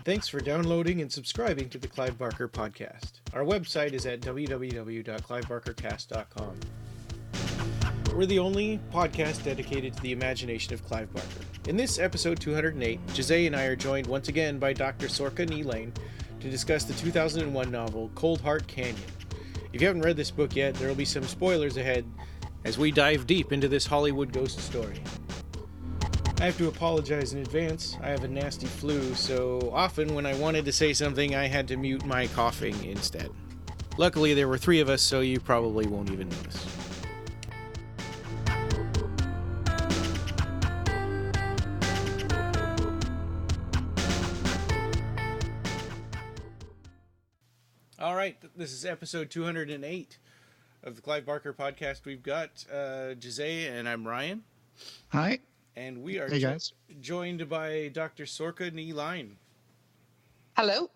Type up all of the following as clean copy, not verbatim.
Thanks for downloading and subscribing to the Clive Barker podcast. Our website is at www.clivebarkercast.com. We're the only podcast dedicated to the imagination of Clive Barker. In this episode 208, Jose and I are joined once again by Dr. Sorcha Fhlainn to discuss the 2001 novel Coldheart Canyon. If you haven't read this book yet, there will be some spoilers ahead as we dive deep into this Hollywood ghost story. I have to apologize in advance. I have a nasty flu, so often when I wanted to say something, I had to mute my coughing instead. Luckily, there were 3 of us, so you probably won't even notice. All right, this is episode 208 of the Clive Barker podcast. We've got Jose, and I'm Ryan. Hi. And we are joined by Dr. Sorcha Fhlainn. Hello.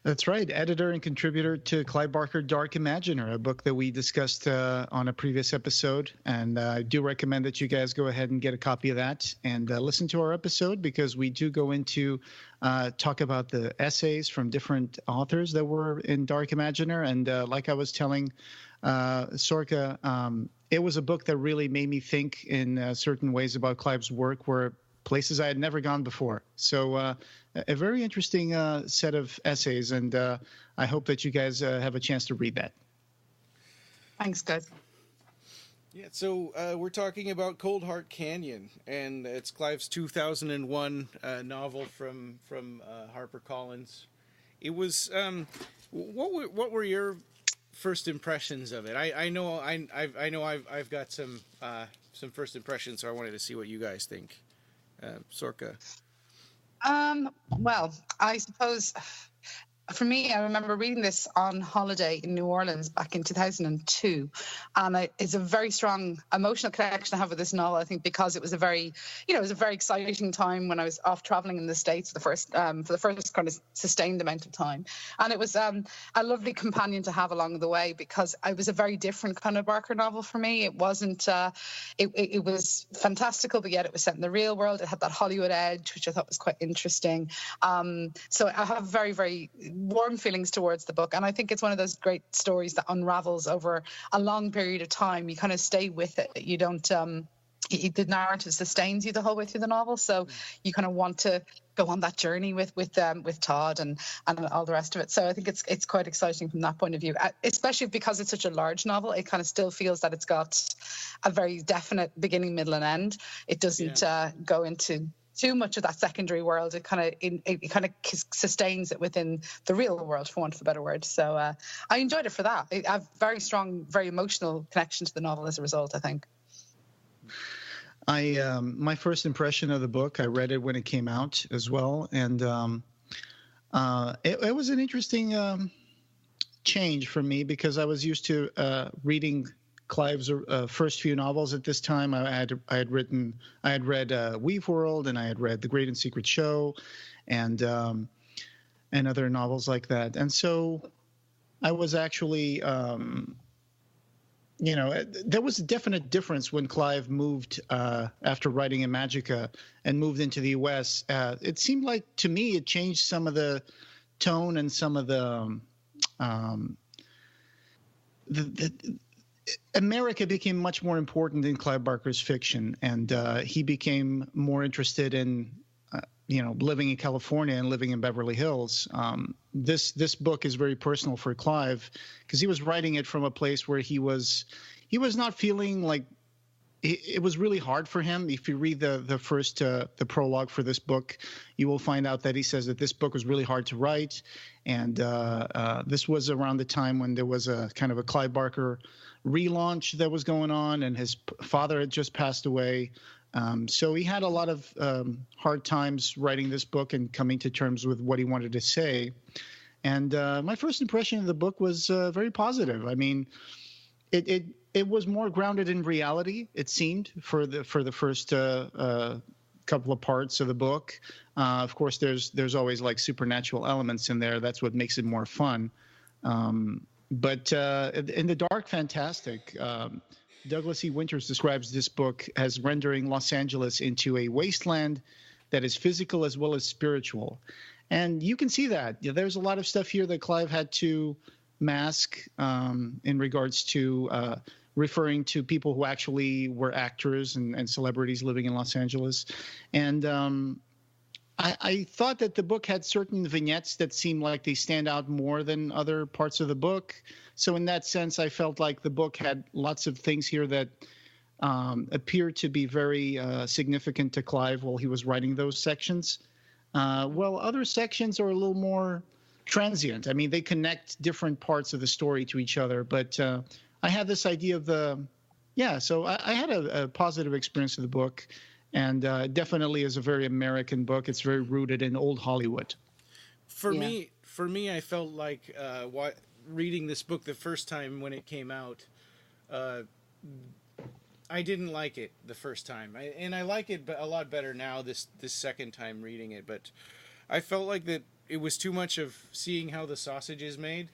That's right. Editor and contributor to Clive Barker Dark Imaginer, a book that we discussed on a previous episode. And I do recommend that you guys go ahead and get a copy of that and listen to our episode, because we do go into talk about the essays from different authors that were in Dark Imaginer. And like I was telling Sorcha, it was a book that really made me think in certain ways about Clive's work, where places I had never gone before. So a very interesting set of essays, and I hope that you guys have a chance to read that. Thanks, guys. Yeah, so we're talking about Coldheart Canyon, and it's Clive's 2001 novel from HarperCollins. It was what were your first impressions of it? I know I've got some first impressions, so I wanted to see what you guys think. Sorcha. Well, I suppose for me, I remember reading this on holiday in New Orleans back in 2002, and it's a very strong emotional connection I have with this novel. I think because it was a very, it was a very exciting time when I was off traveling in the States for the first kind of sustained amount of time, and it was a lovely companion to have along the way, because it was a very different kind of Barker novel for me. It wasn't, it was fantastical, but yet it was set in the real world. It had that Hollywood edge, which I thought was quite interesting. So I have very, very warm feelings towards the book, and I think it's one of those great stories that unravels over a long period of time. You kind of stay with it. You don't the narrative sustains you the whole way through the novel, so you kind of want to go on that journey with Todd and all the rest of it. So I think it's quite exciting from that point of view, especially because it's such a large novel. It kind of still feels that it's got a very definite beginning, middle, and end. It doesn't go into too much of that secondary world. It kind of sustains it within the real world, for want of a better word. So I enjoyed it for that. I have very strong, very emotional connection to the novel as a result, I think. My first impression of the book, I read it when it came out as well, and it was an interesting change for me, because I was used to reading Clive's first few novels at this time. I had read Weave World, and I had read The Great and Secret Show, and other novels like that. And so I was actually, there was a definite difference when Clive moved after writing Imagica and moved into the U.S. It seemed like, to me, it changed some of the tone and some of the America became much more important in Clive Barker's fiction, and he became more interested in, living in California and living in Beverly Hills. This book is very personal for Clive, because he was writing it from a place where he was not feeling like it was really hard for him. If you read the first the prologue for this book, you will find out that he says that this book was really hard to write, and this was around the time when there was a kind of a Clive Barker relaunch that was going on, and his father had just passed away. So he had a lot of hard times writing this book and coming to terms with what he wanted to say. And my first impression of the book was very positive. I mean, it was more grounded in reality, it seemed, for the first couple of parts of the book. Of course, there's always like supernatural elements in there. That's what makes it more fun. But in the dark fantastic, Douglas E. Winters describes this book as rendering Los Angeles into a wasteland that is physical as well as spiritual. And you can see that there's a lot of stuff here that Clive had to mask in regards to referring to people who actually were actors and celebrities living in Los Angeles. And I thought that the book had certain vignettes that seemed like they stand out more than other parts of the book. So in that sense, I felt like the book had lots of things here that appeared to be very significant to Clive while he was writing those sections. Well, other sections are a little more transient. I mean, they connect different parts of the story to each other, but I had this idea of so I had a positive experience with the book, and definitely is a very American book. It's very rooted in old Hollywood. For me, I felt like reading this book the first time when it came out, I didn't like it the first time, and I like it a lot better now this second time reading it. But I felt like that it was too much of seeing how the sausage is made.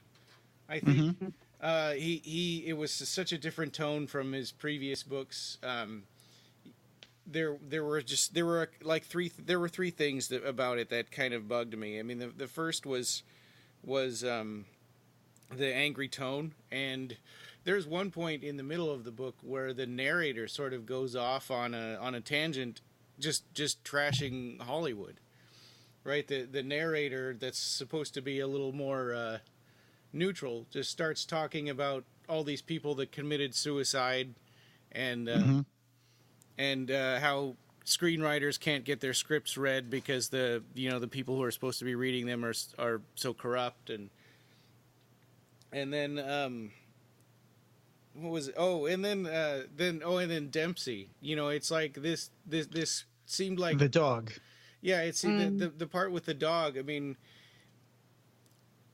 I think it was such a different tone from his previous books. There were three things about it that kind of bugged me. I mean, the first was the angry tone, and there's one point in the middle of the book where the narrator sort of goes off on a tangent, just trashing Hollywood, right? The narrator that's supposed to be a little more neutral just starts talking about all these people that committed suicide, and how screenwriters can't get their scripts read because the people who are supposed to be reading them are so corrupt, and then what was it? And then Dempsey. It's like this seemed like the dog. Yeah, it's the part with the dog. I mean,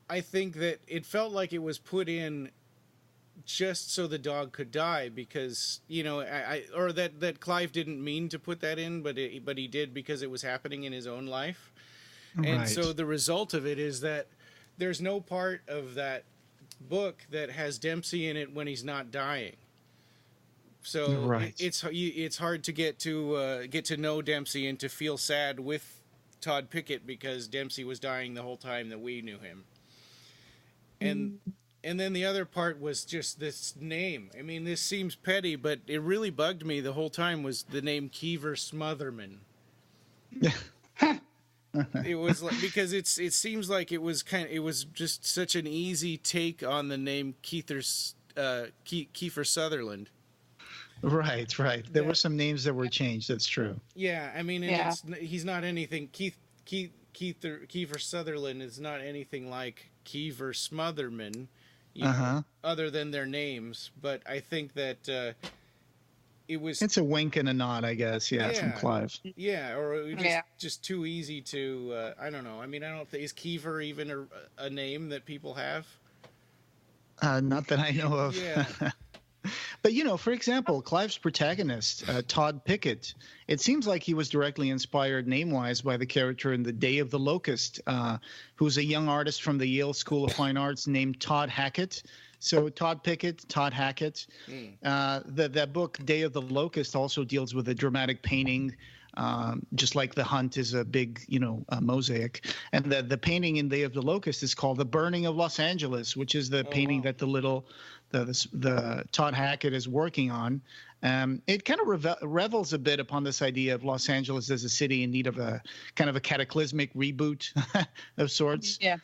I think that it felt like it was put in just so the dog could die, because or that Clive didn't mean to put that in, but he did because it was happening in his own life. And Right. so the result of it is that there's no part of that book that has Dempsey in it when he's not dying. So Right. it's hard to get to know Dempsey and to feel sad with Todd Pickett, because Dempsey was dying the whole time that we knew him. And then the other part was just this name. I mean, this seems petty, but it really bugged me the whole time, was the name Kiefer Smotherman. It was like, because it seems like it was just such an easy take on the name Kiefer Sutherland. Right. There were some names that were changed. That's true. Yeah, I mean, he's not anything. Kiefer Sutherland is not anything like Kiefer Smotherman, other than their names. But I think that it's a wink and a nod, I guess. Yeah, from Clive. Yeah, or just too easy to. I don't know. I mean, I don't think, is Kiefer even a name that people have? Not that I know of. Yeah. But, for example, Clive's protagonist, Todd Pickett, it seems like he was directly inspired name-wise by the character in The Day of the Locust, who's a young artist from the Yale School of Fine Arts named Todd Hackett. So Todd Pickett, Todd Hackett. That book, Day of the Locust, also deals with a dramatic painting, just like The Hunt is a big, mosaic. And the painting in Day of the Locust is called The Burning of Los Angeles, which is the painting that the Todd Hackett is working on. It kind of revels a bit upon this idea of Los Angeles as a city in need of a kind of a cataclysmic reboot of sorts. Yeah.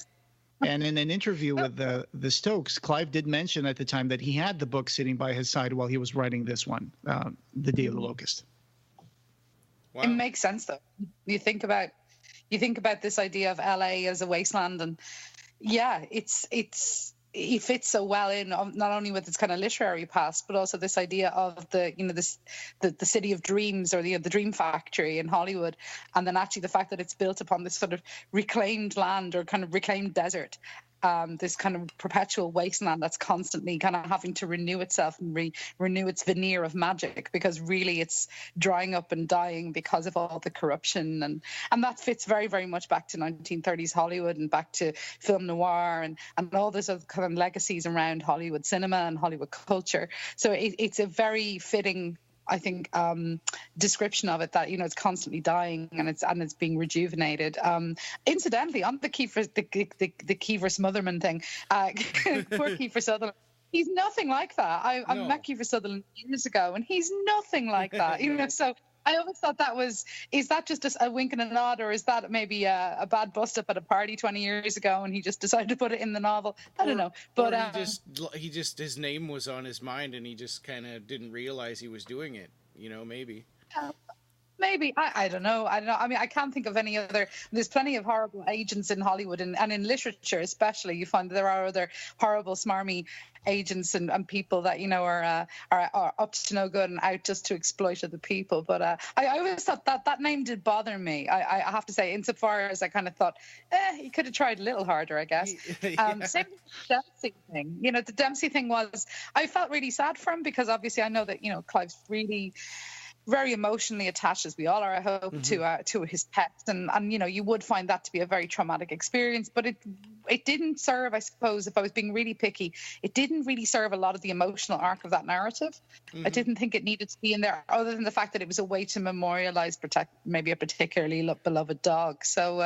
And in an interview with the Stokes, Clive did mention at the time that he had the book sitting by his side while he was writing this one, The Day of the Locust. Wow. It makes sense, though. You think about this idea of LA as a wasteland, and it fits so well in, not only with its kind of literary past, but also this idea of the city of dreams, or the dream factory in Hollywood, and then actually the fact that it's built upon this sort of reclaimed land, or kind of reclaimed desert, this kind of perpetual wasteland that's constantly kind of having to renew itself and renew its veneer of magic, because really it's drying up and dying because of all the corruption, and that fits very, very much back to 1930s Hollywood and back to film noir and all those other kind of legacies around Hollywood cinema and Hollywood culture. So it's a very fitting I think, description of it, that it's constantly dying and it's being rejuvenated. Incidentally, on the Kiefer Sutherland thing, poor Kiefer Sutherland. He's nothing like that. I met Kiefer Sutherland years ago, and he's nothing like that. So I always thought is that just a wink and a nod, or is that maybe a bad bust up at a party 20 years ago and he just decided to put it in the novel? I don't know. But he just his name was on his mind and he just kind of didn't realize he was doing it, maybe. Maybe. I don't know. I mean, I can't think of any other. There's plenty of horrible agents in Hollywood and in literature, especially. You find there are other horrible, smarmy agents and people that are up to no good and out just to exploit other people. But I always thought that name did bother me. I have to say, insofar as I kind of thought, he could have tried a little harder, I guess. Same with the Dempsey thing. The Dempsey thing was, I felt really sad for him, because obviously I know that Clive's really very emotionally attached, as we all are, I hope, to his pets, and you would find that to be a very traumatic experience. But it didn't serve, I suppose, if I was being really picky, it didn't really serve a lot of the emotional arc of that narrative. I didn't think it needed to be in there, other than the fact that it was a way to memorialize maybe a particularly beloved dog. So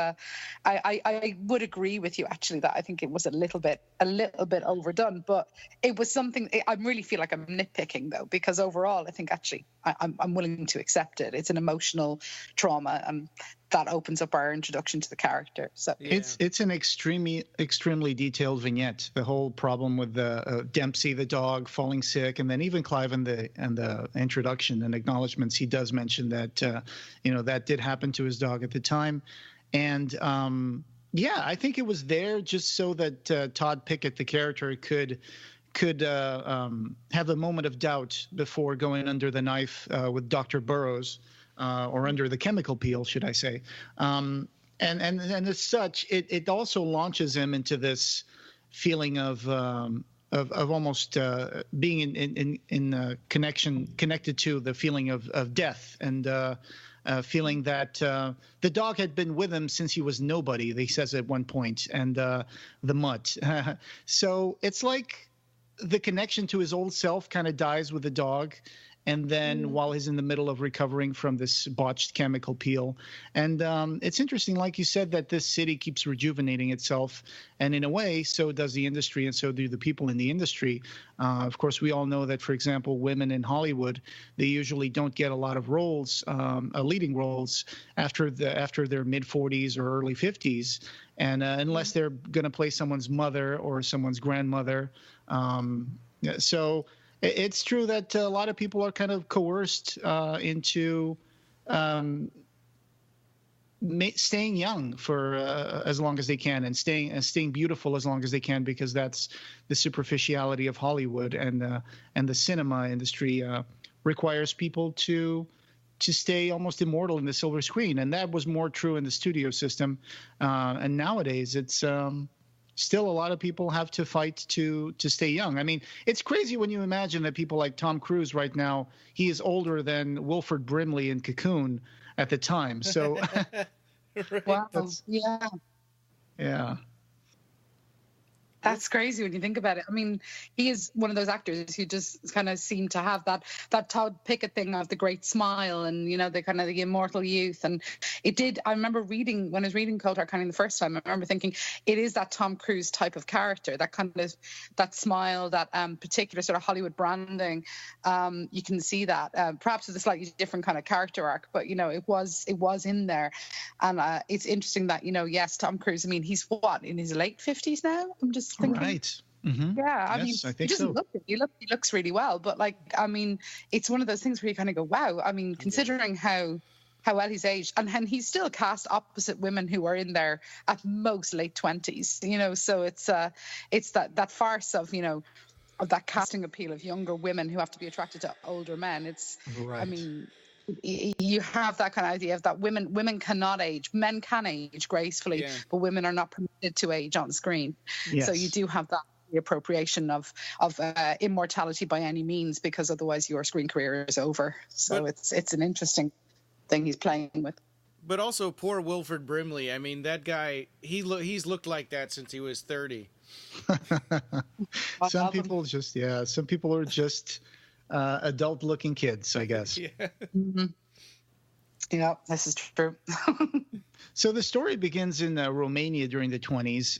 I would agree with you, actually, that I think it was a little bit overdone, but it was something. I really feel like I'm nitpicking, though, because overall I think actually I'm willing to accept it. It's an emotional trauma, and that opens up our introduction to the character. So it's an extremely detailed vignette. The whole problem with the Dempsey the dog falling sick, and then even Clive in the introduction and acknowledgments, he does mention that that did happen to his dog at the time, and I think it was there just so that Todd Pickett, the character, could have a moment of doubt before going under the knife with Dr. Burroughs, or under the chemical peel, should I say. And as such, it also launches him into this feeling of almost being in connected to the feeling of death, and feeling that the dog had been with him since he was nobody, he says at one point, and the mutt. So it's like the connection to his old self kind of dies with the dog, and then while he's in the middle of recovering from this botched chemical peel. And it's interesting, like you said, that this city keeps rejuvenating itself, and in a way, so does the industry, and so do the people in the industry. Of course, we all know that, for example, women in Hollywood, they usually don't get a lot of roles, leading roles, after their mid-40s or early 50s, and unless they're going to play someone's mother or someone's grandmother. So it's true that a lot of people are kind of coerced into staying young for as long as they can, and staying beautiful as long as they can, because that's the superficiality of Hollywood, and the cinema industry requires people to stay almost immortal in the silver screen, and that was more true in the studio system. And nowadays, it's still a lot of people have to fight to stay young. I mean, it's crazy when you imagine that people like Tom Cruise right now, he is older than Wilford Brimley in Cocoon at the time. So, right. Wow, yeah. That's crazy when you think about it. I mean, he is one of those actors who just kind of seem to have that Todd Pickett thing of the great smile, and the kind of the immortal youth. And it did. I remember when I was reading Coldheart Canyon the first time, I remember thinking it is that Tom Cruise type of character, that kind of that smile, that particular sort of Hollywood branding. You can see that perhaps with a slightly different kind of character arc, but it was in there. And it's interesting that yes, Tom Cruise. I mean, he's in his late 50s now. I'm just thinking. Right. Mm-hmm. Yeah, I mean, I think he doesn't so. look it. He looks really well, but it's one of those things where you kind of go, wow. I mean, considering how well he's aged, and he's still cast opposite women who are in their at most late 20s. So it's that farce of of that casting appeal of younger women who have to be attracted to older men. It's Right. I mean, you have that kind of idea of that women cannot age. Men can age gracefully, but women are not permitted to age on screen. Yes. So you do have that appropriation of immortality by any means, because otherwise your screen career is over. So it's an interesting thing he's playing with. But also, poor Wilford Brimley. I mean, that guy, he's looked like that since he was 30. Some people are just adult-looking kids, I guess. Yeah. Mm-hmm. Yeah, this is true. So the story begins in Romania during the 20s,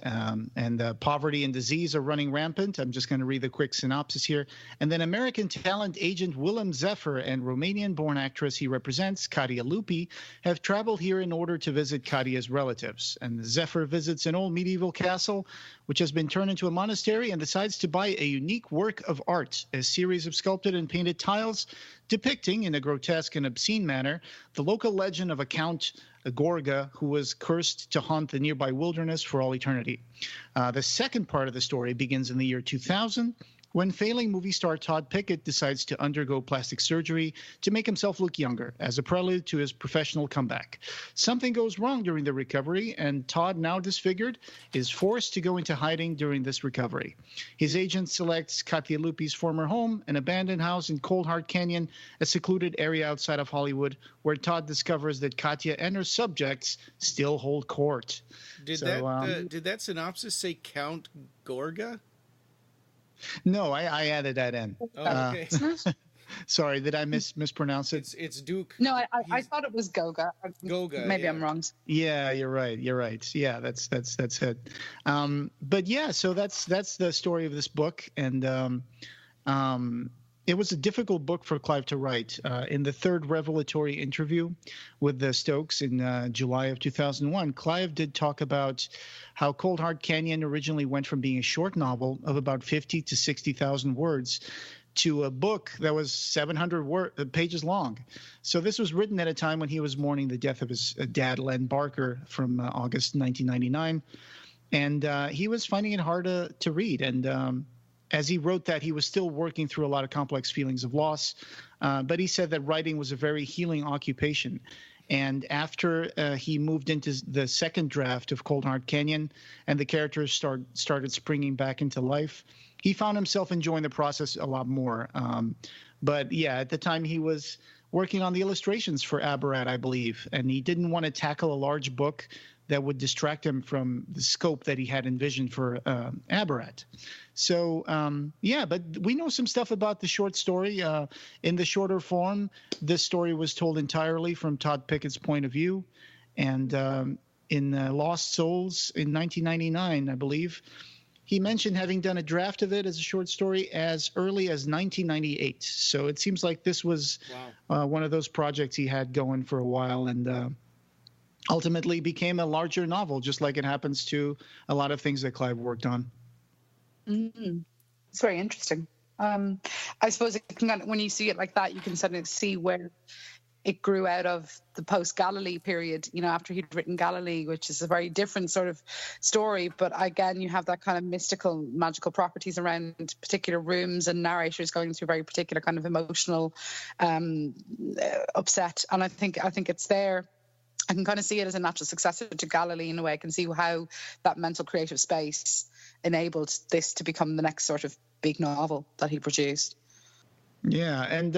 and poverty and disease are running rampant. I'm just going to read the quick synopsis here. And then American talent agent Willem Zephyr and Romanian-born actress he represents, Katia Lupi, have traveled here in order to visit Katia's relatives. And Zephyr visits an old medieval castle, which has been turned into a monastery, and decides to buy a unique work of art, a series of sculpted and painted tiles depicting, in a grotesque and obscene manner, the local legend of a Count Gorga who was cursed to haunt the nearby wilderness for all eternity. The second part of the story begins in the year 2000, when failing movie star Todd Pickett decides to undergo plastic surgery to make himself look younger as a prelude to his professional comeback. Something goes wrong during the recovery, and Todd, now disfigured, is forced to go into hiding during this recovery. His agent selects Katia Lupi's former home, an abandoned house in Coldheart Canyon, a secluded area outside of Hollywood, where Todd discovers that Katia and her subjects still hold court. Did that synopsis say Count Gorga? No, I added that in. Oh, okay. Sorry, did I mispronounce it? It's Duke. No, I thought it was Goga. Goga. Maybe yeah. I'm wrong. Yeah, you're right. Yeah, that's it. But yeah, so that's the story of this book, and it was a difficult book for Clive to write. In the third revelatory interview with the Stokes in July of 2001, Clive did talk about how Coldheart Canyon originally went from being a short novel of about 50 to 60,000 words to a book that was 700 pages long. So this was written at a time when he was mourning the death of his dad, Len Barker, from August 1999. And he was finding it hard to read. And as he wrote that, he was still working through a lot of complex feelings of loss. But he said that writing was a very healing occupation. And after he moved into the second draft of Coldheart Canyon and the characters started springing back into life, he found himself enjoying the process a lot more. But yeah, at the time he was working on the illustrations for Abarat, I believe, and he didn't want to tackle a large book that would distract him from the scope that he had envisioned for Abarat. So, yeah, but we know some stuff about the short story. In the shorter form, this story was told entirely from Todd Pickett's point of view. And in Lost Souls in 1999, I believe, he mentioned having done a draft of it as a short story as early as 1998. So it seems like this was one of those projects he had going for a while, and ultimately became a larger novel, just like it happens to a lot of things that Clive worked on. Mm-hmm. It's very interesting. I suppose when you see it like that, you can suddenly see where it grew out of the post-Galilee period, after he'd written Galilee, which is a very different sort of story. But again, you have that kind of mystical, magical properties around particular rooms and narrators going through very particular kind of emotional upset. And I think it's there. I can kind of see it as a natural successor to Galilee in a way. I can see how that mental creative space enabled this to become the next sort of big novel that he produced. Yeah, and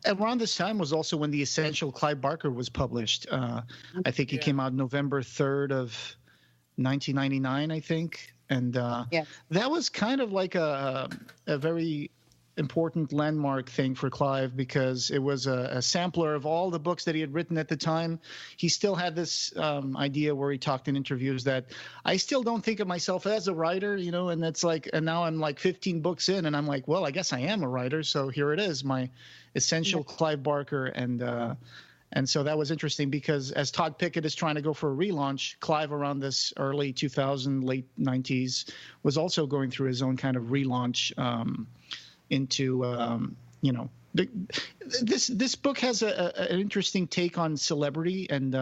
around this time was also when The Essential Clive Barker was published. I think it came out November 3rd of 1999, I think. And that was kind of like a very important landmark thing for Clive, because it was a sampler of all the books that he had written at the time. He still had this idea where he talked in interviews that I still don't think of myself as a writer, and that's like, and now I'm like 15 books in and I'm like, well, I guess I am a writer. So here it is, my Essential Clive Barker. And so that was interesting, because as Todd Pickett is trying to go for a relaunch, Clive around this early 2000, late 90s was also going through his own kind of relaunch into this book has an interesting take on celebrity, and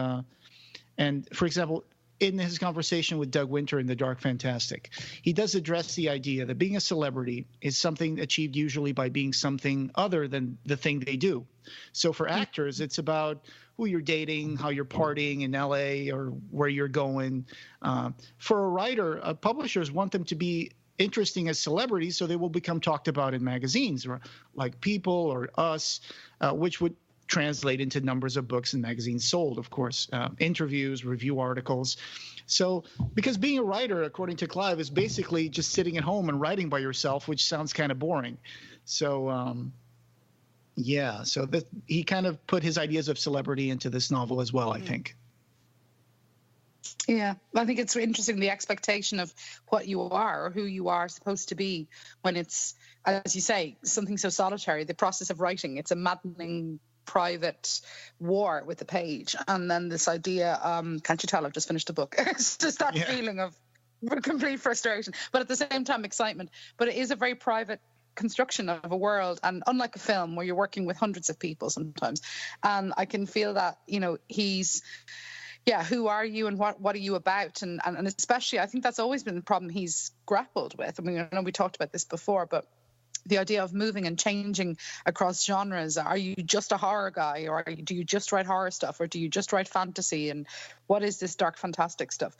for example, in his conversation with Doug Winter in The Dark Fantastic, he does address the idea that being a celebrity is something achieved usually by being something other than the thing they do. So for actors, it's about who you're dating, how you're partying in LA or where you're going. For a writer, publishers want them to be interesting as celebrities, so they will become talked about in magazines, or like People or Us, which would translate into numbers of books and magazines sold, of course, interviews, review articles. So because being a writer, according to Clive, is basically just sitting at home and writing by yourself, which sounds kind of boring. So yeah, so that he kind of put his ideas of celebrity into this novel as well, I think. Yeah, I think it's interesting, the expectation of what you are or who you are supposed to be when it's, as you say, something so solitary. The process of writing, it's a maddening private war with the page. And then this idea, can't you tell I've just finished a book? It's just that feeling of complete frustration, but at the same time excitement. But it is a very private construction of a world, and unlike a film where you're working with hundreds of people sometimes, and I can feel that, you know, he's who are you and what are you about, and especially I think that's always been the problem he's grappled with. I mean, I know we talked about this before, but the idea of moving and changing across genres. Are you just a horror guy, or do you just write horror stuff, or do you just write fantasy, and what is this dark fantastic stuff?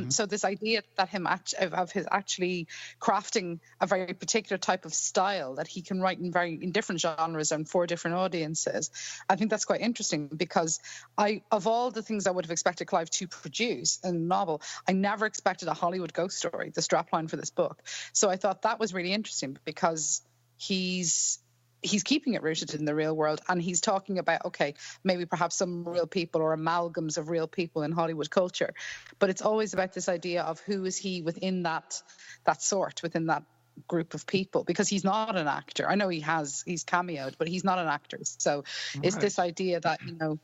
So this idea that of his actually crafting a very particular type of style that he can write in different genres and for different audiences, I think that's quite interesting, because of all the things I would have expected Clive to produce in a novel, I never expected a Hollywood ghost story, the strapline for this book. So I thought that was really interesting, because he's keeping it rooted in the real world, and he's talking about, okay, maybe perhaps some real people or amalgams of real people in Hollywood culture, but it's always about this idea of who is he within that sort, within that group of people, because he's not an actor. I know he's cameoed, but he's not an actor. So it's this idea that, you know,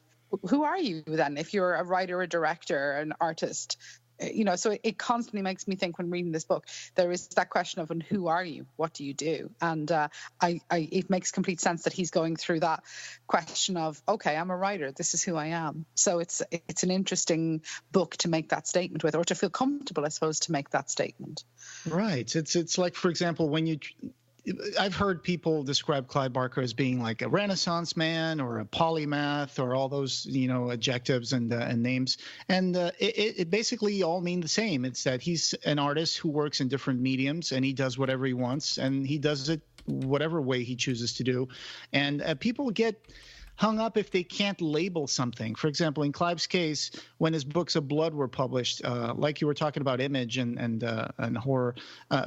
who are you then if you're a writer, a director, an artist? You know, so it constantly makes me think when reading this book, there is that question of, and who are you? What do you do? And it makes complete sense that he's going through that question of, okay, I'm a writer. This is who I am. So it's an interesting book to make that statement with, or to feel comfortable, I suppose, to make that statement. Right. It's like, for example, I've heard people describe Clive Barker as being like a Renaissance man or a polymath or all those, you know, adjectives and names. And it basically all mean the same. It's that he's an artist who works in different mediums, and he does whatever he wants, and he does it whatever way he chooses to do. And people get hung up if they can't label something. For example, in Clive's case, when his books of blood were published, like you were talking about image and horror,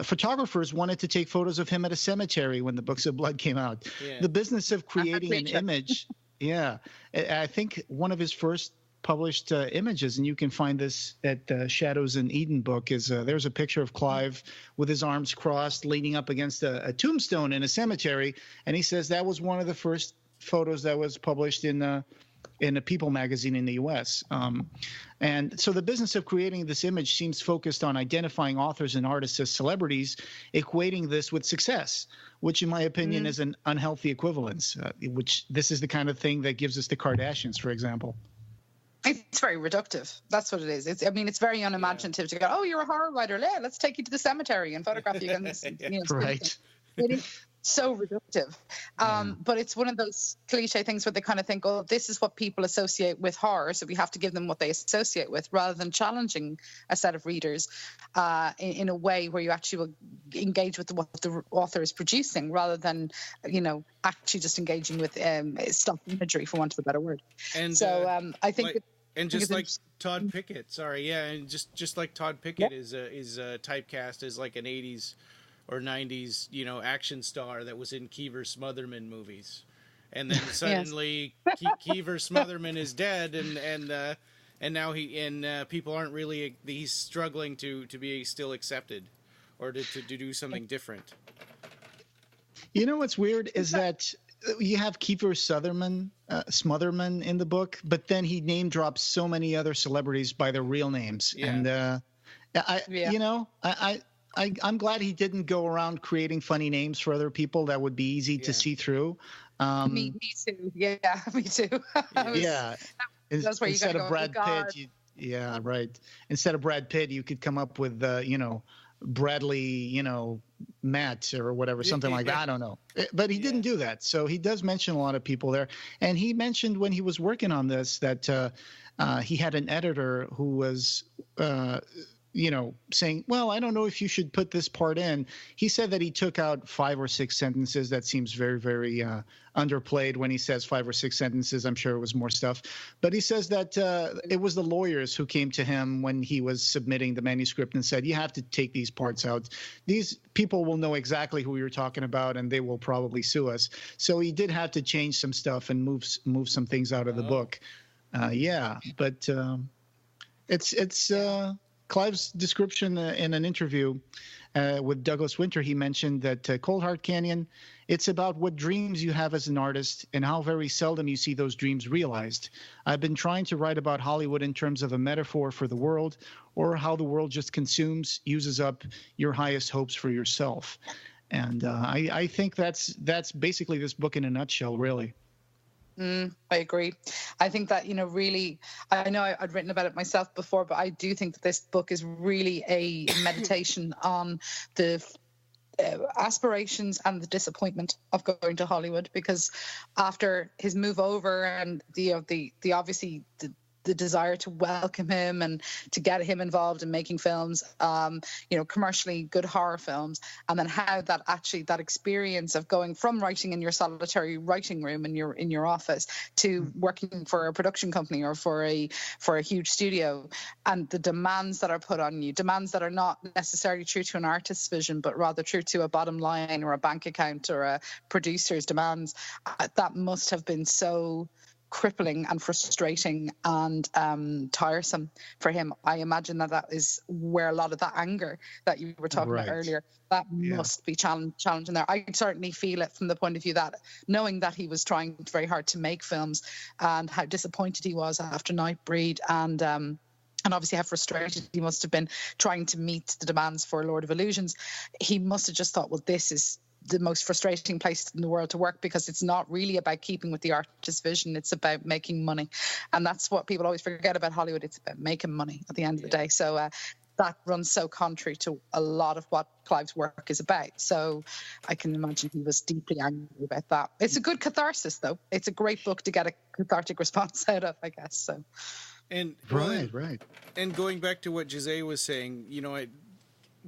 photographers wanted to take photos of him at a cemetery when the books of blood came out. Yeah. The business of creating an image. Yeah. I think one of his first published images, and you can find this at Shadows in Eden book, is there's a picture of Clive with his arms crossed leaning up against a tombstone in a cemetery. And he says that was one of the first photos that was published in a People magazine in the U.S. And so the business of creating this image seems focused on identifying authors and artists as celebrities, equating this with success, which in my opinion is an unhealthy equivalence, which this is the kind of thing that gives us the Kardashians, for example. It's very reductive. That's what it is. It's very unimaginative to go, oh, you're a horror writer. Yeah, let's take you to the cemetery and photograph you. Right. It is so reductive. But it's one of those cliche things where they kind of think, oh, this is what people associate with horror, so we have to give them what they associate with, rather than challenging a set of readers in a way where you actually will engage with what the author is producing, rather than, you know, actually just engaging with stock imagery, for want of a better word. And so I think Todd Pickett, and just like Todd Pickett is typecast as like an 80s or 90s, you know, action star that was in Kiefer Sutherland movies, and then suddenly Kiefer Sutherland is dead, and now people aren't really, he's struggling to be still accepted, or to do something different. You know what's weird is that you have Kiefer Sutherland in the book, but then he name drops so many other celebrities by their real names, and I'm glad he didn't go around creating funny names for other people that would be easy to see through. Me too. Yeah, me too. That's where you instead of Brad Pitt, right. Instead of Brad Pitt, you could come up with Bradley, Matt or whatever, something like that. I don't know. But he didn't do that. So he does mention a lot of people there. And he mentioned when he was working on this that he had an editor who was saying, well, I don't know if you should put this part in. He said that he took out 5 or 6 sentences. That seems very, very underplayed when he says 5 or 6 sentences. I'm sure it was more stuff. But he says that it was the lawyers who came to him when he was submitting the manuscript and said, you have to take these parts out. These people will know exactly who you're talking about, and they will probably sue us. So he did have to change some stuff and move some things out of the book. But it's Clive's description in an interview with Douglas Winter. He mentioned that Coldheart Canyon, it's about what dreams you have as an artist and how very seldom you see those dreams realized. I've been trying to write about Hollywood in terms of a metaphor for the world, or how the world just uses up your highest hopes for yourself. And I think that's basically this book in a nutshell, really. I agree. I think that, really, I know I'd written about it myself before, but I do think that this book is really a meditation on the aspirations and the disappointment of going to Hollywood, because after his move over and the obviously the desire to welcome him and to get him involved in making films, commercially good horror films, and then how that experience of going from writing in your solitary writing room in your office to working for a production company or for a huge studio, and the demands that are put on you, demands that are not necessarily true to an artist's vision, but rather true to a bottom line or a bank account or a producer's demands, that must have been so crippling and frustrating and tiresome for him. I imagine that is where a lot of that anger that you were talking about earlier, that must be challenging there. I certainly feel it from the point of view that knowing that he was trying very hard to make films and how disappointed he was after Nightbreed, and obviously how frustrated he must have been trying to meet the demands for Lord of Illusions. He must have just thought, well, this is the most frustrating place in the world to work, because it's not really about keeping with the artist's vision, it's about making money. And that's what people always forget about Hollywood, it's about making money at the end of the day. So that runs so contrary to a lot of what Clive's work is about. So I can imagine he was deeply angry about that. It's a good catharsis, though. It's a great book to get a cathartic response out of, I guess. So and right and going back to what Jose was saying,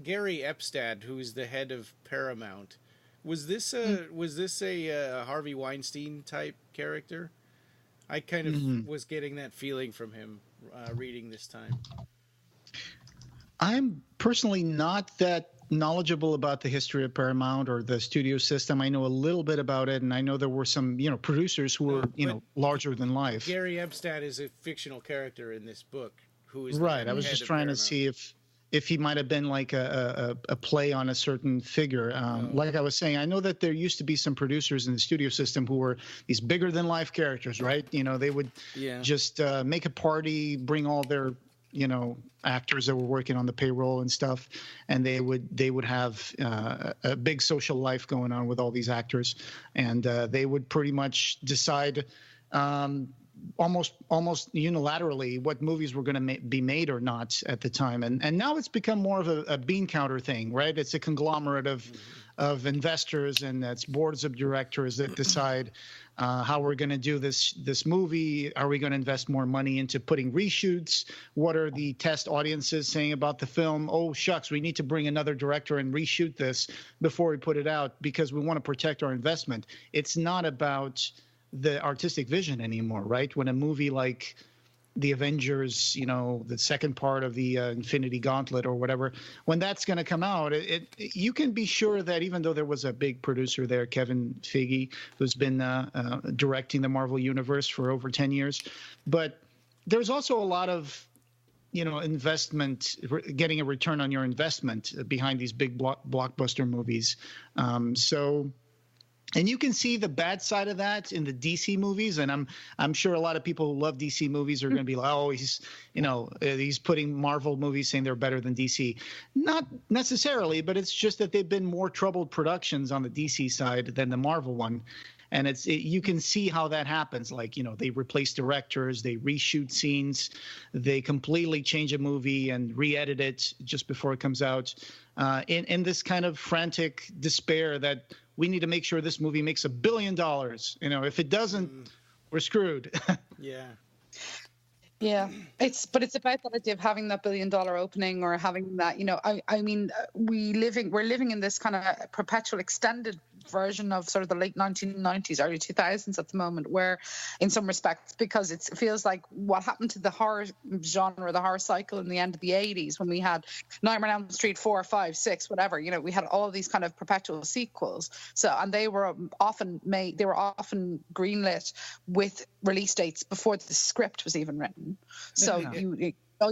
Gary Epstad, who's the head of Paramount, was this a Harvey Weinstein type character? I kind of was getting that feeling from him reading this time. I'm personally not that knowledgeable about the history of Paramount or the studio system. I know a little bit about it, and I know there were some, producers who were, larger than life. Gary Epstad is a fictional character in this book. Who is right? I was just trying to see if he might have been like a play on a certain figure. Like I was saying, I know that there used to be some producers in the studio system who were these bigger than life characters, right? They would just make a party, bring all their, actors that were working on the payroll and stuff, and they would have a big social life going on with all these actors, and they would pretty much decide almost unilaterally what movies were going to be made or not at the time. And now it's become more of a bean counter thing, right? It's a conglomerate of investors, and it's boards of directors that decide how we're going to do this movie. Are we going to invest more money into putting reshoots? What are the test audiences saying about the film? Oh, shucks, we need to bring another director and reshoot this before we put it out because we want to protect our investment. It's not about the artistic vision anymore, right? When a movie like the Avengers, the second part of the Infinity Gauntlet or whatever, when that's going to come out, you can be sure that even though there was a big producer there, Kevin Feige, who's been directing the Marvel Universe for over 10 years, but there's also a lot of investment, getting a return on your investment behind these big blockbuster movies. And you can see the bad side of that in the DC movies, and I'm sure a lot of people who love DC movies are going to be like, oh, he's putting Marvel movies saying they're better than DC. Not necessarily, but it's just that they've been more troubled productions on the DC side than the Marvel one. And you can see how that happens. Like, they replace directors, they reshoot scenes, they completely change a movie and re-edit it just before it comes out, in this kind of frantic despair that we need to make sure this movie makes $1 billion. If it doesn't, we're screwed. Yeah. Yeah, but it's about that idea of having that $1 billion opening, or having that, I mean, we're living in this kind of perpetual extended version of sort of the late 1990s, early 2000s at the moment, where in some respects, because it feels like what happened to the horror genre, the horror cycle in the end of the 80s, when we had Nightmare on Elm Street 4, 5, 6, whatever, we had all of these kind of perpetual sequels. So, and they were often greenlit with release dates before the script was even written. So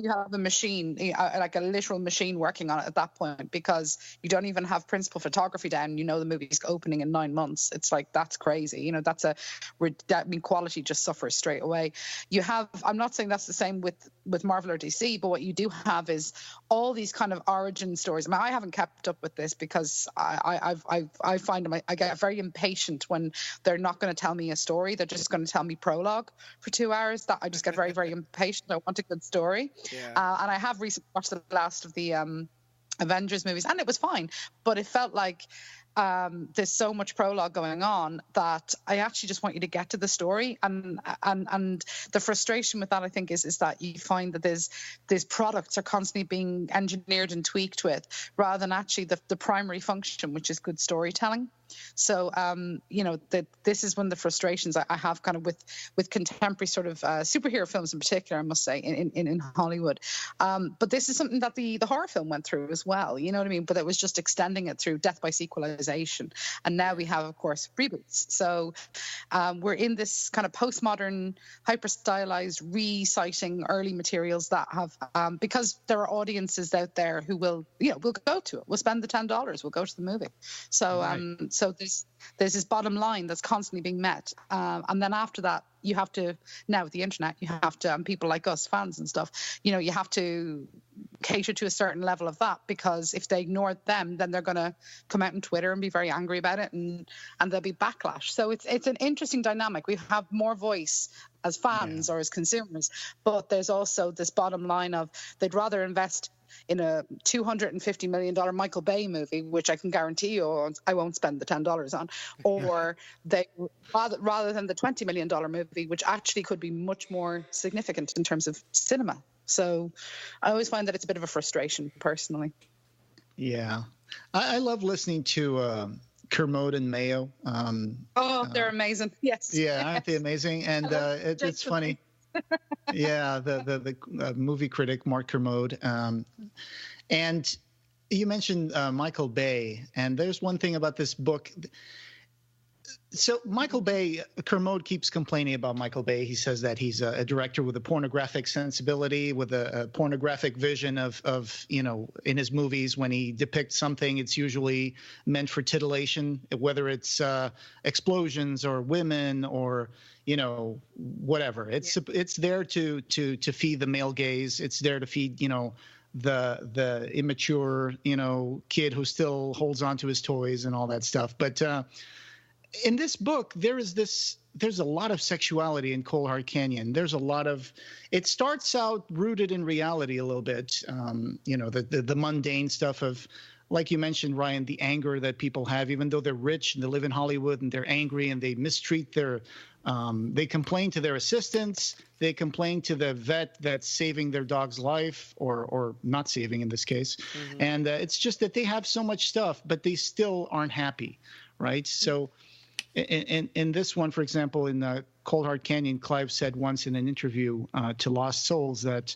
you have a machine, like a literal machine working on it at that point, because you don't even have principal photography down. The movie's opening in 9 months. It's like, that's crazy. Quality just suffers straight away. I'm not saying that's the same with Marvel or DC, but what you do have is all these kind of origin stories. I mean, I haven't kept up with this because I find I get very impatient when they're not going to tell me a story. They're just going to tell me prologue for 2 hours. That I just get very, very impatient. I want a good story. Yeah. And I have recently watched the last of the Avengers movies, and it was fine, but it felt like there's so much prologue going on that I actually just want you to get to the story, and the frustration with that, I think, is that you find that these products are constantly being engineered and tweaked with, rather than actually the primary function, which is good storytelling. So this is one of the frustrations I have kind of with contemporary sort of superhero films in particular, I must say, in Hollywood. But this is something that the horror film went through as well, you know what I mean? But it was just extending it through death by sequelization. And now we have, of course, reboots. So we're in this kind of postmodern, hyper-stylized reciting early materials that have, because there are audiences out there who will go to it. We'll spend the $10. We'll go to the movie. So, right. So there's this bottom line that's constantly being met, and then after that, you have to, now with the internet, you have to, and people like us, fans and stuff, you have to cater to a certain level of that, because if they ignore them, then they're going to come out on Twitter and be very angry about it, and there'll be backlash. So it's an interesting dynamic. We have more voice as fans or as consumers, but there's also this bottom line of they'd rather invest in a $250 million Michael Bay movie, which I can guarantee you I won't spend the $10 on, or they rather than the $20 million movie, which actually could be much more significant in terms of cinema. So I always find that it's a bit of a frustration, personally. Yeah. I love listening to Kermode and Mayo. They're amazing. Yes. Yeah, aren't they amazing? And it's funny. Yeah, the movie critic Mark Kermode, and you mentioned Michael Bay, and there's one thing about this book. So Michael Bay, Kermode keeps complaining about Michael Bay. He says that he's a director with a pornographic sensibility, with a pornographic vision of in his movies, when he depicts something, it's usually meant for titillation, whether it's explosions or women or whatever. It's there to feed the male gaze. It's there to feed the immature kid who still holds on to his toys and all that stuff. But in this book, there's a lot of sexuality in Coldheart Canyon. There's a lot of, it starts out rooted in reality a little bit. The mundane stuff of, like you mentioned, Ryan, the anger that people have, even though they're rich and they live in Hollywood and they're angry and they mistreat they complain to their assistants. They complain to the vet that's saving their dog's life or not saving in this case. Mm-hmm. And it's just that they have so much stuff, but they still aren't happy, right? So in this one, for example, in Coldheart Canyon, Clive said once in an interview to Lost Souls that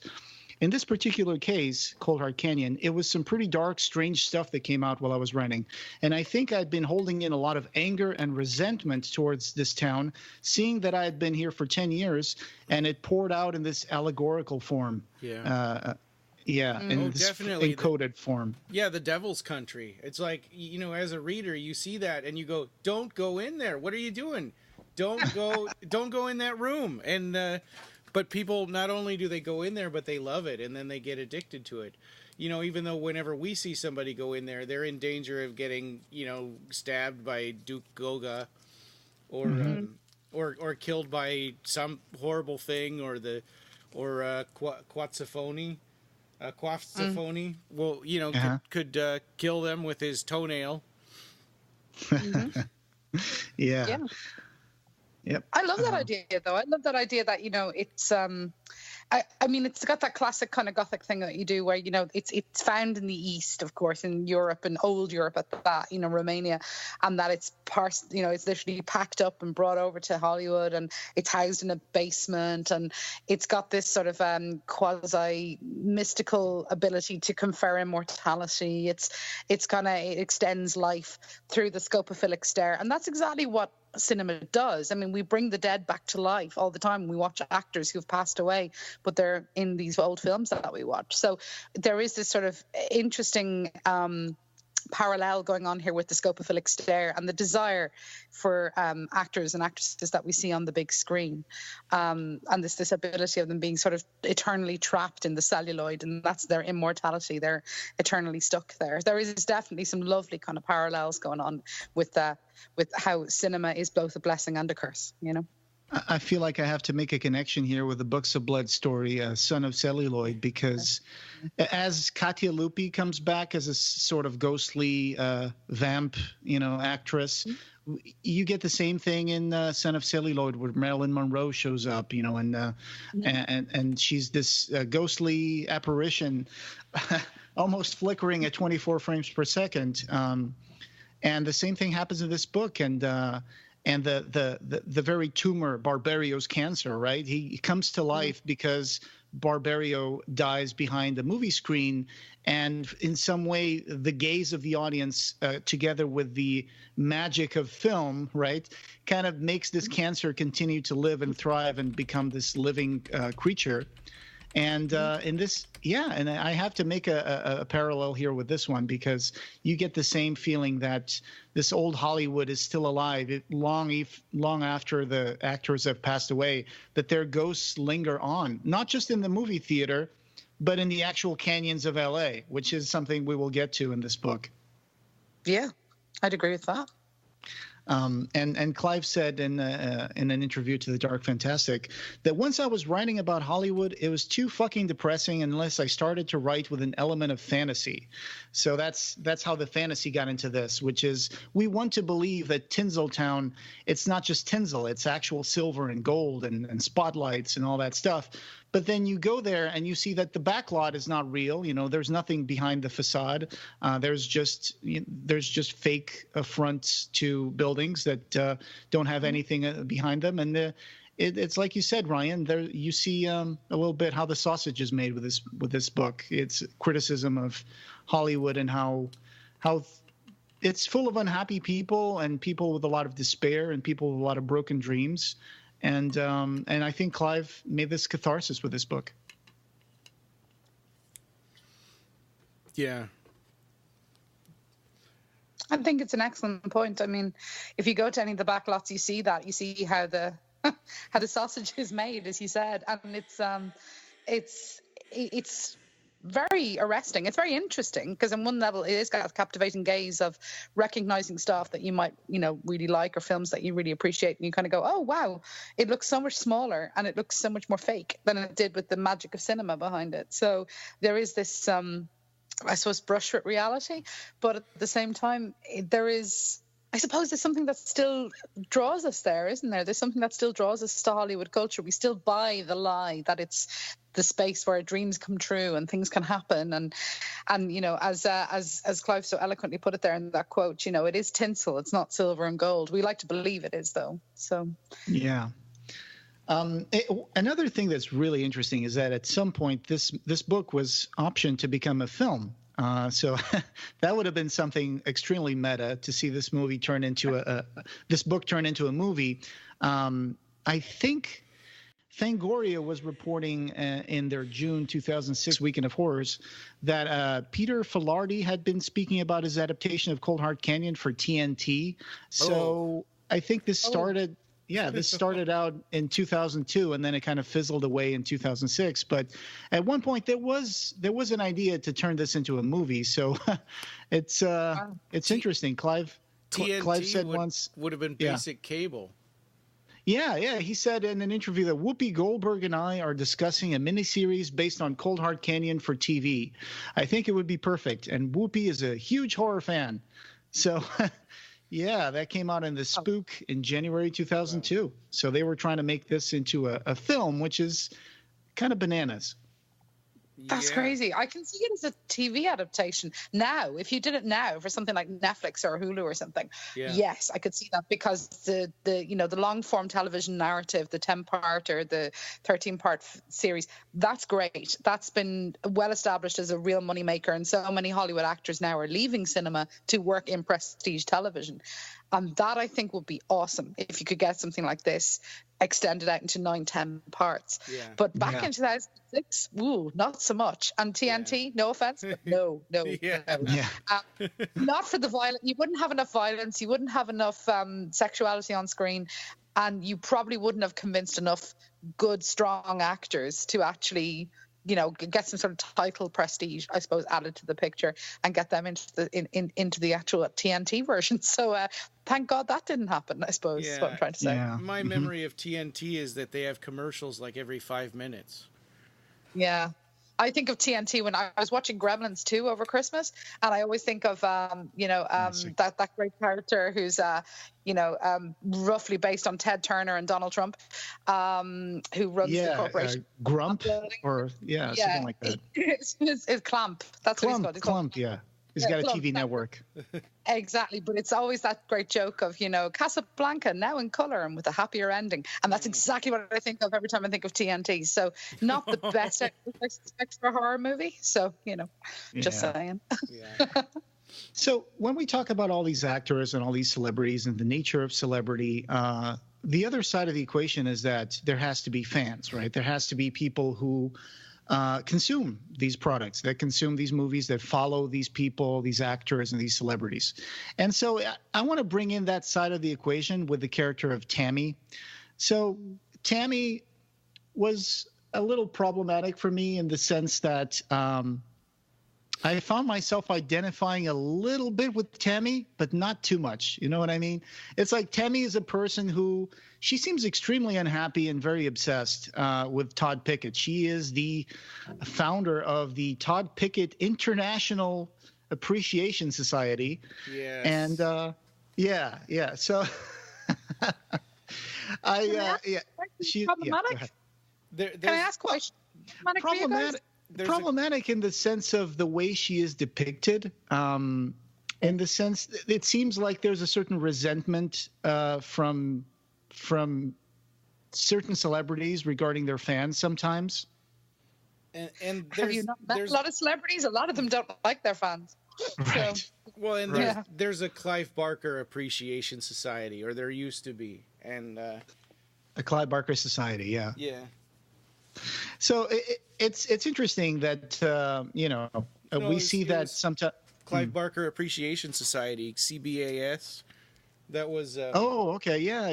in this particular case, Coldheart Canyon, it was some pretty dark, strange stuff that came out while I was writing. And I think I'd been holding in a lot of anger and resentment towards this town, seeing that I had been here for 10 years, and it poured out in this allegorical form. Yeah. In this definitely encoded form. Yeah, the devil's country. It's like, as a reader, you see that and you go, don't go in there. What are you doing? Don't go in that room. And but people, not only do they go in there, but they love it, and then they get addicted to it. Even though whenever we see somebody go in there, they're in danger of getting, stabbed by Duke Goga, or or killed by some horrible thing, or Quatsaphone. Could kill them with his toenail. Mm-hmm. Yeah. Yep. I love that idea, though. I love that idea that it's I mean, it's got that classic kind of Gothic thing that you do where, it's found in the East, of course, in Europe and old Europe at that, Romania, and that it's it's literally packed up and brought over to Hollywood, and it's housed in a basement, and it's got this sort of quasi mystical ability to confer immortality. It extends life through the scopophilic stare, and that's exactly what cinema does. I mean, we bring the dead back to life all the time. We watch actors who've passed away, but they're in these old films that we watch. So there is this sort of interesting parallel going on here with the scopophilic stare and the desire for actors and actresses that we see on the big screen, and this ability of them being sort of eternally trapped in the celluloid, and that's their immortality. They're eternally stuck there. There is definitely some lovely kind of parallels going on with how cinema is both a blessing and a curse, I feel like I have to make a connection here with the Books of Blood story, Son of Celluloid, because as Katia Lupi comes back as a sort of ghostly vamp, actress, you get the same thing in Son of Celluloid, where Marilyn Monroe shows up, and she's this ghostly apparition, almost flickering at 24 frames per second. And the same thing happens in this book, and the very tumor, Barbario's cancer, right? He comes to life because Barbario dies behind the movie screen, and in some way the gaze of the audience together with the magic of film, right, kind of makes this cancer continue to live and thrive and become this living creature. And in this, and I have to make a parallel here with this one, because you get the same feeling that this old Hollywood is still alive long after the actors have passed away, that their ghosts linger on, not just in the movie theater, but in the actual canyons of LA, which is something we will get to in this book. Yeah, I'd agree with that. And Clive said in an interview to the Dark Fantastic that once I was writing about Hollywood, it was too fucking depressing unless I started to write with an element of fantasy. So that's how the fantasy got into this, which is we want to believe that Tinseltown, it's not just tinsel, it's actual silver and gold and spotlights and all that stuff. But then you go there and you see that the backlot is not real. There's nothing behind the facade. There's just fake fronts to buildings that don't have anything behind them. And it's like you said, Ryan. There you see a little bit how the sausage is made with this book. It's criticism of Hollywood and how it's full of unhappy people and people with a lot of despair and people with a lot of broken dreams. And I think Clive made this catharsis with this book. Yeah. I think it's an excellent point. I mean, if you go to any of the backlots, you see how the how the sausage is made, as you said, and it's very arresting. It's very interesting because on one level it is got a captivating gaze of recognizing stuff that you might really like, or films that you really appreciate, and you kind of go, oh wow, it looks so much smaller and it looks so much more fake than it did with the magic of cinema behind it. So there is this I suppose brush with reality, but at the same time I suppose there's something that still draws us there, isn't there? There's something that still draws us to Hollywood culture. We still buy the lie that it's the space where dreams come true and things can happen. And as Clive so eloquently put it there in that quote, it is tinsel. It's not silver and gold. We like to believe it is, though. So yeah. Another thing that's really interesting is that at some point this book was optioned to become a film. So that would have been something extremely meta to see this movie turn into this book turn into a movie. I think Fangoria was reporting in their June 2006 Weekend of Horrors that Peter Filardi had been speaking about his adaptation of Coldheart Canyon for TNT. So I think this started. Yeah, this started out in 2002, and then it kind of fizzled away in 2006. But at one point, there was an idea to turn this into a movie. So it's interesting. Clive said once would have been basic cable. Yeah. He said in an interview that Whoopi Goldberg and I are discussing a miniseries based on Coldheart Canyon for TV. I think it would be perfect, and Whoopi is a huge horror fan. So. Yeah, that came out in The Spook in January 2002. So they were trying to make this into a film, which is kind of bananas. That's crazy. I can see it as a TV adaptation now. If you did it now for something like Netflix or Hulu or something, yes, I could see that, because the long form television narrative, the 10-part or the 13-part series, that's great. That's been well established as a real moneymaker, and so many Hollywood actors now are leaving cinema to work in prestige television. And that, I think, would be awesome if you could get something like this extended out into 9-10 parts. Yeah. But back in 2006, not so much. And TNT, no offense, but no. Not for the violence. You wouldn't have enough violence. You wouldn't have enough sexuality on screen. And you probably wouldn't have convinced enough good, strong actors to actually, get some sort of title prestige, I suppose, added to the picture and get them into the actual TNT version. So thank God that didn't happen, I suppose, is what I'm trying to say. Yeah. My memory of TNT is that they have commercials like every 5 minutes. Yeah. I think of TNT when I was watching Gremlins 2 over Christmas, and I always think of that great character who's roughly based on Ted Turner and Donald Trump, who runs the corporation. Grump or something like that. It's Clamp. That's Clump, what he's Clump, called. yeah. He's got a TV network. Exactly, but it's always that great joke of, Casablanca now in color and with a happier ending. And that's exactly what I think of every time I think of TNT. So not the best extra horror movie. So, just saying. Yeah. So when we talk about all these actors and all these celebrities and the nature of celebrity, the other side of the equation is that there has to be fans, right? There has to be people who consume these products, that consume these movies, that follow these people, these actors, and these celebrities. And so I want to bring in that side of the equation with the character of Tammy. So Tammy was a little problematic for me in the sense that I found myself identifying a little bit with Tammy, but not too much. You know what I mean? It's like Tammy is a person who, she seems extremely unhappy and very obsessed with Todd Pickett. She is the founder of the Todd Pickett International Appreciation Society. Yes. And so she's problematic. Can I ask a question? Problematic in the sense of the way she is depicted, in the sense it seems like there's a certain resentment from certain celebrities regarding their fans sometimes. And have you not met a lot of celebrities? A lot of them don't like their fans. Right. So, well, and there's a Clive Barker Appreciation Society, or there used to be, and a Clive Barker Society, yeah. Yeah. So it's interesting that we see that sometimes. Clive Barker Appreciation Society, CBAS. That was. Oh, okay, yeah.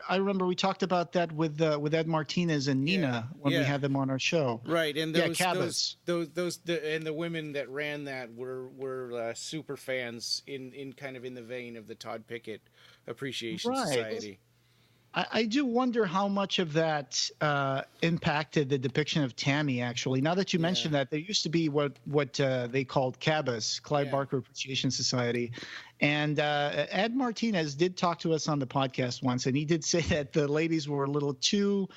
I remember we talked about that with Ed Martinez and Nina when we had them on our show. Right, and those and the women that ran that were super fans in kind of in the vein of the Todd Pickett Appreciation Society. I do wonder how much of that impacted the depiction of Tammy, actually. Now that you mentioned that, there used to be what they called CABAS, Clive Barker Appreciation Society. And Ed Martinez did talk to us on the podcast once, and he did say that the ladies were a little too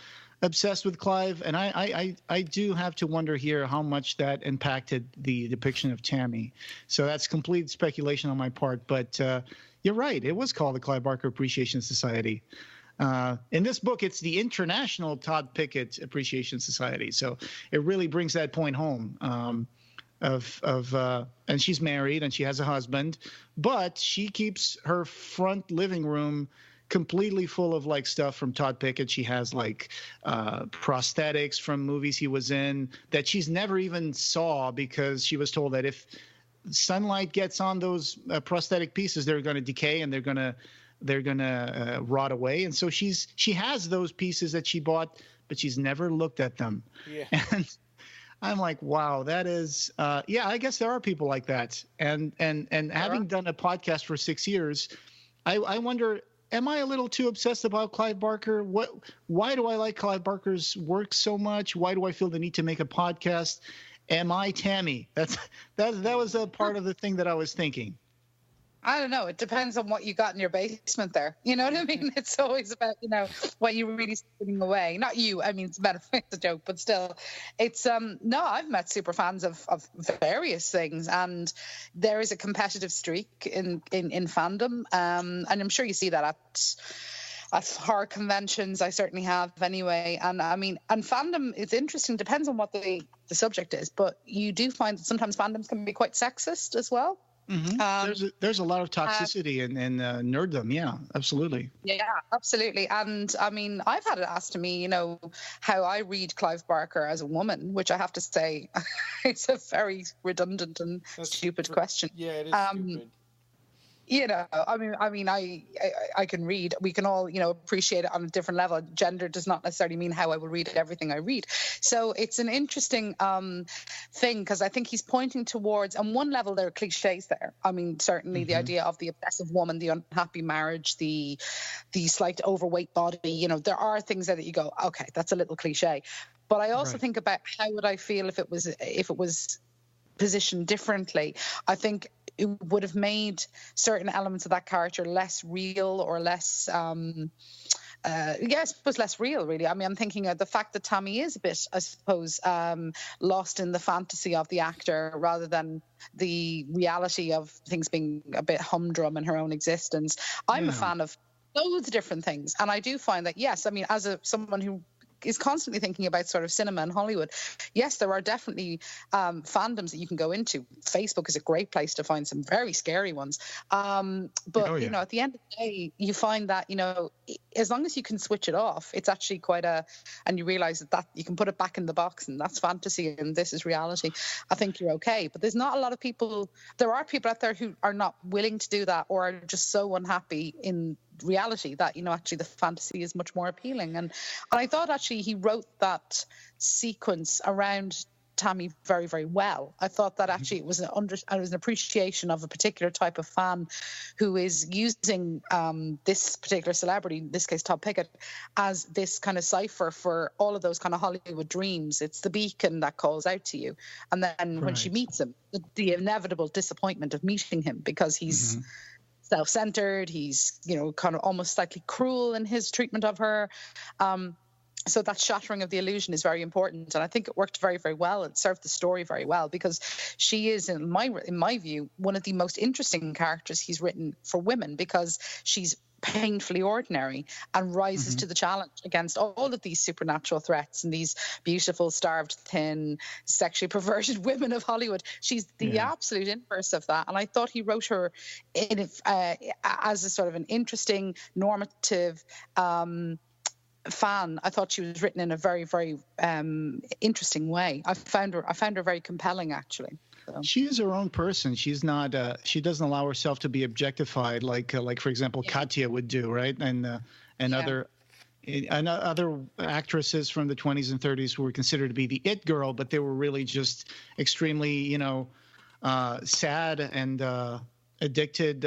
obsessed with Clive. And I do have to wonder here how much that impacted the depiction of Tammy. So that's complete speculation on my part. But you're right. It was called the Clive Barker Appreciation Society. In this book, it's the International Todd Pickett Appreciation Society. So it really brings that point home and she's married and she has a husband, but she keeps her front living room completely full of like stuff from Todd Pickett. She has like prosthetics from movies he was in that she's never even saw because she was told that if sunlight gets on those prosthetic pieces, they're going to decay and they're going to rot away. And so she has those pieces that she bought, but she's never looked at them. Yeah. And I'm like, wow, that is, I guess there are people like that. And having done a podcast for 6 years, I wonder, am I a little too obsessed about Clive Barker? Why do I like Clive Barker's work so much? Why do I feel the need to make a podcast? Am I Tammy? That was a part of the thing that I was thinking. I don't know. It depends on what you got in your basement there. You know what I mean? It's always about, what you really putting away. Not you. I mean, it's a joke, but still, it's no. I've met super fans of various things, and there is a competitive streak in fandom, and I'm sure you see that at horror conventions. I certainly have anyway. And I mean, and fandom is interesting. Depends on what the subject is, but you do find that sometimes fandoms can be quite sexist as well. Mm-hmm. There's a lot of toxicity in nerddom. Yeah, absolutely. Yeah, absolutely. And I mean, I've had it asked to me, how I read Clive Barker as a woman, which I have to say, it's a very redundant and stupid question. Yeah, it is stupid. I mean, I can read. We can all, appreciate it on a different level. Gender does not necessarily mean how I will read everything I read. So it's an interesting thing, because I think he's pointing towards, on one level, there are cliches there. I mean, certainly the idea of the obsessive woman, the unhappy marriage, the slight overweight body. There are things there that you go, okay, that's a little cliche. But I also think about how would I feel if it was positioned differently. I think it would have made certain elements of that character less real, or less less real, really. I mean, I'm thinking of the fact that Tammy is a bit, I suppose, lost in the fantasy of the actor rather than the reality of things being a bit humdrum in her own existence. I'm a fan of loads of different things, and I do find that, yes, I mean, as someone who is constantly thinking about sort of cinema and Hollywood, yes, there are definitely fandoms that you can go into. Facebook is a great place to find some very scary ones. But at the end of the day, you find that, as long as you can switch it off, it's actually and you realize that you can put it back in the box, and that's fantasy and this is reality. I think you're okay. But there's not a lot of people. There are people out there who are not willing to do that, or are just so unhappy in reality that actually the fantasy is much more appealing. And I thought actually he wrote that sequence around Tammy very, very well. I thought that actually it was an appreciation of a particular type of fan who is using this particular celebrity, in this case Todd Pickett, as this kind of cipher for all of those kind of Hollywood dreams. It's the beacon that calls out to you, and then when she meets him, the inevitable disappointment of meeting him, because he's self-centered, he's kind of almost slightly cruel in his treatment of her, so that shattering of the illusion is very important, and I think it worked very, very well. It served the story very well, because she is, in my view, one of the most interesting characters he's written for women, because she's painfully ordinary and rises to the challenge against all of these supernatural threats and these beautiful, starved, thin, sexually perverted women of Hollywood. She's the absolute inverse of that, and I thought he wrote her as a sort of an interesting, normative fan. I thought she was written in a very, very interesting way. I found her very compelling, actually. So. She is her own person. She's not. She doesn't allow herself to be objectified, like for example, Katya would do, right? And other actresses from the 20s and 30s who were considered to be the it girl, but they were really just extremely, sad and addicted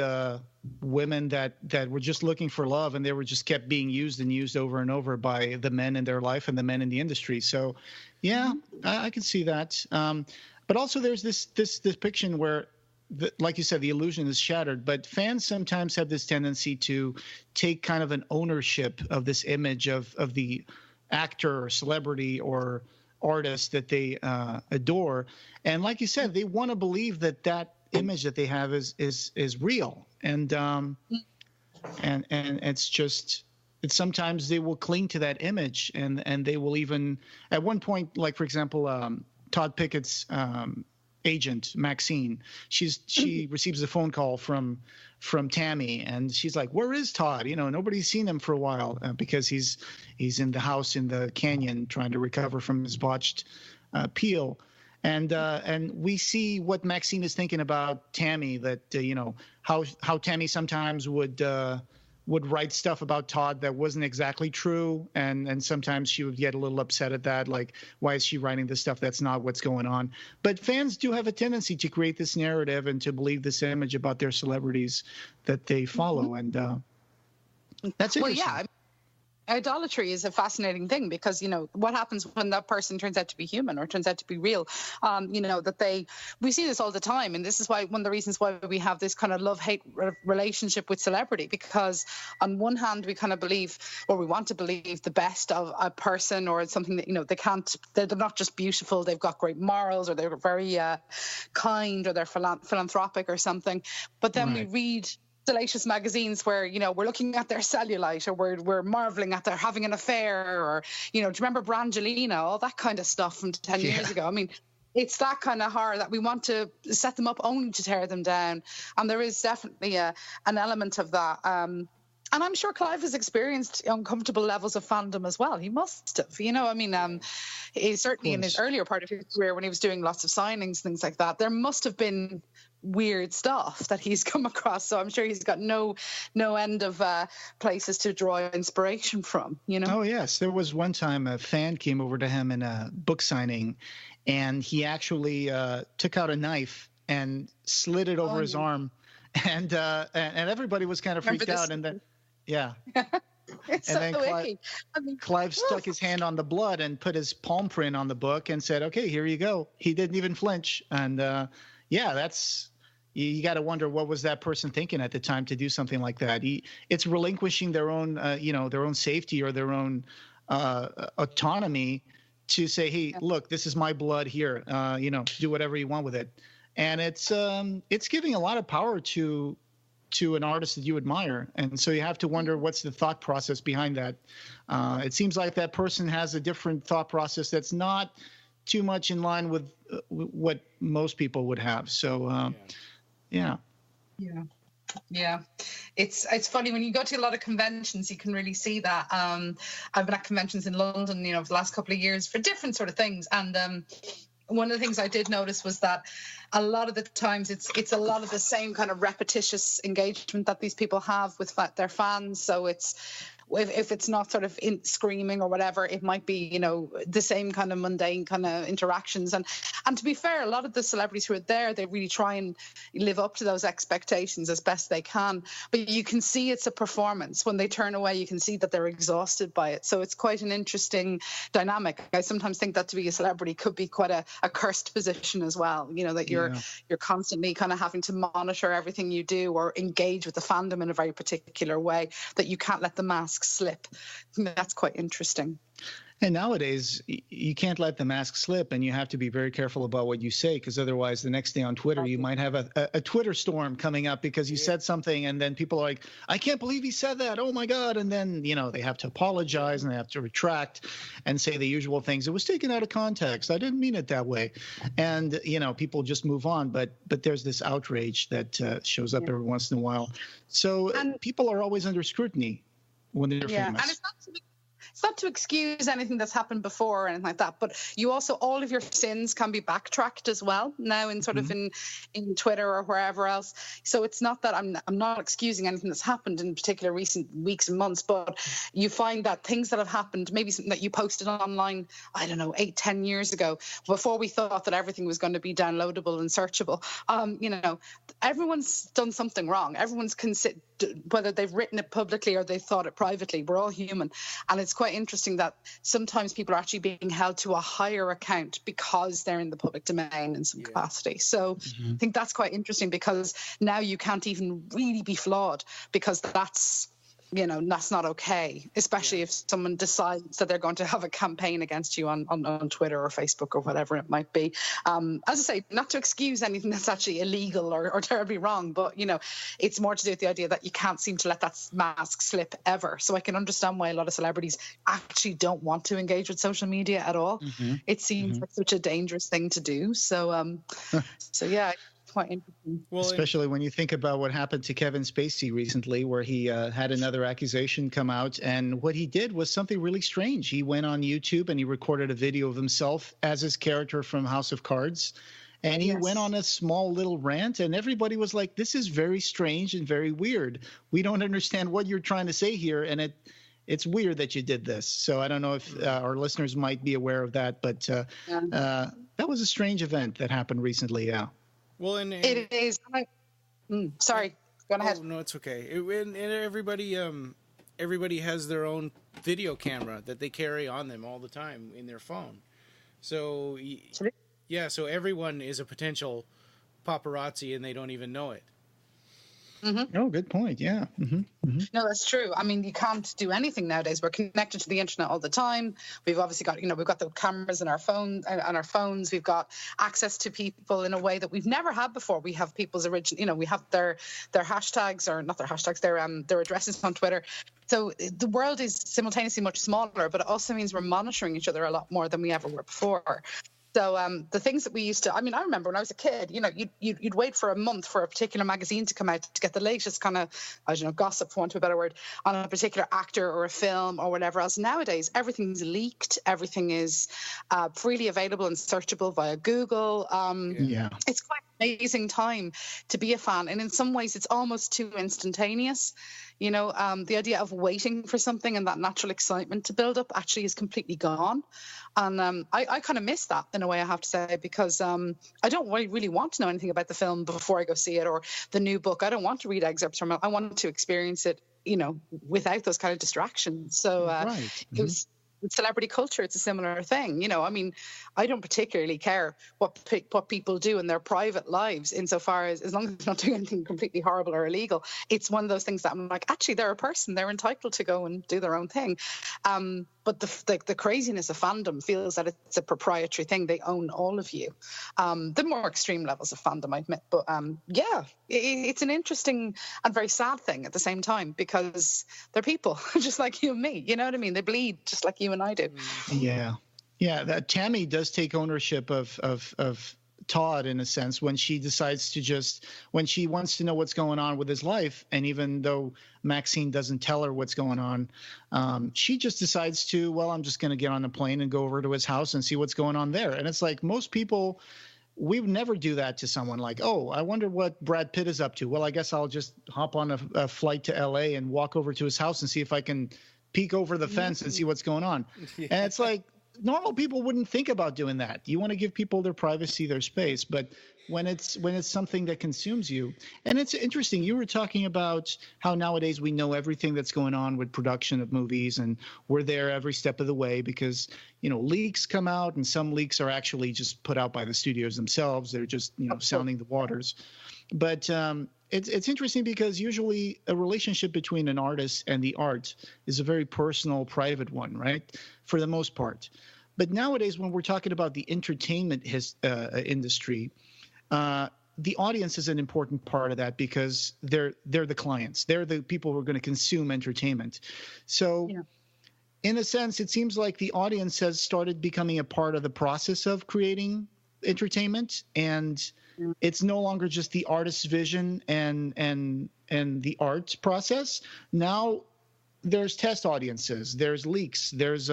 women that were just looking for love, and they were just kept being used and used over and over by the men in their life and the men in the industry. So, yeah, I can see that. But also there's this depiction where, like you said, the illusion is shattered, but fans sometimes have this tendency to take kind of an ownership of this image of the actor or celebrity or artist that they adore. And like you said, they want to believe that image that they have is real. And it's sometimes they will cling to that image, and they will even, at one point, like for example, Todd Pickett's agent Maxine, she receives a phone call from Tammy, and she's like, "Where is Todd? Nobody's seen him for a while because he's in the house in the canyon trying to recover from his botched peel." And we see what Maxine is thinking about Tammy, that how Tammy sometimes would write stuff about Todd that wasn't exactly true, and sometimes she would get a little upset at that, like, why is she writing this stuff that's not what's going on? But fans do have a tendency to create this narrative and to believe this image about their celebrities that they follow, and that's interesting. Well, yeah. idolatry is a fascinating thing because, what happens when that person turns out to be human or turns out to be real? We see this all the time. And this is one of the reasons why we have this kind of love-hate relationship with celebrity, because on one hand, we kind of believe, or we want to believe, the best of a person, or something that, they're not just beautiful, they've got great morals, or they're very kind, or they're philanthropic or something. But then we read salacious magazines where, we're looking at their cellulite, or we're marveling at their having an affair, or, do you remember Brangelina, all that kind of stuff from 10 years ago? I mean, it's that kind of horror that we want to set them up only to tear them down. And there is definitely an element of that. And I'm sure Clive has experienced uncomfortable levels of fandom as well. He must have, he certainly in his earlier part of his career, when he was doing lots of signings, things like that, there must have been weird stuff that he's come across. So I'm sure he's got no end of places to draw inspiration from, Oh, yes. There was one time a fan came over to him in a book signing, and he actually took out a knife and slid it over his arm. And everybody was kind of freaked out. And then, yeah. It's and so then icky. Clive stuck his hand on the blood and put his palm print on the book and said, "Okay, here you go." He didn't even flinch. And that's, you got to wonder, what was that person thinking at the time to do something like that? It's relinquishing their own, their own safety or their own autonomy to say, "Hey, look, this is my blood here. Do whatever you want with it." And it's giving a lot of power to an artist that you admire. And so you have to wonder, what's the thought process behind that? It seems like that person has a different thought process that's not too much in line with what most people would have. So, yeah. It's funny when you go to a lot of conventions, you can really see that. I've been at conventions in London, for the last couple of years for different sort of things. And one of the things I did notice was that a lot of the times it's a lot of the same kind of repetitious engagement that these people have with their fans. So it's, if it's not sort of screaming or whatever, it might be, the same kind of mundane kind of interactions. And to be fair, a lot of the celebrities who are there, they really try and live up to those expectations as best they can. But you can see it's a performance. When they turn away, you can see that they're exhausted by it. So it's quite an interesting dynamic. I sometimes think that to be a celebrity could be quite a cursed position as well. That you're constantly kind of having to monitor everything you do or engage with the fandom in a very particular way, that you can't let the mask slip. That's quite interesting. And nowadays, you can't let the mask slip, and you have to be very careful about what you say, because otherwise the next day on Twitter, you might have a Twitter storm coming up because you said something, and then people are like, "I can't believe he said that. Oh, my God." And then, they have to apologize and they have to retract and say the usual things. "It was taken out of context. I didn't mean it that way." And, people just move on. But there's this outrage that shows up every once in a while. So people are always under scrutiny when they're famous. And it's not to excuse anything that's happened before or anything like that, but you also, all of your sins can be backtracked as well now in sort of in Twitter or wherever else. So it's not that I'm not excusing anything that's happened in particular recent weeks and months, but you find that things that have happened, maybe something that you posted online, I don't know, 8-10 years ago, before we thought that everything was going to be downloadable and searchable. Everyone's done something wrong. Everyone's whether they've written it publicly or they thought it privately. We're all human. And it's quite interesting that sometimes people are actually being held to a higher account because they're in the public domain in some capacity. So I think that's quite interesting, because now you can't even really be flawed, because that's not okay, especially if someone decides that they're going to have a campaign against you on Twitter or Facebook or whatever it might be. As I say, not to excuse anything that's actually illegal or terribly wrong, but, it's more to do with the idea that you can't seem to let that mask slip ever. So I can understand why a lot of celebrities actually don't want to engage with social media at all. It seems like such a dangerous thing to do. So, yeah. Quite interesting. Well, especially when you think about what happened to Kevin Spacey recently, where he had another accusation come out, and what he did was something really strange. He went on YouTube and he recorded a video of himself as his character from House of Cards, and he went on a small little rant, and everybody was like, "This is very strange and very weird. We don't understand what you're trying to say here, and it's weird that you did this." So I don't know if our listeners might be aware of that, but that was a strange event that happened recently. Yeah. Well, and it is. Sorry, go ahead. Oh, no, it's okay. And everybody, everybody has their own video camera that they carry on them all the time in their phone. So yeah, so everyone is a potential paparazzi and they don't even know it. Mm-hmm. Oh, good point. Yeah. Mm-hmm. Mm-hmm. No, that's true. I mean, you can't do anything nowadays. We're connected to the internet all the time. We've obviously got, we've got the cameras in our phone on our phones. We've got access to people in a way that we've never had before. We have people's original, we have their hashtags, or not their hashtags, their addresses on Twitter. So the world is simultaneously much smaller, but it also means we're monitoring each other a lot more than we ever were before. So the things that we used to, I remember when I was a kid, you'd wait for a month for a particular magazine to come out to get the latest kind of, gossip, for want of a better word, on a particular actor or a film or whatever else. Nowadays, everything's leaked. Everything is freely available and searchable via Google. It's quite an amazing time to be a fan. And in some ways, it's almost too instantaneous. The idea of waiting for something and that natural excitement to build up actually is completely gone. And I kind of miss that in a way, I have to say, because I don't really want to know anything about the film before I go see it, or the new book. I don't want to read excerpts from it. I want to experience it, without those kind of distractions. So it was, with celebrity culture, it's a similar thing. I don't particularly care what people do in their private lives, insofar as long as they're not doing anything completely horrible or illegal. It's one of those things that I'm like, actually, they're a person. They're entitled to go and do their own thing. But the craziness of fandom feels that it's a proprietary thing. They own all of you. The more extreme levels of fandom, I admit. But it's an interesting and very sad thing at the same time, because they're people just like you and me. You know what I mean? They bleed just like you and I do. Yeah. That Tammy does take ownership of Todd, in a sense, when she decides to when she wants to know what's going on with his life, and even though Maxine doesn't tell her what's going on, she just decides to, I'm just going to get on the plane and go over to his house and see what's going on there. And it's like, most people, we would never do that to someone, like, I wonder what Brad Pitt is up to. Well, I guess I'll just hop on a flight to LA and walk over to his house and see if I can peek over the fence and see what's going on. Yeah. And it's like, normal people wouldn't think about doing that. You want to give people their privacy, their space, but when it's something that consumes you. And it's interesting, you were talking about how nowadays we know everything that's going on with production of movies, and we're there every step of the way because, leaks come out, and some leaks are actually just put out by the studios themselves. They're just, sounding the waters. But it's interesting because usually a relationship between an artist and the art is a very personal, private one, right? For the most part. But nowadays, when we're talking about the entertainment industry, the audience is an important part of that, because they're the clients. They're the people who are going to consume entertainment. So in a sense, it seems like the audience has started becoming a part of the process of creating entertainment, and it's no longer just the artist's vision and the art process. Now there's test audiences, there's leaks, there's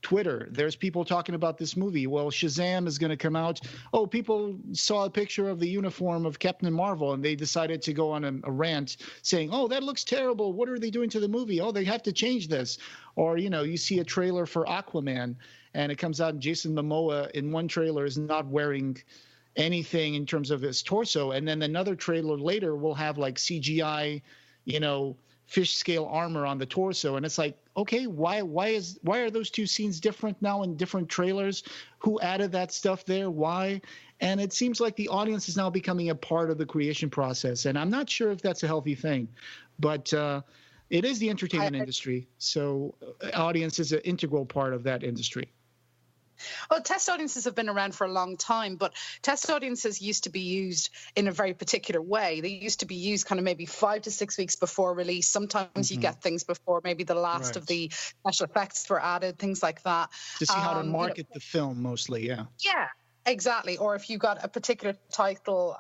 Twitter, there's people talking about this movie. Well, Shazam is going to come out. Oh, people saw a picture of the uniform of Captain Marvel and they decided to go on a rant saying, oh, that looks terrible. What are they doing to the movie? Oh, they have to change this. Or, you see a trailer for Aquaman and it comes out and Jason Momoa in one trailer is not wearing anything in terms of his torso. And then another trailer later will have like CGI, fish scale armor on the torso. And it's like, okay, why are those two scenes different now in different trailers? Who added that stuff there? Why? And it seems like the audience is now becoming a part of the creation process. And I'm not sure if that's a healthy thing, but it is the entertainment industry. So audience is an integral part of that industry. Well, test audiences have been around for a long time, but test audiences used to be used in a very particular way. They used to be used kind of maybe 5 to 6 weeks before release. Sometimes you get things before maybe the last of the special effects were added, things like that. To see how to market the film mostly, yeah. Yeah. Exactly. Or if you got a particular title,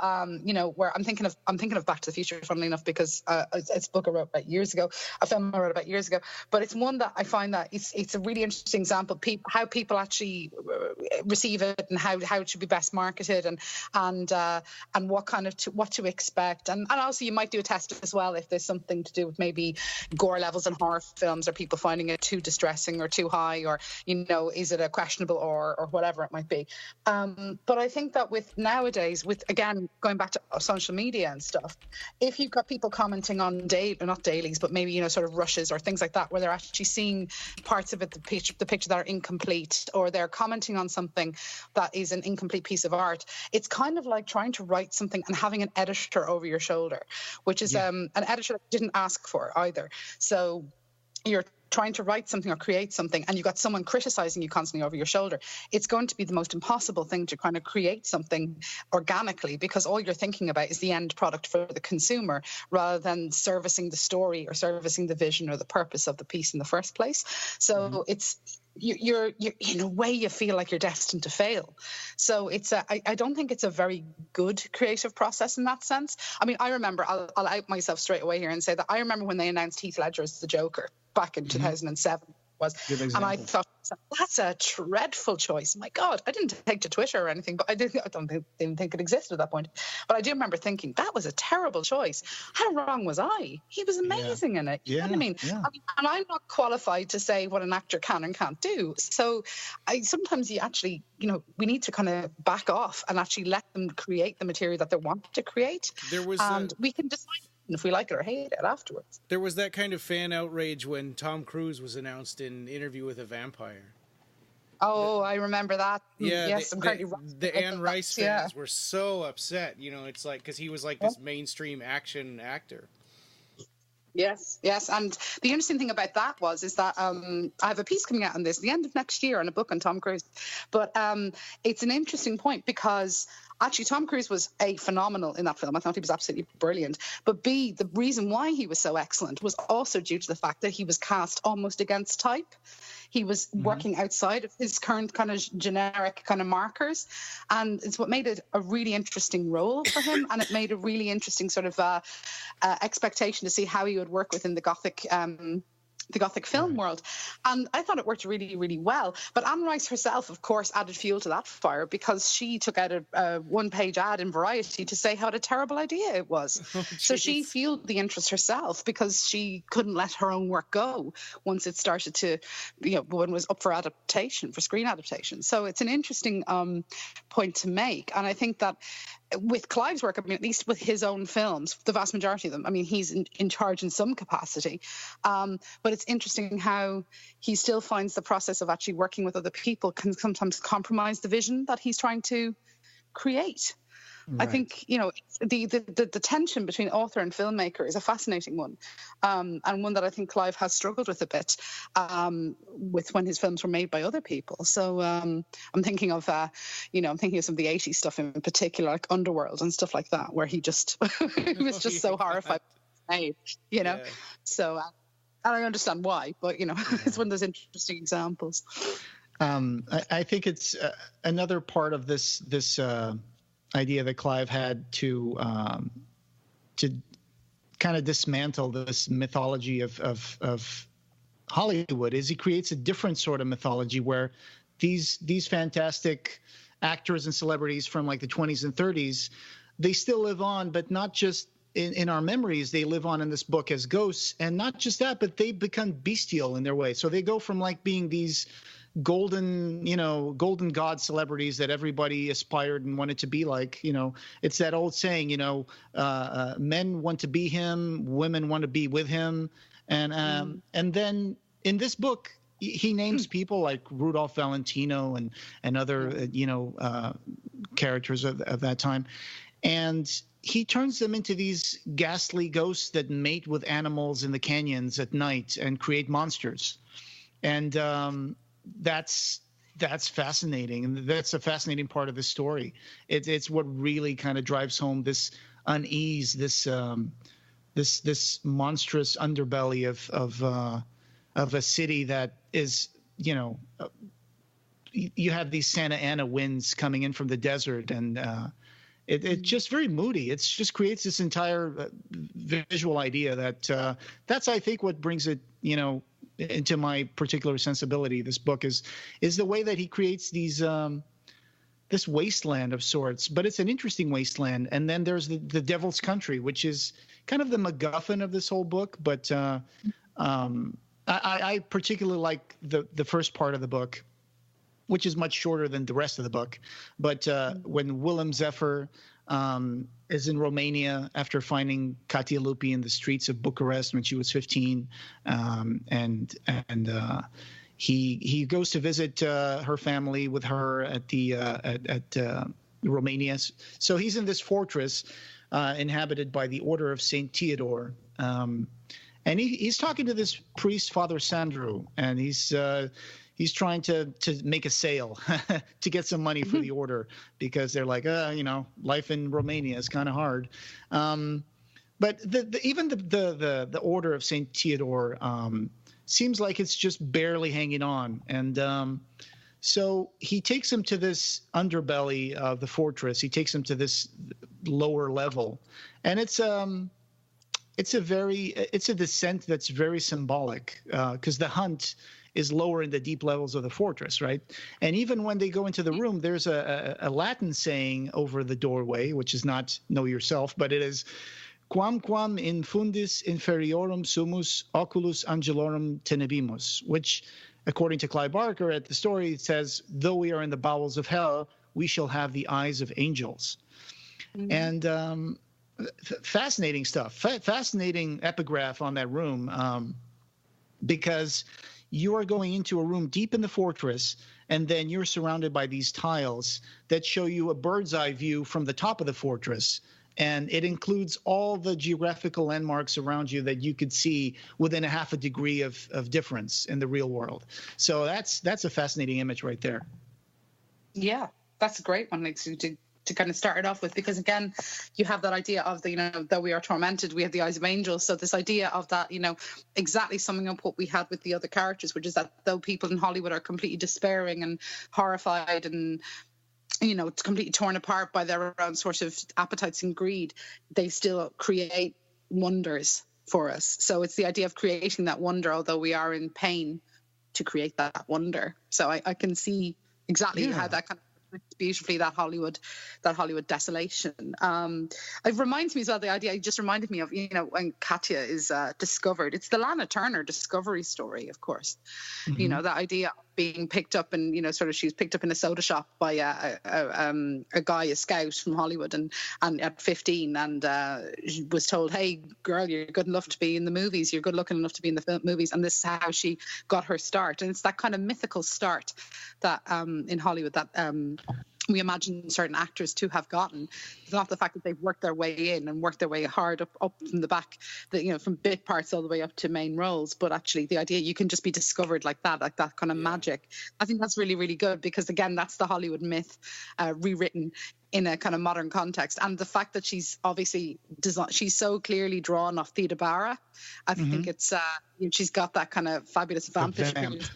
where I'm thinking of Back to the Future, funnily enough, because it's a book I wrote about years ago, a film I wrote about years ago. But it's one that I find that it's a really interesting example of how people actually receive it and how it should be best marketed and what kind of what to expect. And also you might do a test as well if there's something to do with maybe gore levels in horror films, or people finding it too distressing or too high, or is it a questionable or whatever it might be. But I think that with nowadays, with again going back to social media and stuff, if you've got people commenting on not dailies, but maybe sort of rushes or things like that, where they're actually seeing parts of it, the picture that are incomplete, or they're commenting on something that is an incomplete piece of art, it's kind of like trying to write something and having an editor over your shoulder, which is an editor that you didn't ask for either. So you're trying to write something or create something and you've got someone criticizing you constantly over your shoulder. It's going to be the most impossible thing to kind of create something organically, because all you're thinking about is the end product for the consumer rather than servicing the story or servicing the vision or the purpose of the piece in the first place. So it's you're in a way you feel like you're destined to fail. So I don't think it's a very good creative process in that sense. I mean, I remember, I'll out myself straight away here and say that I remember when they announced Heath Ledger as the Joker back in 2007 and I thought, that's a dreadful choice. My God, I didn't take to Twitter or anything, but I don't even think it existed at that point. But I do remember thinking that was a terrible choice. How wrong was I? He was amazing in it. You know what I mean? And I'm not qualified to say what an actor can and can't do. So sometimes you actually, we need to kind of back off and actually let them create the material that they want to create. We can decide if we like it or hate it afterwards. There was that kind of fan outrage when Tom Cruise was announced in Interview with a Vampire. Oh, I remember that. Yeah, yes, the Anne Rice fans were so upset. It's like, because he was like this mainstream action actor. Yes. And the interesting thing about that is that I have a piece coming out on this at the end of next year on a book on Tom Cruise. But it's an interesting point because actually Tom Cruise was A, phenomenal in that film. I thought he was absolutely brilliant. But B, the reason why he was so excellent was also due to the fact that he was cast almost against type. He was working outside of his current kind of generic kind of markers. And it's what made it a really interesting role for him. And it made a really interesting sort of expectation to see how he would work within the Gothic film world. And I thought it worked really, really well. But Anne Rice herself, of course, added fuel to that fire because she took out a one-page ad in Variety to say what a terrible idea it was. So she fueled the interest herself because she couldn't let her own work go once it started to, when it was up for adaptation, for screen adaptation. So it's an interesting point to make. And I think that with Clive's work, I mean, at least with his own films, the vast majority of them, I mean, he's in charge in some capacity. But it's interesting how he still finds the process of actually working with other people can sometimes compromise the vision that he's trying to create. Right. I think, the tension between author and filmmaker is a fascinating one, and one that I think Clive has struggled with a bit with when his films were made by other people. So I'm thinking of, some of the 80s stuff in particular, like Underworld and stuff like that, where he just was just so horrified. So, and I understand why, but, it's one of those interesting examples. I think it's another part of this idea that Clive had to kind of dismantle this mythology of Hollywood is he creates a different sort of mythology where these fantastic actors and celebrities from like the 20s and 30s, they still live on, but not just in our memories. They live on in this book as ghosts, and not just that, but they become bestial in their way. So they go from like being these golden god celebrities that everybody aspired and wanted to be like. It's that old saying, men want to be him, women want to be with him. And then in this book, he names people like Rudolph Valentino and other, characters of that time. And he turns them into these ghastly ghosts that mate with animals in the canyons at night and create monsters. And that's fascinating, and that's a fascinating part of the story. It's what really kind of drives home this unease, this monstrous underbelly of a city that is, you have these Santa Ana winds coming in from the desert, and it's just very moody. It just creates this entire visual idea that's I think what brings it, into my particular sensibility. This book is the way that he creates these this wasteland of sorts, but it's an interesting wasteland. And then there's the Devil's Country, which is kind of the MacGuffin of this whole book. But I particularly like the first part of the book, which is much shorter than the rest of the book. But when Willem Zephyr is in Romania after finding Katia Lupi in the streets of Bucharest when she was 15, and he goes to visit her family with her at Romania. So he's in this fortress inhabited by the Order of Saint Theodore, and he's talking to this priest, Father Sandro, and he's trying to make a sale to get some money for the order, because they're like, life in Romania is kind of hard. But even the Order of Saint Theodore seems like it's just barely hanging on. And so he takes him to this underbelly of the fortress. He takes him to this lower level, and it's a descent that's very symbolic, because the hunt is lower in the deep levels of the fortress, right? And even when they go into the room, there's a Latin saying over the doorway, which is not know yourself, but it is quamquam in fundis inferiorum sumus oculus angelorum tenebimus, which, according to Clive Barker at the story, it says, though we are in the bowels of hell, we shall have the eyes of angels. And fascinating stuff, fascinating epigraph on that room, because you are going into a room deep in the fortress, and then you're surrounded by these tiles that show you a bird's eye view from the top of the fortress. And it includes all the geographical landmarks around you that you could see within a half a degree of difference in the real world. So that's a fascinating image right there. Yeah, that's a great one to kind of start it off with, because again, you have that idea of though we are tormented, we have the eyes of angels. So this idea of that, exactly summing up what we had with the other characters, which is that though people in Hollywood are completely despairing and horrified and completely torn apart by their own sort of appetites and greed, they still create wonders for us. So it's the idea of creating that wonder, although we are in pain, to create that wonder. So I can see exactly how that kind of beautifully that Hollywood desolation. It reminds me as well, the idea, it just reminded me of when Katia is discovered. It's the Lana Turner discovery story, of course. The idea of being picked up, and she was picked up in a soda shop by a guy, a scout from Hollywood, and at 15, and was told, hey girl, you're good enough to be in the movies, you're good looking enough to be in the movies. And this is how she got her start. And it's that kind of mythical start that in Hollywood that we imagine certain actors to have gotten. It's not the fact that they've worked their way in and worked their way hard up from the back, from bit parts all the way up to main roles, but actually the idea you can just be discovered like that kind of magic. I think that's really, really good, because again, that's the Hollywood myth rewritten in a kind of modern context. And the fact that she's obviously she's so clearly drawn off Theda Bara, I think it's she's got that kind of fabulous vantage point.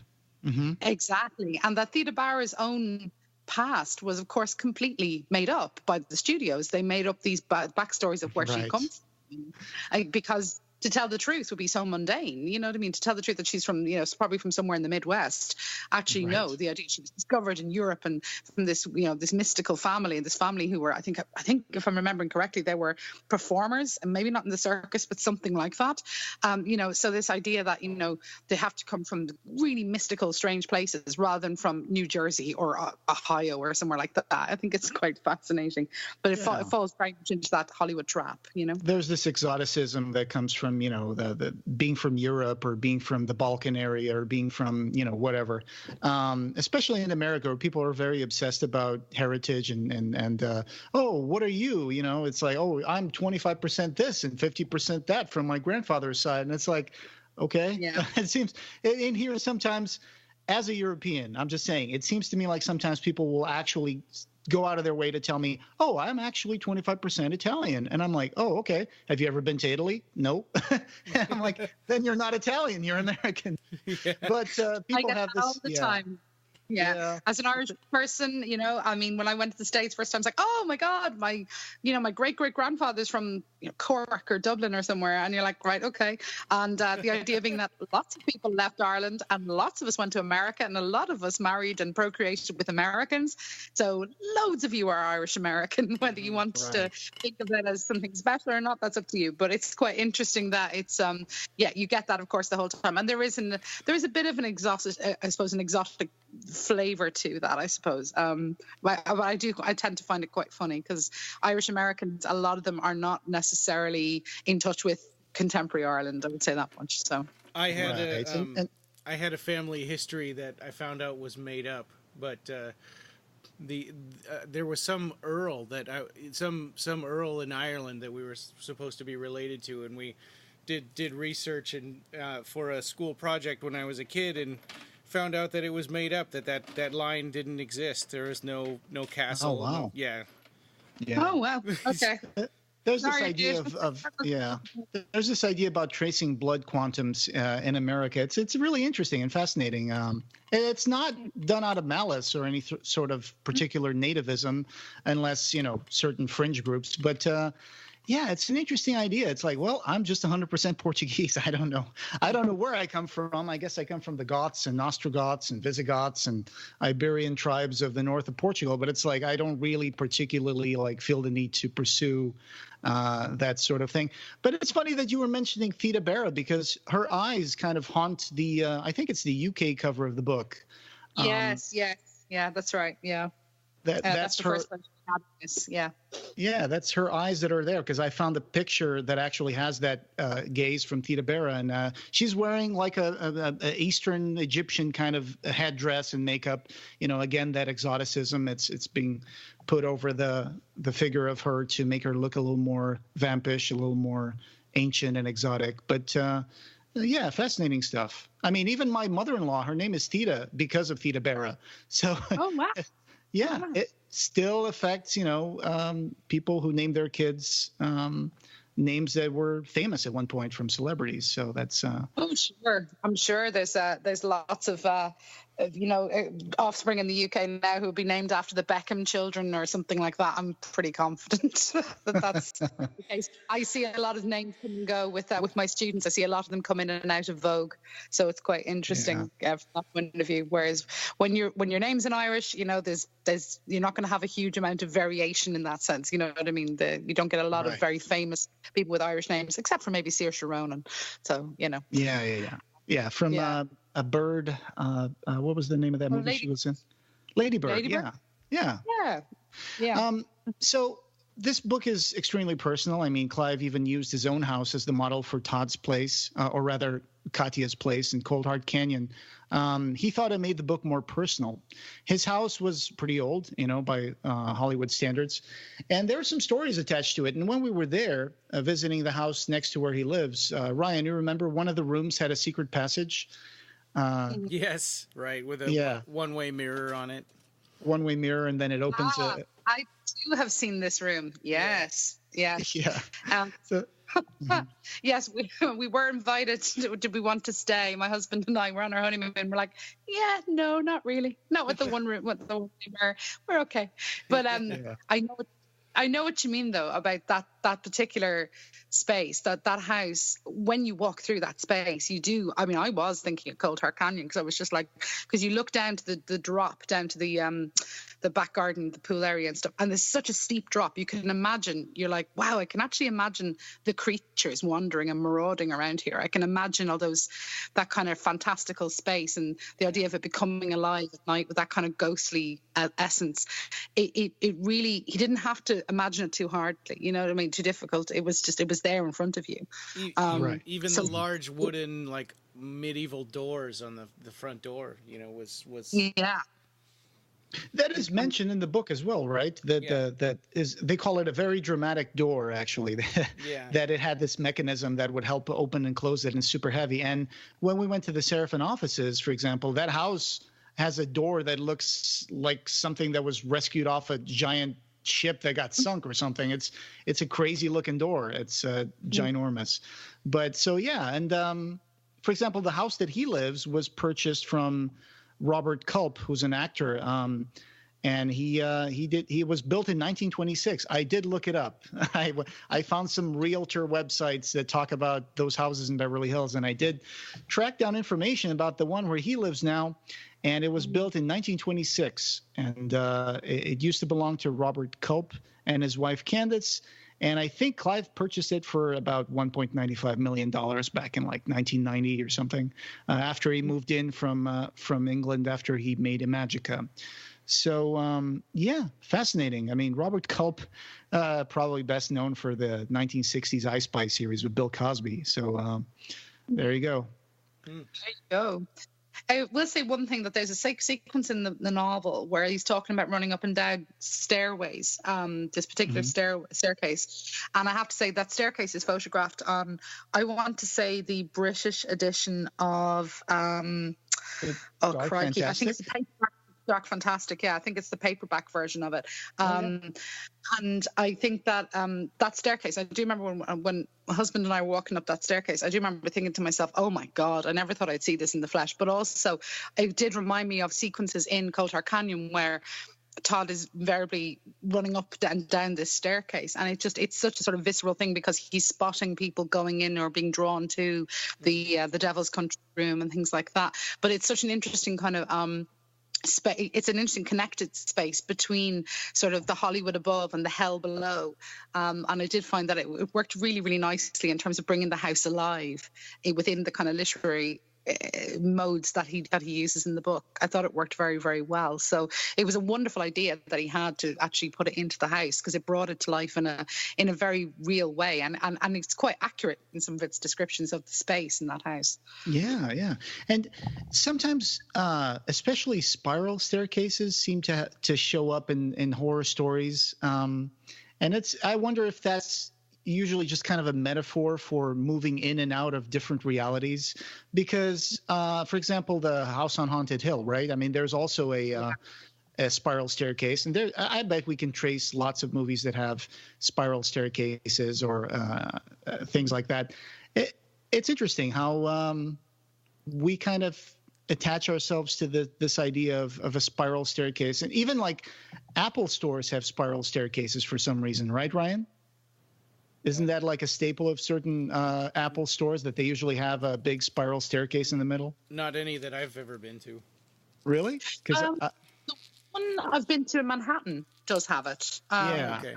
Exactly. And that Theda Bara's own past was, of course, completely made up by the studios. They made up these backstories of where she comes from, because to tell the truth would be so mundane. You know what I mean? To tell the truth that she's from, probably from somewhere in the Midwest. Actually, no, the idea she was discovered in Europe and from this, this mystical family, and this family who were, I think if I'm remembering correctly, they were performers, and maybe not in the circus, but something like that. So this idea that, they have to come from really mystical, strange places rather than from New Jersey or Ohio or somewhere like that. I think it's quite fascinating, but it falls very much into that Hollywood trap, There's this exoticism that comes from, the being from Europe, or being from the Balkan area, or being from, whatever, especially in America, where people are very obsessed about heritage and oh, what are you? It's like, oh, I'm 25% this and 50% that from my grandfather's side. And it's like, okay, it seems in here sometimes, as a European, I'm just saying, it seems to me like sometimes people will actually go out of their way to tell me, oh, I'm actually 25% Italian. And I'm like, oh, okay. Have you ever been to Italy? No. I'm like, then you're not Italian, you're American. But people have this all the time. Yeah. As an Irish person, when I went to the States first time, I was like, oh my God, my great-great-grandfather's from Cork or Dublin or somewhere. And you're like, right, okay. And the idea being that lots of people left Ireland and lots of us went to America, and a lot of us married and procreated with Americans. So loads of you are Irish American, whether you want to think of that as something special or not, that's up to you. But it's quite interesting that it's, you get that, of course, the whole time. And there is a bit of an exotic flavor to that, I suppose. But I tend to find it quite funny because Irish Americans, a lot of them are not necessarily in touch with contemporary Ireland. I would say that much. So I had I had a family history that I found out was made up, but there was some earl some earl in Ireland that we were supposed to be related to, and we did research and for a school project when I was a kid, and found out that it was made up, that line didn't exist. There is no castle. Oh wow! Yeah. Oh wow! Okay. There's this idea There's this idea about tracing blood quantums in America. It's really interesting and fascinating. It's not done out of malice or any sort of particular nativism, unless certain fringe groups. But yeah, it's an interesting idea. It's like, well, I'm just 100% Portuguese. I don't know where I come from. I guess I come from the Goths and Ostrogoths and Visigoths and Iberian tribes of the north of Portugal. But it's like I don't really particularly feel the need to pursue that sort of thing. But it's funny that you were mentioning Theda Bara, because her eyes kind of haunt the I think it's the UK cover of the book. Yes. Yeah, that's right. Yeah. That's her. Yeah, that's her eyes that are there, because I found a picture that actually has that gaze from Theda Bara, and she's wearing like a Eastern Egyptian kind of headdress and makeup. Again, that exoticism. It's being put over the figure of her to make her look a little more vampish, a little more ancient and exotic. But yeah, fascinating stuff. I mean, even my mother-in-law, her name is Theda because of Theda Bara. So. Oh wow. Yeah, it still affects, people who name their kids names that were famous at one point from celebrities. So that's. Oh, sure. I'm sure there's lots of offspring in the UK now who would be named after the Beckham children or something like that. I'm pretty confident that's the case. I see a lot of names come and go with my students. I see a lot of them come in and out of vogue, so it's quite interesting from that point of view. Whereas when your name's in Irish, there's you're not going to have a huge amount of variation in that sense. You know what I mean? You don't get a lot of very famous people with Irish names, except for maybe Saoirse Ronan. So Yeah. From a bird. What was the name of that movie she was in? Lady Bird. Yeah. So this book is extremely personal. I mean, Clive even used his own house as the model for Todd's place, or rather Katya's place in Coldheart Canyon. He thought it made the book more personal. His house was pretty old, by Hollywood standards. And there were some stories attached to it. And when we were there visiting the house next to where he lives, Ryan, you remember one of the rooms had a secret passage? Yes, right, with a one-way mirror on it. One-way mirror, and then it opens. I do have seen this room. Yes. Yeah. Yes, we were invited. Did we want to stay? My husband and I were on our honeymoon. We're like, yeah, no, not really. Not with the one room. With the mirror. We're okay. But I know what you mean though about that particular space, that house. When you walk through that space, you do. I mean, I was thinking of Coldheart Canyon, because I was just like, because you look down to the drop down to the back garden, the pool area and stuff, and there's such a steep drop. You can imagine. You're like, wow, I can actually imagine the creatures wandering and marauding around here. I can imagine all that kind of fantastical space, and the idea of it becoming alive at night with that kind of ghostly essence. It really, he didn't have to imagine it too hardly. You know what I mean? Too difficult. It was there in front of you. Right. Even the large wooden medieval doors on the front door, was. Yeah. That is mentioned in the book as well, right? That they call it a very dramatic door, actually. That it had this mechanism that would help open and close it, and super heavy. And when we went to the Seraphin offices, for example, that house has a door that looks like something that was rescued off a giant ship that got sunk or something. It's a crazy looking door. It's ginormous. But so and for example, the house that he lives was purchased from Robert Culp, who's an actor, and he was built in 1926. I did look it up. I found some realtor websites that talk about those houses in Beverly Hills, and I did track down information about the one where he lives now, and it was built in 1926, and it used to belong to Robert Culp and his wife Candace, And I think Clive purchased it for about $1.95 million back in like 1990 or something, after he moved in from England after he made Imagica. So, yeah, fascinating. I mean, Robert Culp, probably best known for the 1960s I Spy series with Bill Cosby. So there you go. There you go. I will say one thing, that there's a sequence in the novel where he's talking about running up and down stairways, this particular staircase. And I have to say that staircase is photographed on, I want to say, the British edition of, crikey, Fantastic? I think it's the paperback. Dark Fantastic, yeah, I think it's the paperback version of it. And I think that that staircase, I do remember when my husband and I were walking up that staircase, I do remember thinking to myself, oh my God, I never thought I'd see this in the flesh. But also it did remind me of sequences in Coldheart Canyon where Todd is invariably running up and down this staircase, and it's such a sort of visceral thing because he's spotting people going in or being drawn to the Devil's Country room and things like that. But it's such an interesting kind of it's an interesting connected space between sort of the Hollywood above and the hell below, and I did find that it worked really, really nicely in terms of bringing the house alive within the kind of literary modes that he uses in the book. I thought it worked very, very well. So it was a wonderful idea that he had to actually put it into the house, because it brought it to life in a very real way, and it's quite accurate in some of its descriptions of the space in that house. Yeah. And sometimes, especially spiral staircases seem to show up in horror stories. And I wonder if that's usually just kind of a metaphor for moving in and out of different realities, because for example, the House on Haunted Hill, right? I mean, there's also a spiral staircase, and there I bet we can trace lots of movies that have spiral staircases or things like that. It's interesting how we kind of attach ourselves to this idea of a spiral staircase, and even like Apple stores have spiral staircases for some reason, right, Ryan? Isn't that like a staple of certain Apple stores, that they usually have a big spiral staircase in the middle? Not any that I've ever been to. Really? Because the one I've been to in Manhattan does have it. Yeah. Okay.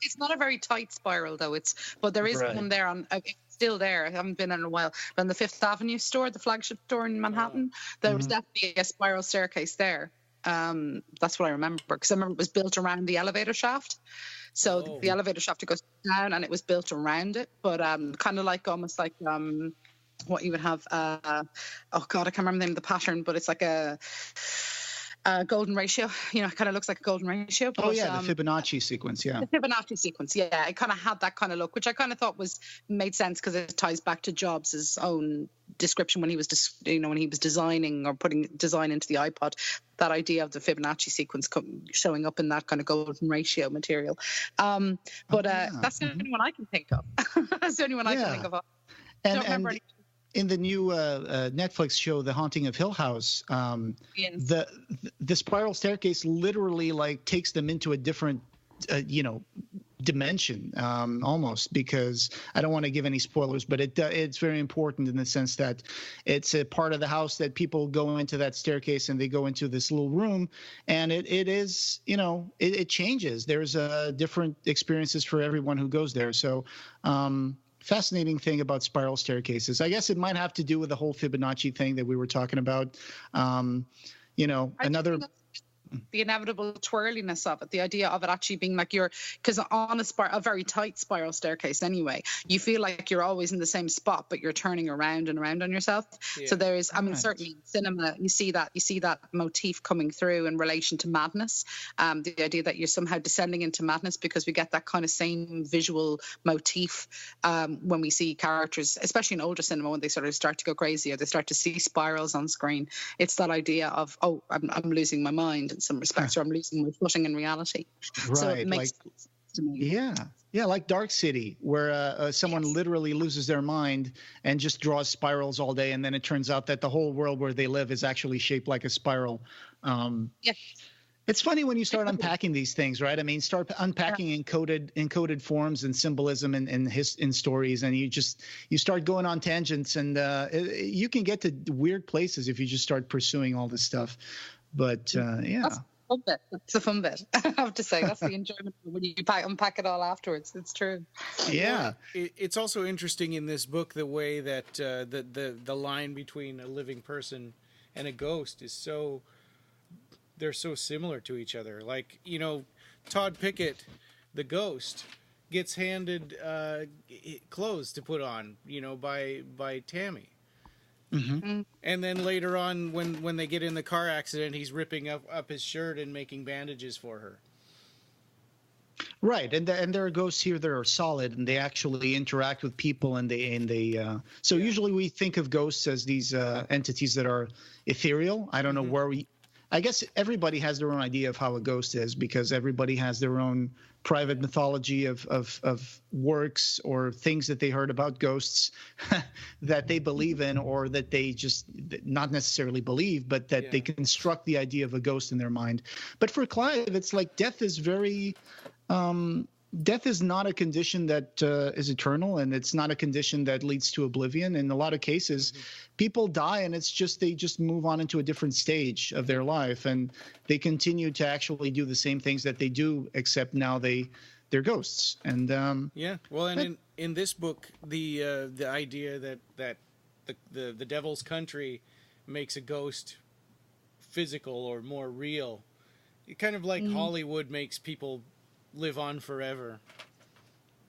It's not a very tight spiral though. But there is one there on. It's still there. I haven't been in a while. But in the Fifth Avenue store, the flagship store in Manhattan, there was definitely a spiral staircase there. That's what I remember, because I remember it was built around the elevator shaft. So the elevator shaft goes down, and it was built around it, but kind of like almost like what you would have. Oh God, I can't remember the name of the pattern, but it's like a golden ratio. You know, it kind of looks like a golden ratio. But, the Fibonacci sequence. Yeah, the Fibonacci sequence. Yeah, it kind of had that kind of look, which I kind of thought made sense, because it ties back to Jobs' own description when he was designing or putting design into the iPod. That idea of the Fibonacci sequence showing up in that kind of golden ratio material. But that's the only one I can think of. That's the only one I can think of. And in the new Netflix show, The Haunting of Hill House, the spiral staircase literally like takes them into a different, dimension, almost, because I don't want to give any spoilers, but it's very important in the sense that it's a part of the house that people go into that staircase and they go into this little room, and it is, it changes. There's different experiences for everyone who goes there. So fascinating thing about spiral staircases. I guess it might have to do with the whole Fibonacci thing that we were talking about. Another the inevitable twirliness of it, the idea of it actually being like because on a very tight spiral staircase anyway, you feel like you're always in the same spot, but you're turning around and around on yourself. Yeah. So there is, certainly in cinema, you see that motif coming through in relation to madness. The idea that you're somehow descending into madness, because we get that kind of same visual motif when we see characters, especially in older cinema, when they sort of start to go crazy or they start to see spirals on screen. It's that idea of, I'm losing my mind in some respects, or I'm losing my footing in reality. Right. So it makes sense to me. Yeah, like Dark City, where someone literally loses their mind and just draws spirals all day, and then it turns out that the whole world where they live is actually shaped like a spiral. It's funny when you start unpacking these things, right? I mean, start unpacking encoded forms and symbolism in stories, and you start going on tangents, and you can get to weird places if you just start pursuing all this stuff. But fun bit. It's the fun bit. I have to say, that's the enjoyment when you unpack it all afterwards. It's true. Yeah. It's also interesting in this book the way that the line between a living person and a ghost is they're so similar to each other. Like, Todd Pickett, the ghost, gets handed clothes to put on, by Tammy. Mm-hmm. And then later on, when they get in the car accident, he's ripping up his shirt and making bandages for her. Right, and there are ghosts here that are solid, and they actually interact with people, and so usually we think of ghosts as these entities that are ethereal. I don't know where I guess everybody has their own idea of how a ghost is, because everybody has their own private mythology of works or things that they heard about ghosts that they believe in, or that they just not necessarily believe, but that they construct the idea of a ghost in their mind. But for Clive, it's like death is very death is not a condition that is eternal, and it's not a condition that leads to oblivion. In a lot of cases, people die, and it's just they just move on into a different stage of their life, and they continue to actually do the same things that they do, except now they're ghosts. And well, and in this book, the idea that the devil's country makes a ghost physical or more real, kind of like Hollywood makes people live on forever.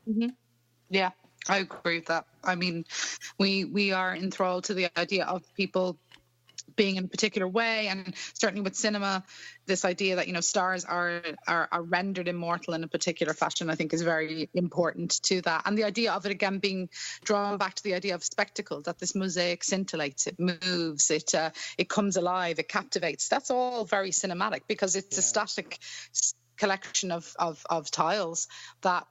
Mm-hmm. Yeah, I agree with that. I mean, we are enthralled to the idea of people being in a particular way, and certainly with cinema, this idea that stars are rendered immortal in a particular fashion, I think, is very important to that. And the idea of it again being drawn back to the idea of spectacle, that this mosaic scintillates, it moves, it comes alive, it captivates. That's all very cinematic, because it's a static collection of tiles that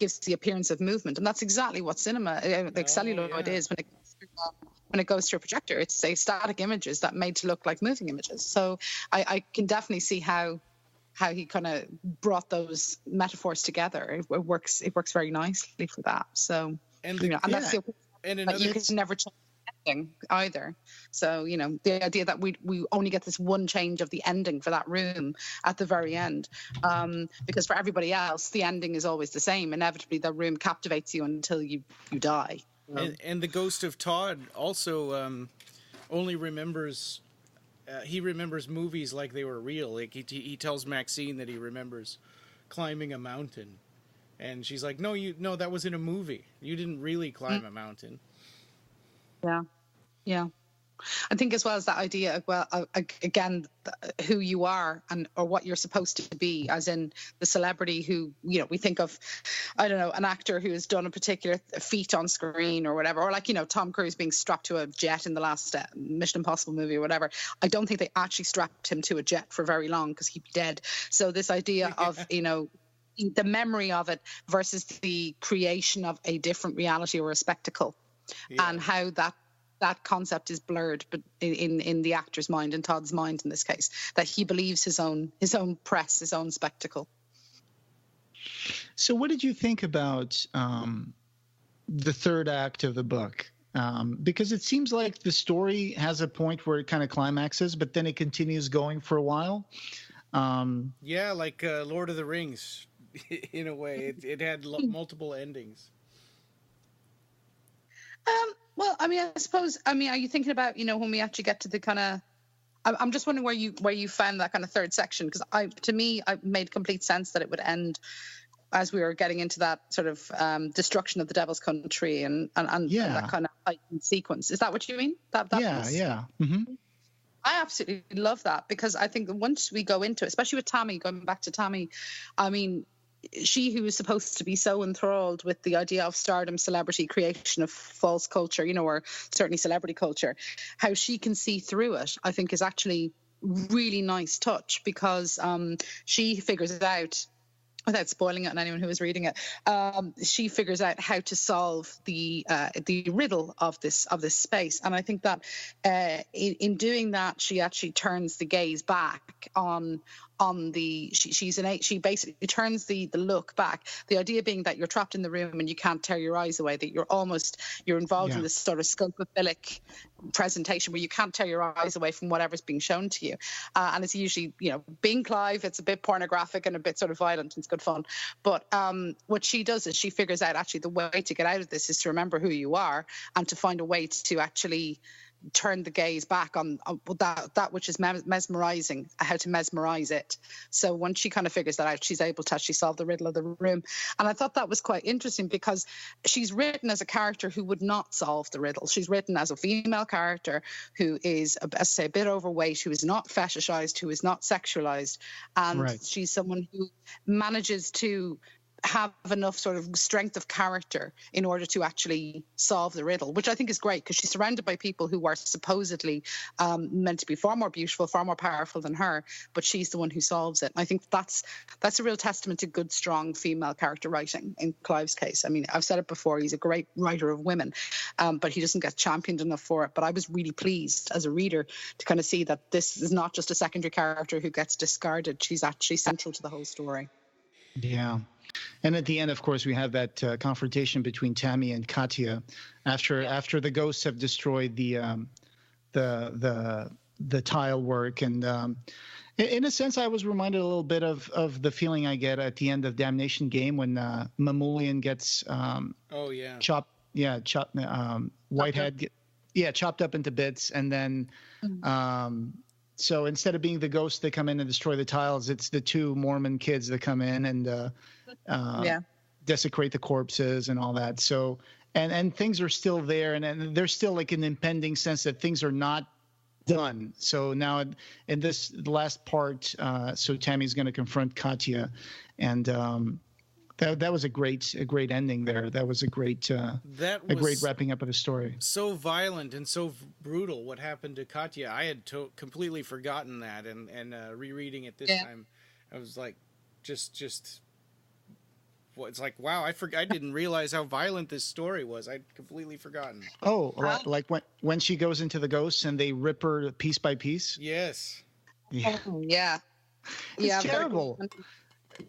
gives the appearance of movement, and that's exactly what cinema, celluloid, is when it goes through a projector. It's a static images that made to look like moving images. So I can definitely see how he kind of brought those metaphors together. It works very nicely for that. So that's the you can never change ending either. So the idea that we only get this one change of the ending for that room at the very end, because for everybody else the ending is always the same. Inevitably the room captivates you until you die. And the ghost of Todd also only remembers he remembers movies like they were real. Like he tells Maxine that he remembers climbing a mountain, and she's like, no, that was in a movie, you didn't really climb a mountain. Yeah. I think as well as that idea of, well, again, who you are or what you're supposed to be, as in the celebrity who, we think of, I don't know, an actor who has done a particular feat on screen or whatever, or like, Tom Cruise being strapped to a jet in the last Mission Impossible movie or whatever. I don't think they actually strapped him to a jet for very long, because he'd be dead. So this idea of, the memory of it versus the creation of a different reality or a spectacle, and how that concept is blurred, but in the actor's mind, in Todd's mind in this case, that he believes his own press, his own spectacle. So what did you think about the third act of the book? Because it seems like the story has a point where it kind of climaxes, but then it continues going for a while. Like Lord of the Rings, in a way. It had multiple endings. Well, I mean, I suppose, are you thinking about, when we actually get to the kind of, I'm just wondering where you found that kind of third section, because to me, it made complete sense that it would end as we were getting into that sort of destruction of the Devil's Country and that kind of heightened sequence. Is that what you mean? That yeah. Mm-hmm. I absolutely love that, because I think once we go into it, especially with Tammy, going back to Tammy, I mean, she who is supposed to be so enthralled with the idea of stardom, celebrity, creation of false culture, or certainly celebrity culture, how she can see through it, I think is actually really nice touch, because she figures it out, without spoiling it on anyone who is reading it, she figures out how to solve the riddle of this space. And I think that in doing that, she actually turns the gaze back on on she basically turns the look back. The idea being that you're trapped in the room and you can't tear your eyes away, that you're involved in this sort of scopophilic presentation where you can't tear your eyes away from whatever's being shown to you. And it's usually, being Clive, it's a bit pornographic and a bit sort of violent, and it's good fun. But what she does is she figures out actually the way to get out of this is to remember who you are and to find a way to actually turn the gaze back on that which is mesmerizing, how to mesmerize it. So once she kind of figures that out, she's able to actually solve the riddle of the room. And I thought that was quite interesting because she's written as a character who would not solve the riddle. She's written as a female character who is, as I say, a bit overweight, who is not fetishized, who is not sexualized. And she's someone who manages to have enough sort of strength of character in order to actually solve the riddle, which I think is great because she's surrounded by people who are supposedly meant to be far more beautiful, far more powerful than her, but she's the one who solves it. And I think that's a real testament to good, strong female character writing in Clive's case. I mean, I've said it before, he's a great writer of women, but he doesn't get championed enough for it. But I was really pleased as a reader to kind of see that this is not just a secondary character who gets discarded. She's actually central to the whole story. Yeah. And at the end, of course, we have that confrontation between Tammy and Katya after the ghosts have destroyed the tile work. And in a sense, I was reminded a little bit of the feeling I get at the end of Damnation Game when Mamoulian gets Whitehead chopped up into bits, and then so instead of being the ghosts that come in and destroy the tiles, it's the two Mormon kids that come in and desecrate the corpses and all that. So and things are still there, and there's still like an impending sense that things are not done. So now in this last part, so Tammy's going to confront Katya, and that was a great ending there. That was a great wrapping up of the story. So violent and so brutal. What happened to Katya? I had completely forgotten that, and rereading it this time, I was like, just. Well, it's like, wow, I didn't realize how violent this story was. I'd completely forgotten. Oh, like when she goes into the ghosts and they rip her piece by piece? Yes. Yeah. Oh, yeah. It's terrible.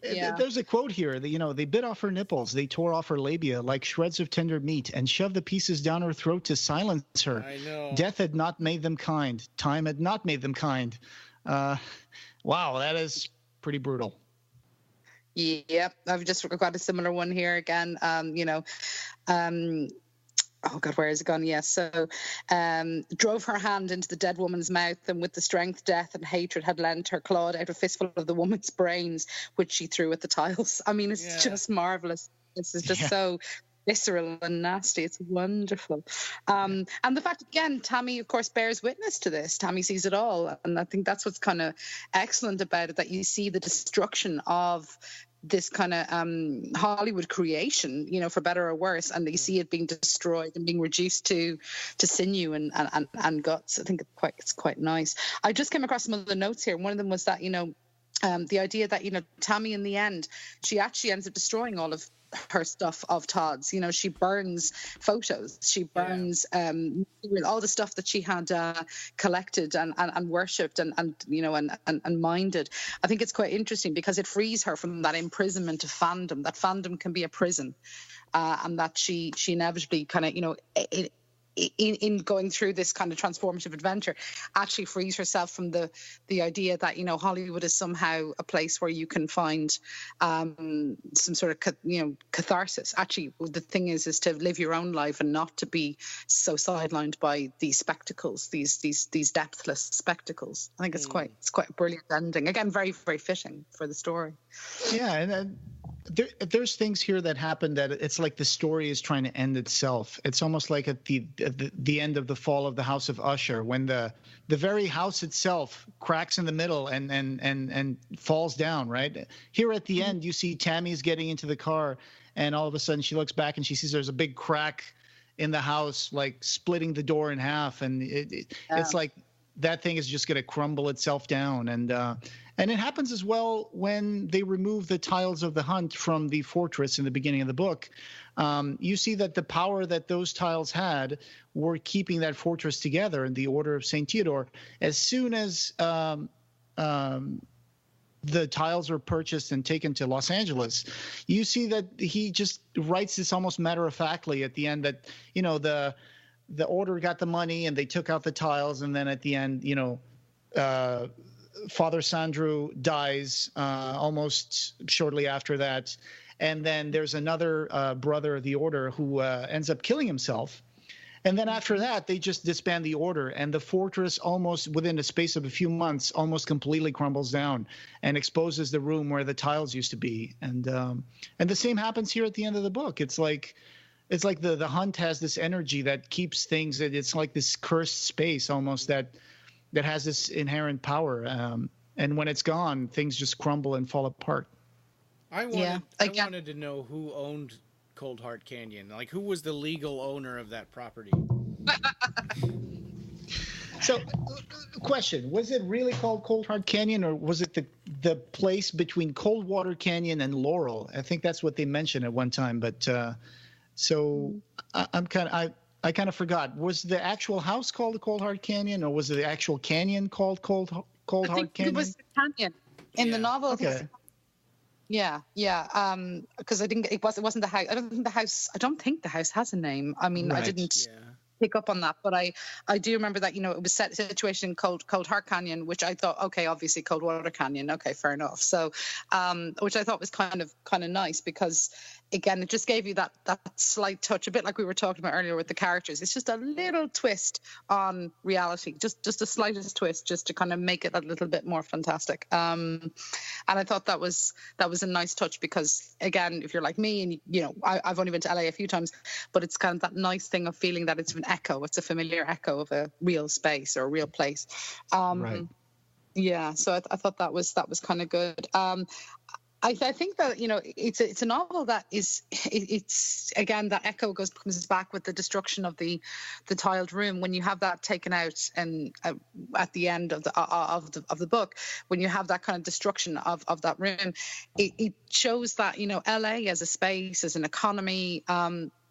Yeah. There's a quote here that, they bit off her nipples, they tore off her labia like shreds of tender meat and shoved the pieces down her throat to silence her. I know. Death had not made them kind. Time had not made them kind. Wow, that is pretty brutal. Yep, I've just got a similar one here again. Oh God, where is it gone? Yes. So, drove her hand into the dead woman's mouth, and with the strength death and hatred had lent her, clawed out a fistful of the woman's brains, which she threw at the tiles. I mean, it's just marvelous. This is just so visceral and nasty. It's wonderful. And the fact, again, Tammy, of course, bears witness to this. Tammy sees it all. And I think that's what's kind of excellent about it, that you see the destruction of this kind of Hollywood creation, for better or worse, and you see it being destroyed and being reduced to sinew and guts. I think it's quite nice. I just came across some of the notes here. One of them was that, the idea that, Tammy, in the end, she actually ends up destroying all of her stuff of Todd's. She burns photos, she burns all the stuff that she had collected and worshipped and minded. I think it's quite interesting because it frees her from that imprisonment of fandom. That fandom can be a prison, and that she inevitably kind of in going through this kind of transformative adventure actually frees herself from the idea that Hollywood is somehow a place where you can find some sort of catharsis. Actually, the thing is to live your own life and not to be so sidelined by these spectacles, these depthless spectacles. I think it's quite a brilliant ending. Again, very, very fitting for the story. Yeah, and there's things here that happen that it's like the story is trying to end itself. It's almost like at the end of the fall of the House of Usher, when the very house itself cracks in the middle and falls down. Right here at the end, you see Tammy's getting into the car, and all of a sudden she looks back and she sees there's a big crack in the house, like splitting the door in half, and it's like that thing is just going to crumble itself down. And it happens as well when they remove the tiles of the hunt from the fortress in the beginning of the book. You see that the power that those tiles had were keeping that fortress together in the Order of St. Theodore. As soon as the tiles were purchased and taken to Los Angeles, you see that he just writes this almost matter-of-factly at the end that, the order got the money and they took out the tiles, and then at the end, Father Sandro dies almost shortly after that. And then there's another brother of the order who ends up killing himself. And then after that, they just disband the order, and the fortress almost within the space of a few months almost completely crumbles down and exposes the room where the tiles used to be. And the same happens here at the end of the book. It's like the hunt has this energy that keeps things. It's like this cursed space almost that has this inherent power. And when it's gone, things just crumble and fall apart. I wanted to know who owned Coldheart Canyon. Like, who was the legal owner of that property? So, question: was it really called Coldheart Canyon, or was it the place between Coldwater Canyon and Laurel? I think that's what they mentioned at one time. But so I kind of forgot. Was the actual house called the Coldheart Canyon, or was it the actual canyon called Coldheart Canyon? It was the canyon in the novel. Okay. Yeah. Because it wasn't the house. I don't think the house has a name. I mean, right. I didn't pick up on that, but I do remember that it was set situation in Coldheart Canyon, which I thought, okay, obviously Coldwater Canyon, okay, fair enough. So, which I thought was kind of nice, because again, it just gave you that slight touch, a bit like we were talking about earlier with the characters. It's just a little twist on reality, just the slightest twist, just to kind of make it a little bit more fantastic. And I thought that was a nice touch, because again, if you're like me, and I've only been to LA a few times, but it's kind of that nice thing of feeling that it's an echo, it's a familiar echo of a real space or a real place. Right. Yeah, so I thought that was kind of good. I think that it's a novel that it's again, that echo comes back with the destruction of the tiled room. When you have that taken out, and at the end of the book, when you have that kind of destruction of that room, it shows that LA as a space, as an economy,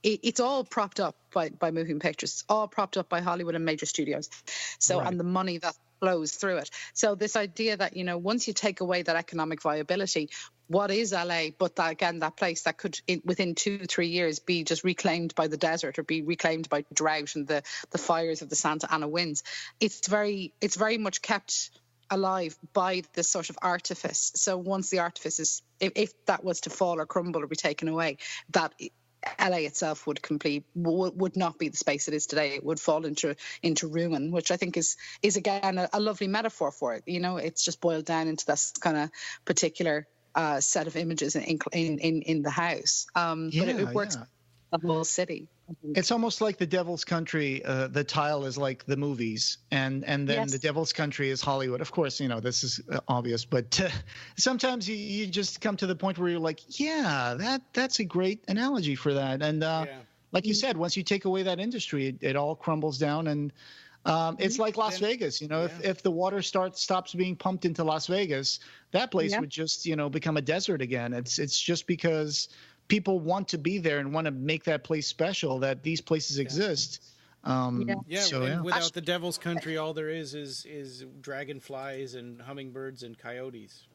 it's all propped up by moving pictures. It's all propped up by Hollywood and major studios. So right. And the money that flows through it. So this idea that once you take away that economic viability, what is LA but that place that could within 2-3 years be just reclaimed by the desert, or be reclaimed by drought and the fires of the Santa Ana winds? It's very much kept alive by this sort of artifice. So once the artifice is, if that was to fall or crumble or be taken away, that LA itself would not be the space it is today. It would fall into ruin, which I think is again a lovely metaphor for it. It's just boiled down into this kind of particular set of images in the house. But it works the whole city. It's almost like the Devil's Country. The tile is like the movies, and then yes. The Devil's Country is Hollywood. Of course, this is obvious, but sometimes you just come to the point where you're like, yeah, that's a great analogy for that. And like you said, once you take away that industry, it all crumbles down. And it's like Las Vegas. If the water stops being pumped into Las Vegas, that place would just become a desert again. It's just because people want to be there and want to make that place special that these places exist. Without the Devil's Country, all there is dragonflies and hummingbirds and coyotes.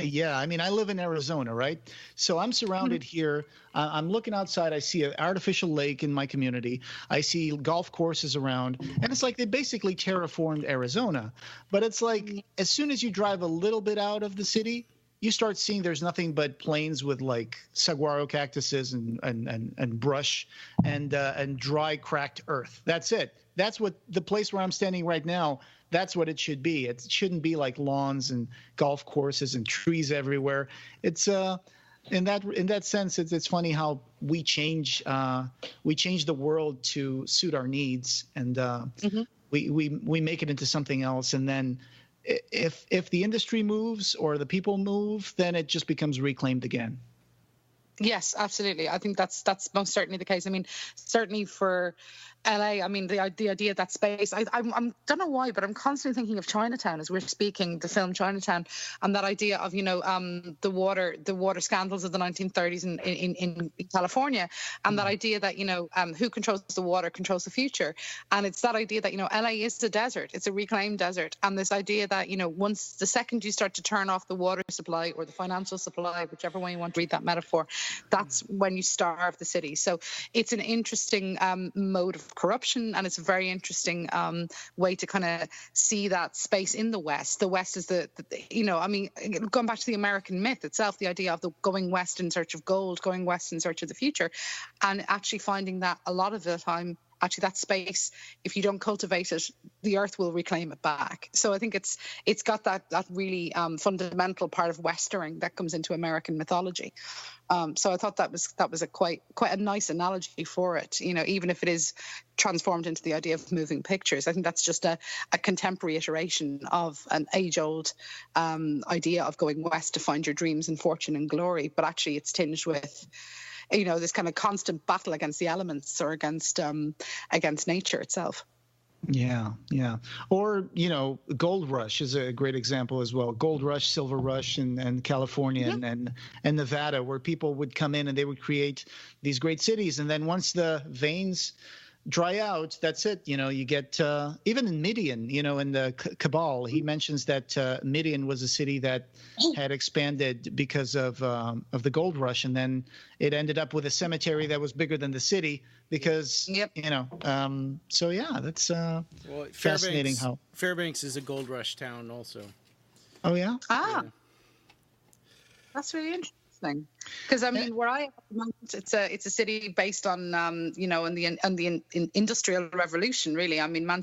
Yeah, I mean, I live in Arizona, right? So I'm surrounded here. I'm looking outside. I see an artificial lake in my community. I see golf courses around, and it's like they basically terraformed Arizona. But it's like as soon as you drive a little bit out of the city, you start seeing there's nothing but plains with like saguaro cactuses and brush and dry cracked earth. That's it. That's what the place where I'm standing right now. That's what it should be. It shouldn't be like lawns and golf courses and trees everywhere. It's in that sense, it's funny how we change the world to suit our needs, and we make it into something else, and then if the industry moves or the people move, then it just becomes reclaimed again. Yes, absolutely. I think that's most certainly the case. I mean, certainly for LA, I mean, the idea of that space. I'm don't know why, but I'm constantly thinking of Chinatown as we're speaking. The film Chinatown, and that idea of the water scandals of the 1930s in California, and that idea that who controls the water controls the future, and it's that idea that LA is a desert, it's a reclaimed desert, and this idea that once the second you start to turn off the water supply or the financial supply, whichever way you want to read that metaphor, that's when you starve the city. So it's an interesting mode of corruption, and it's a very interesting way to kind of see that space in the West. The West is going back to the American myth itself, the idea of the going west in search of gold, going west in search of the future, and actually finding that a lot of the time, actually that space, if you don't cultivate it, the earth will reclaim it back. So I think it's got that really fundamental part of Westering that comes into American mythology. So I thought that was a quite a nice analogy for it. Even if it is transformed into the idea of moving pictures, I think that's just a contemporary iteration of an age-old idea of going west to find your dreams and fortune and glory. But actually, it's tinged with this kind of constant battle against the elements or against nature itself. Yeah. Or, Gold Rush is a great example as well. Gold Rush, Silver Rush and California and Nevada, where people would come in and they would create these great cities. And then once the veins dry out, that's it. You get even in Midian, in the Cabal, he mentions that Midian was a city that had expanded because of the gold rush, and then it ended up with a cemetery that was bigger than the city because so yeah, that's fascinating. How Fairbanks is a gold rush town also. Oh yeah. That's really interesting. Because I mean, where I am, it's a city based on in the Industrial Revolution. Really, I mean, I'm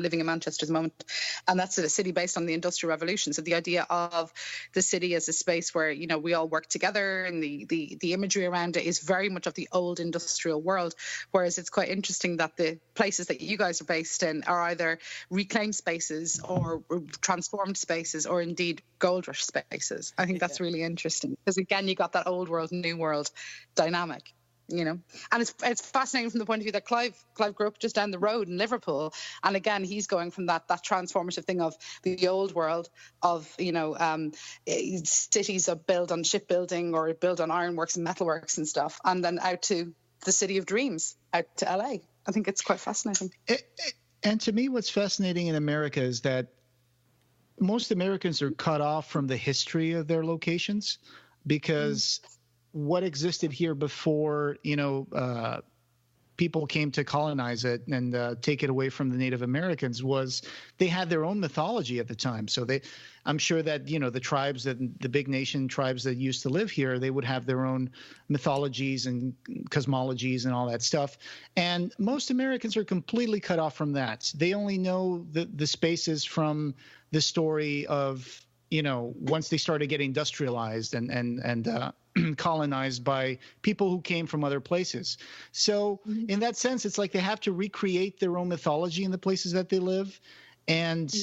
living in Manchester at the moment, and that's a city based on the Industrial Revolution. So the idea of the city as a space where we all work together, and the imagery around it is very much of the old industrial world. Whereas it's quite interesting that the places that you guys are based in are either reclaimed spaces or transformed spaces, or indeed gold rush spaces. I think that's really interesting because again, you got that old world, new world dynamic, and it's fascinating from the point of view that Clive grew up just down the road in Liverpool, and again, he's going from that transformative thing of the old world of cities are built on shipbuilding or built on ironworks and metalworks and stuff, and then out to the city of dreams, out to LA. I think it's quite fascinating. And to me, what's fascinating in America is that most Americans are cut off from the history of their locations, because what existed here before, people came to colonize it and take it away from the Native Americans was they had their own mythology at the time. So I'm sure that, the tribes, the big nation tribes that used to live here, they would have their own mythologies and cosmologies and all that stuff. And most Americans are completely cut off from that. They only know the spaces from the story of, once they started getting industrialized and colonized by people who came from other places. So in that sense, it's like they have to recreate their own mythology in the places that they live. And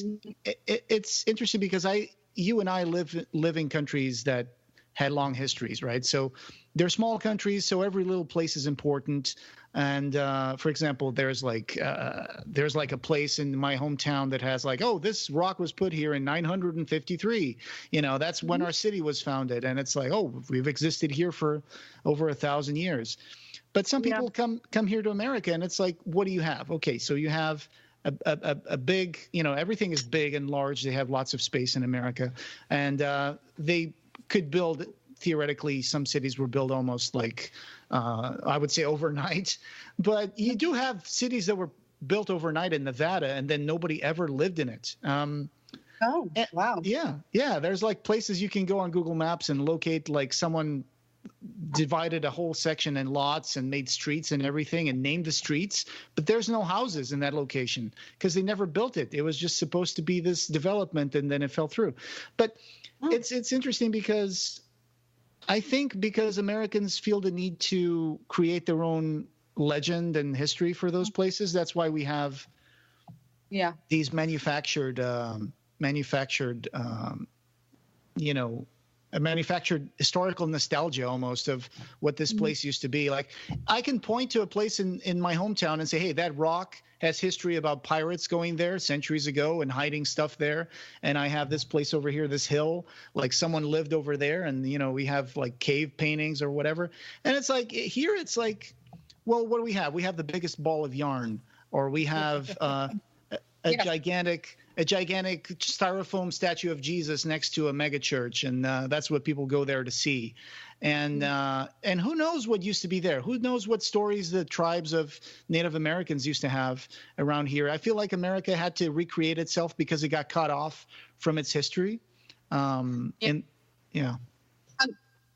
it's interesting because you and I live in countries that had long histories, right? So they're small countries, so every little place is important. And for example, there's like a place in my hometown that has this rock was put here in 953. That's when our city was founded, and it's like, we've existed here for over 1,000 years. But some people come here to America, and it's like, what do you have? Okay, so you have a big, everything is big and large. They have lots of space in America, and they could build. Theoretically, some cities were built almost like, I would say, overnight. But you do have cities that were built overnight in Nevada, and then nobody ever lived in it. Oh, wow. Yeah. There's places you can go on Google Maps and locate someone divided a whole section in lots and made streets and everything and named the streets. But there's no houses in that location because they never built it. It was just supposed to be this development, and then it fell through. But it's interesting because I think because Americans feel the need to create their own legend and history for those places, that's why we have these manufactured a manufactured historical nostalgia almost of what this place used to be. Like, I can point to a place in my hometown and say, hey, that rock has history about pirates going there centuries ago and hiding stuff there. And I have this place over here, this hill, like someone lived over there. And, we have like cave paintings or whatever. And it's like, here it's like, well, what do we have? We have the biggest ball of yarn, or we have a gigantic styrofoam statue of Jesus next to a megachurch, and that's what people go there to see. And who knows what used to be there? Who knows what stories the tribes of Native Americans used to have around here? I feel like America had to recreate itself because it got cut off from its history.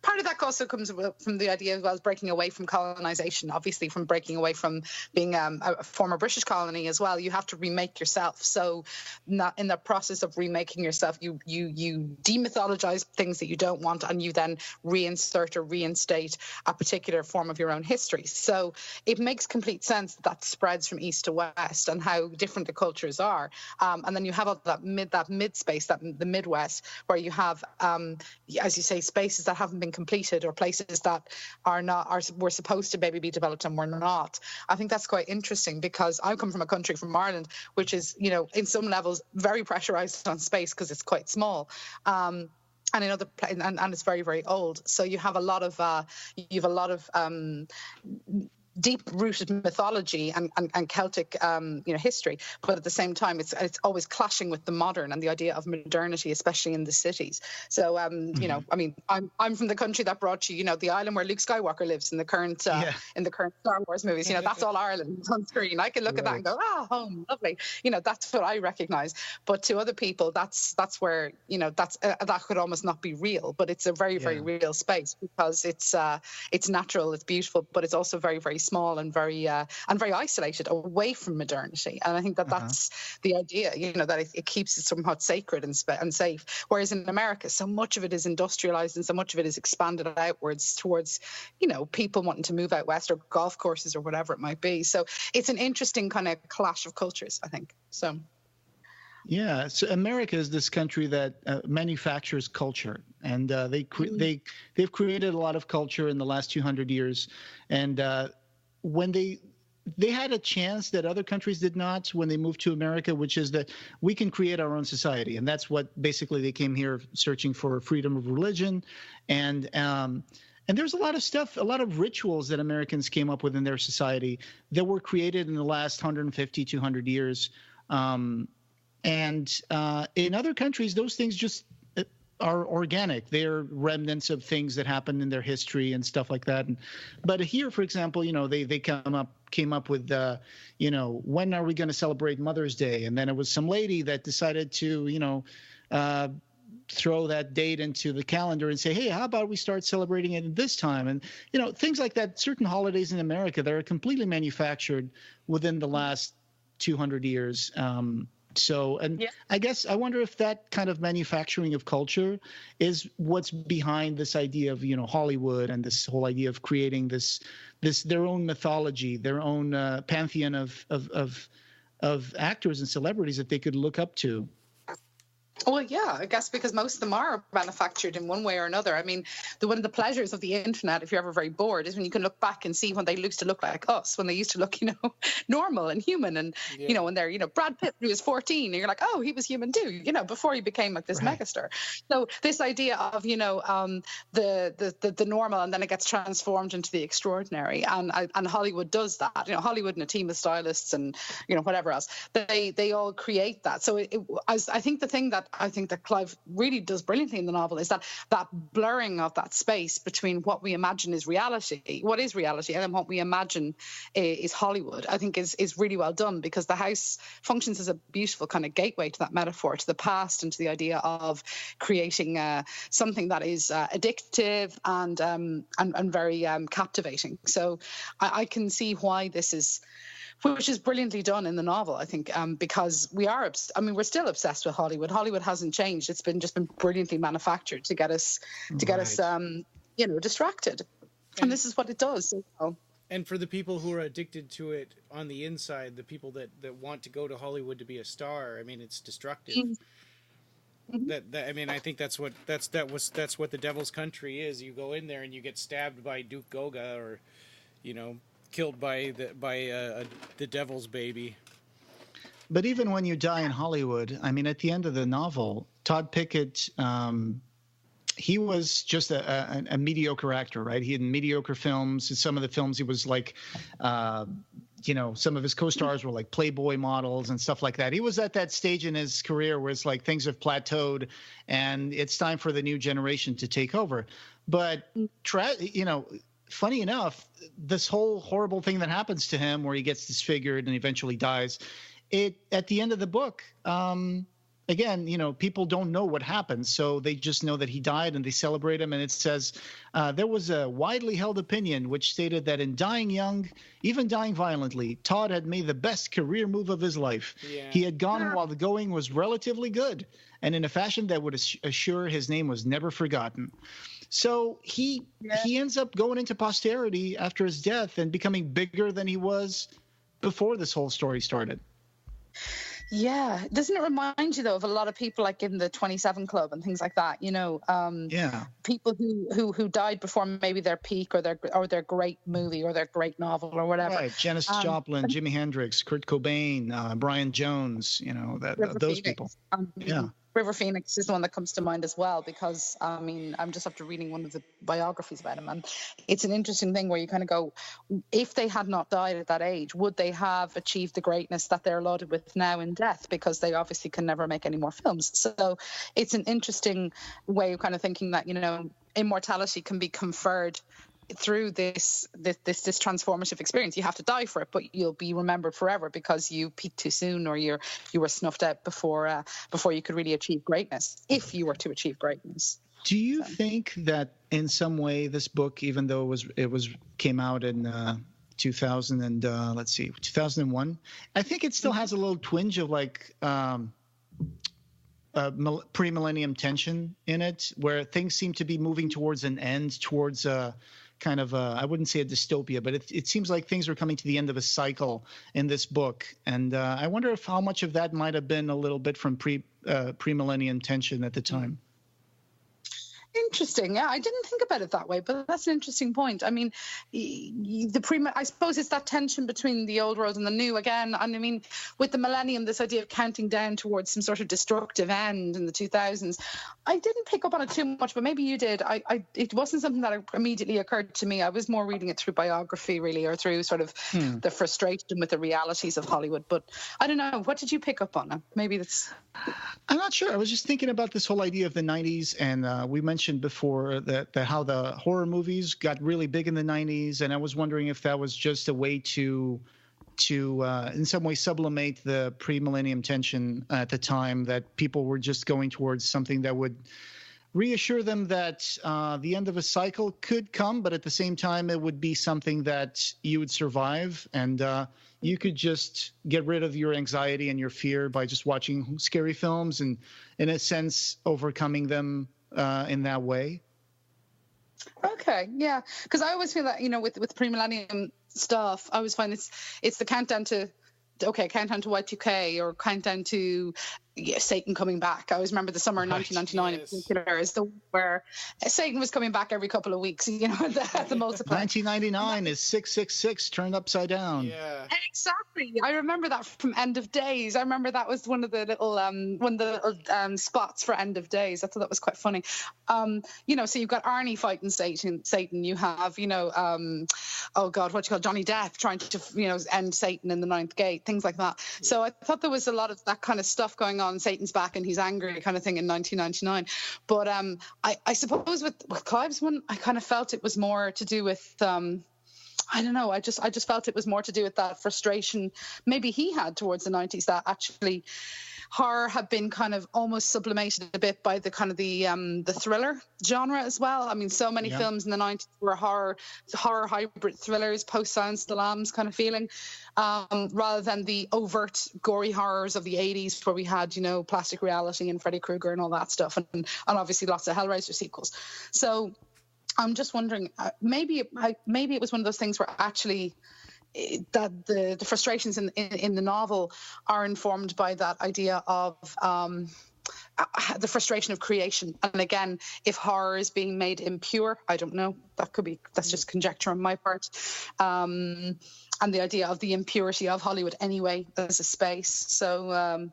Part of that also comes from the idea as well as breaking away from colonization, obviously from breaking away from being a former British colony as well. You have to remake yourself. So not in the process of remaking yourself, you demythologize things that you don't want, and you then reinsert or reinstate a particular form of your own history. So it makes complete sense that spreads from east to west and how different the cultures are. And then you have that mid space, the Midwest, where you have, as you say, spaces that haven't been completed, or places that were supposed to maybe be developed and were not. I think that's quite interesting, because I come from a country, from Ireland, which is, in some levels very pressurized on space because it's quite small. And in other and it's very, very old. So you have a lot of deep-rooted mythology and Celtic, history, but at the same time, it's always clashing with the modern and the idea of modernity, especially in the cities. So, I mean, I'm from the country that brought you, the island where Luke Skywalker lives in the current Star Wars movies. That's all Ireland on screen. I can look at that and go, home, lovely. That's what I recognise. But to other people, that's where that could almost not be real, but it's a very, very real space, because it's natural, it's beautiful, but it's also very, very small and very isolated away from modernity. And I think that's the idea, that it keeps it somewhat sacred and safe. Whereas in America, so much of it is industrialized and so much of it is expanded outwards towards, people wanting to move out west, or golf courses, or whatever it might be. So it's an interesting kind of clash of cultures, I think. So. Yeah, so America is this country that manufactures culture, and they've created a lot of culture in the last 200 years, and when they had a chance that other countries did not when they moved to America, which is that we can create our own society, and that's what basically they came here searching for: freedom of religion, and there's a lot of stuff, a lot of rituals that Americans came up with in their society that were created in the last 150, 200 years. And in other countries, those things just are organic. They're remnants of things that happened in their history and stuff like that. But here, for example, they came up with, when are we going to celebrate Mother's Day? And then it was some lady that decided to, throw that date into the calendar and say, hey, how about we start celebrating it at this time? And, things like that, certain holidays in America that are completely manufactured within the last 200 years. I guess I wonder if that kind of manufacturing of culture is what's behind this idea of, Hollywood, and this whole idea of creating this their own mythology, their own pantheon of actors and celebrities that they could look up to. Well, yeah, I guess because most of them are manufactured in one way or another. I mean, one of the pleasures of the internet, if you're ever very bored, is when you can look back and see when they used to look like us, when they used to look, normal and human. And, when they're, Brad Pitt, who was 14, and you're like, oh, he was human too, before he became like this megastar. So this idea of, the normal, and then it gets transformed into the extraordinary. And Hollywood does that. Hollywood and a team of stylists and, whatever else, they all create that. So I think the thing that I think that Clive really does brilliantly in the novel is that blurring of that space between what we imagine is reality, what is reality, and then what we imagine is Hollywood, I think is really well done, because the house functions as a beautiful kind of gateway to that metaphor, to the past, and to the idea of creating something that is addictive and very captivating. So I can see why this is, which is brilliantly done in the novel, I think, because we're still obsessed with Hollywood. Hollywood hasn't changed. It's just been brilliantly manufactured to get us distracted. And this is what it does. And for the people who are addicted to it on the inside, the people that want to go to Hollywood to be a star, I mean, it's destructive. That I mean, I think that's what the Devil's Country is. You go in there and you get stabbed by Duke Goga, or killed by the Devil's baby. But even when you die in Hollywood, I mean, at the end of the novel, Todd Pickett, he was just a mediocre actor, right? He had mediocre films. In some of the films, he was like, some of his co-stars were like Playboy models and stuff like that. He was at that stage in his career where it's like things have plateaued and it's time for the new generation to take over. But, funny enough, this whole horrible thing that happens to him where he gets disfigured and eventually dies, at the end of the book, again, people don't know what happened, so they just know that he died and they celebrate him. And it says, there was a widely held opinion which stated that in dying young, even dying violently, Todd had made the best career move of his life. Yeah. He had gone while the going was relatively good, and in a fashion that would assure his name was never forgotten. So he ends up going into posterity after his death and becoming bigger than he was before this whole story started. Yeah. Doesn't it remind you, though, of a lot of people like in the 27 Club and things like that, people who died before maybe their peak or their great movie or their great novel or whatever. Right. Janis Joplin, Jimi Hendrix, Kurt Cobain, Brian Jones, those people. Yeah. River Phoenix is the one that comes to mind as well, because I'm just after reading one of the biographies about him, and it's an interesting thing where you kind of go, if they had not died at that age, would they have achieved the greatness that they're lauded with now in death? Because they obviously can never make any more films. So it's an interesting way of kind of thinking that immortality can be conferred through this transformative experience. You have to die for it, but you'll be remembered forever because you peaked too soon, or you were snuffed out before you could really achieve greatness, if you were to achieve greatness. Do you think that in some way this book, even though it came out in 2001, I think it still has a little twinge of like pre-millennium tension in it, where things seem to be moving towards an end, towards kind of I wouldn't say a dystopia, but it seems like things are coming to the end of a cycle in this book. And I wonder if how much of that might have been a little bit from pre-millennium tension at the time. Interesting. Yeah, I didn't think about it that way, but that's an interesting point. I mean, I suppose it's that tension between the old world and the new again. And I mean, with the millennium, this idea of counting down towards some sort of destructive end in the 2000s, I didn't pick up on it too much, but maybe you did. It wasn't something that immediately occurred to me. I was more reading it through biography, really, or through sort of the frustration with the realities of Hollywood. But I don't know. What did you pick up on? Maybe that's... I'm not sure. I was just thinking about this whole idea of the 90s, and we mentioned before that how the horror movies got really big in the 90s, and I was wondering if that was just a way to in some way sublimate the pre-millennium tension at the time, that people were just going towards something that would reassure them that the end of a cycle could come, but at the same time it would be something that you would survive, and you could just get rid of your anxiety and your fear by just watching scary films and, in a sense, overcoming them in that way. Okay, yeah, because I always feel that with pre-millennium stuff, I always find it's the countdown to Y2K, or countdown to Satan coming back. I always remember the summer of 1999 in particular is the where Satan was coming back every couple of weeks, at the multiplier. 1999 is 666 turned upside down. Yeah, exactly. I remember that from End of Days. I remember that was one of the little spots for End of Days. I thought that was quite funny. So you've got Arnie fighting Satan. You have Johnny Depp trying to end Satan in the Ninth Gate, things like that. Yeah. So I thought there was a lot of that kind of stuff going on. Satan's back and he's angry kind of thing in 1999. But I suppose with Clive's one, I kind of felt it was more to do with I don't know. I just felt it was more to do with that frustration maybe he had towards the 90s, that actually horror had been kind of almost sublimated a bit by the kind of the thriller genre as well. I mean, so many films in the 90s were horror hybrid thrillers, post-Silence of the Lambs kind of feeling, rather than the overt gory horrors of the 80s where we had, Plastic Reality and Freddy Krueger and all that stuff, and obviously lots of Hellraiser sequels. So I'm just wondering, maybe it was one of those things where actually that the frustrations in the novel are informed by that idea of the frustration of creation. And again, if horror is being made impure, I don't know. That's just conjecture on my part. And the idea of the impurity of Hollywood anyway as a space. So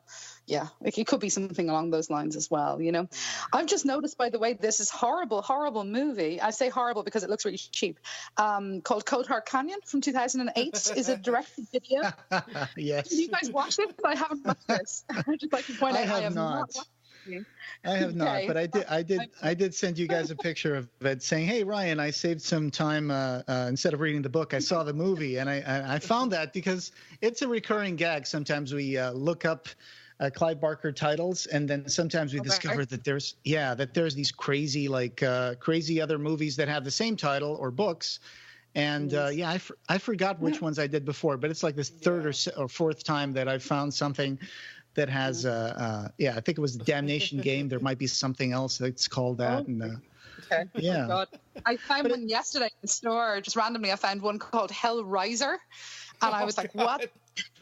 yeah, it could be something along those lines as well, you know. I've just noticed, by the way, this is horrible movie. I say horrible because it looks really cheap. Called Coldheart Canyon from 2008. Is it directed video? Yes. Did you guys watch it? I haven't watched this. I'd just like to point out I have not watched it. I have not, but I did send you guys a picture of it saying, "Hey Ryan, I saved some time instead of reading the book. I saw the movie, and I found that because it's a recurring gag. Sometimes we look up Clive Barker titles, and then sometimes we discover that there's these crazy other movies that have the same title or books. And I forgot which ones I did before, but it's like this third or fourth time that I found something that has I think it was the Damnation Game. There might be something else that's called that. Okay. Yeah. Oh God. I found one yesterday in the store. Just randomly, I found one called Hellraiser, and I was like, "What?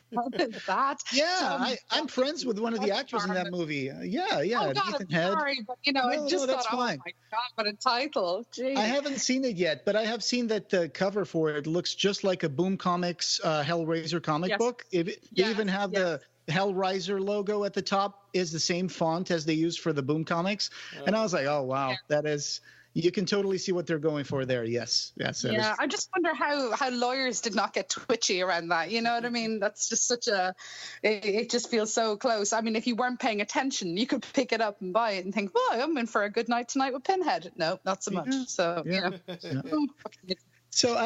What is that?" Yeah, I'm friends with one of the actors in that movie. Yeah. Oh God, I'm sorry, but I just thought, oh my God, what a title! Jeez. I haven't seen it yet, but I have seen that the cover for it looks just like a Boom Comics Hellraiser comic book. They even have the Hellraiser logo at the top is the same font as they use for the Boom Comics, and I was like, oh wow, that is. You can totally see what they're going for there. Yes. Yeah, I just wonder how lawyers did not get twitchy around that. You know what I mean? That's just it just feels so close. I mean, if you weren't paying attention, you could pick it up and buy it and think, well, I'm in for a good night tonight with Pinhead. No, not so much. So, So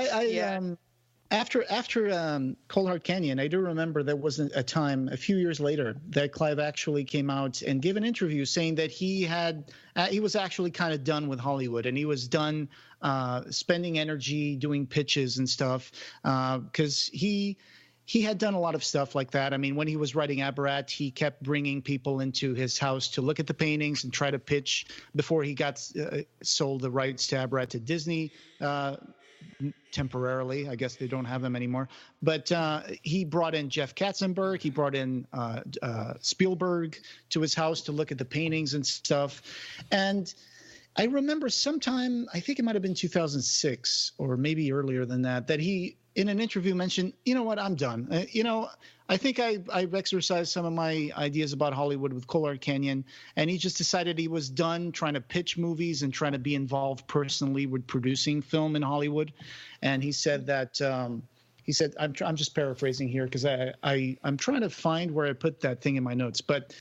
after Coldheart Canyon, I do remember there was a time a few years later that Clive actually came out and gave an interview saying that he was actually kind of done with Hollywood, and he was done spending energy doing pitches and stuff because he had done a lot of stuff like that. I mean, when he was writing Abarat, he kept bringing people into his house to look at the paintings and try to pitch before he got sold the rights to Abarat to Disney. Temporarily, I guess they don't have them anymore. But he brought in Jeff Katzenberg. He brought in Spielberg to his house to look at the paintings and stuff. And I remember sometime, I think it might have been 2006 or maybe earlier than that, that he, in an interview, mentioned, you know what, I'm done. I think I've exercised some of my ideas about Hollywood with Coldheart Canyon, and he just decided he was done trying to pitch movies and trying to be involved personally with producing film in Hollywood. And he said that I'm just paraphrasing here because I'm trying to find where I put that thing in my notes. But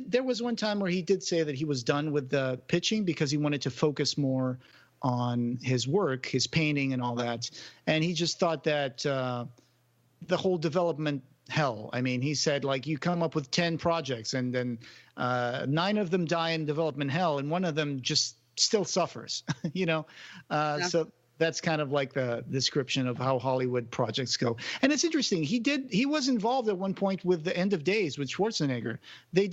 there was one time where he did say that he was done with the pitching because he wanted to focus more on his work, his painting and all that. And he just thought that the whole development hell. I mean, he said, like, you come up with 10 projects and then 9 of them die in development hell and one of them just still suffers, So that's kind of like the description of how Hollywood projects go. And it's interesting. He was involved at one point with The End of Days with Schwarzenegger. They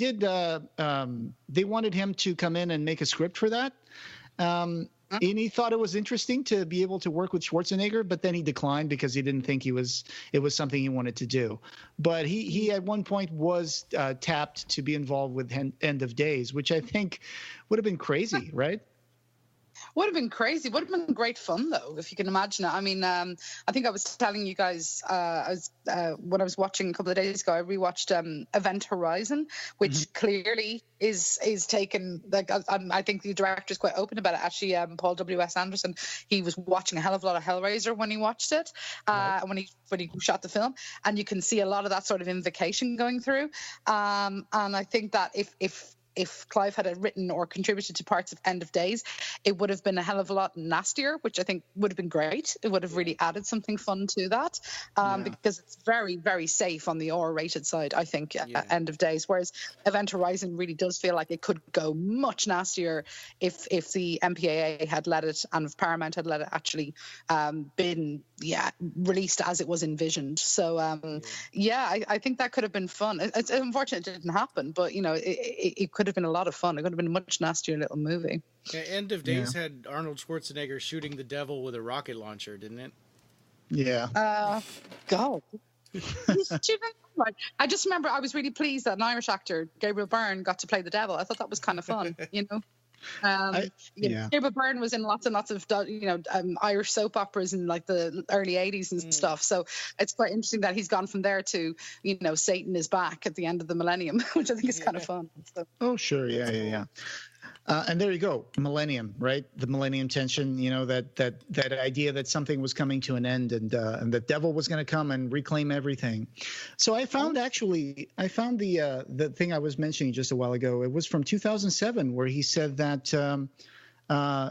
wanted him to come in and make a script for that. And he thought it was interesting to be able to work with Schwarzenegger, but then he declined because he didn't think it was something he wanted to do. But he at one point was tapped to be involved with End of Days, which I think would have been crazy, right? Would have been crazy. Would have been great fun, though, if you can imagine it. I mean, I think I was telling you guys when I was watching a couple of days ago, I rewatched Event Horizon, which clearly is taken. Like, I think the director's quite open about it. Actually, Paul W.S. Anderson, he was watching a hell of a lot of Hellraiser when he watched it, when he shot the film, and you can see a lot of that sort of invocation going through. And I think that if Clive had written or contributed to parts of End of Days, it would have been a hell of a lot nastier, which I think would have been great. It would have really added something fun to that, because it's very, very safe on the R-rated side, I think, at End of Days, whereas Event Horizon really does feel like it could go much nastier if the MPAA had let it, and if Paramount had let it actually been released as it was envisioned. So I think that could have been fun. It's unfortunate it didn't happen, but it could have been a lot of fun. It could have been a much nastier little movie. Yeah, End of Days had Arnold Schwarzenegger shooting the devil with a rocket launcher, didn't it? Yeah. God. I just remember I was really pleased that an Irish actor, Gabriel Byrne, got to play the devil. I thought that was kind of fun, you know. Gabriel Byrne was in lots and lots of Irish soap operas in like the early 80s and stuff. So it's quite interesting that he's gone from there to, you know, Satan is back at the end of the millennium, which I think is kind of fun. So. Oh, sure. Yeah. And there you go, millennium, right? The millennium tension, you know, that idea that something was coming to an end and the devil was going to come and reclaim everything. So I found the thing I was mentioning just a while ago. It was from 2007 where he said that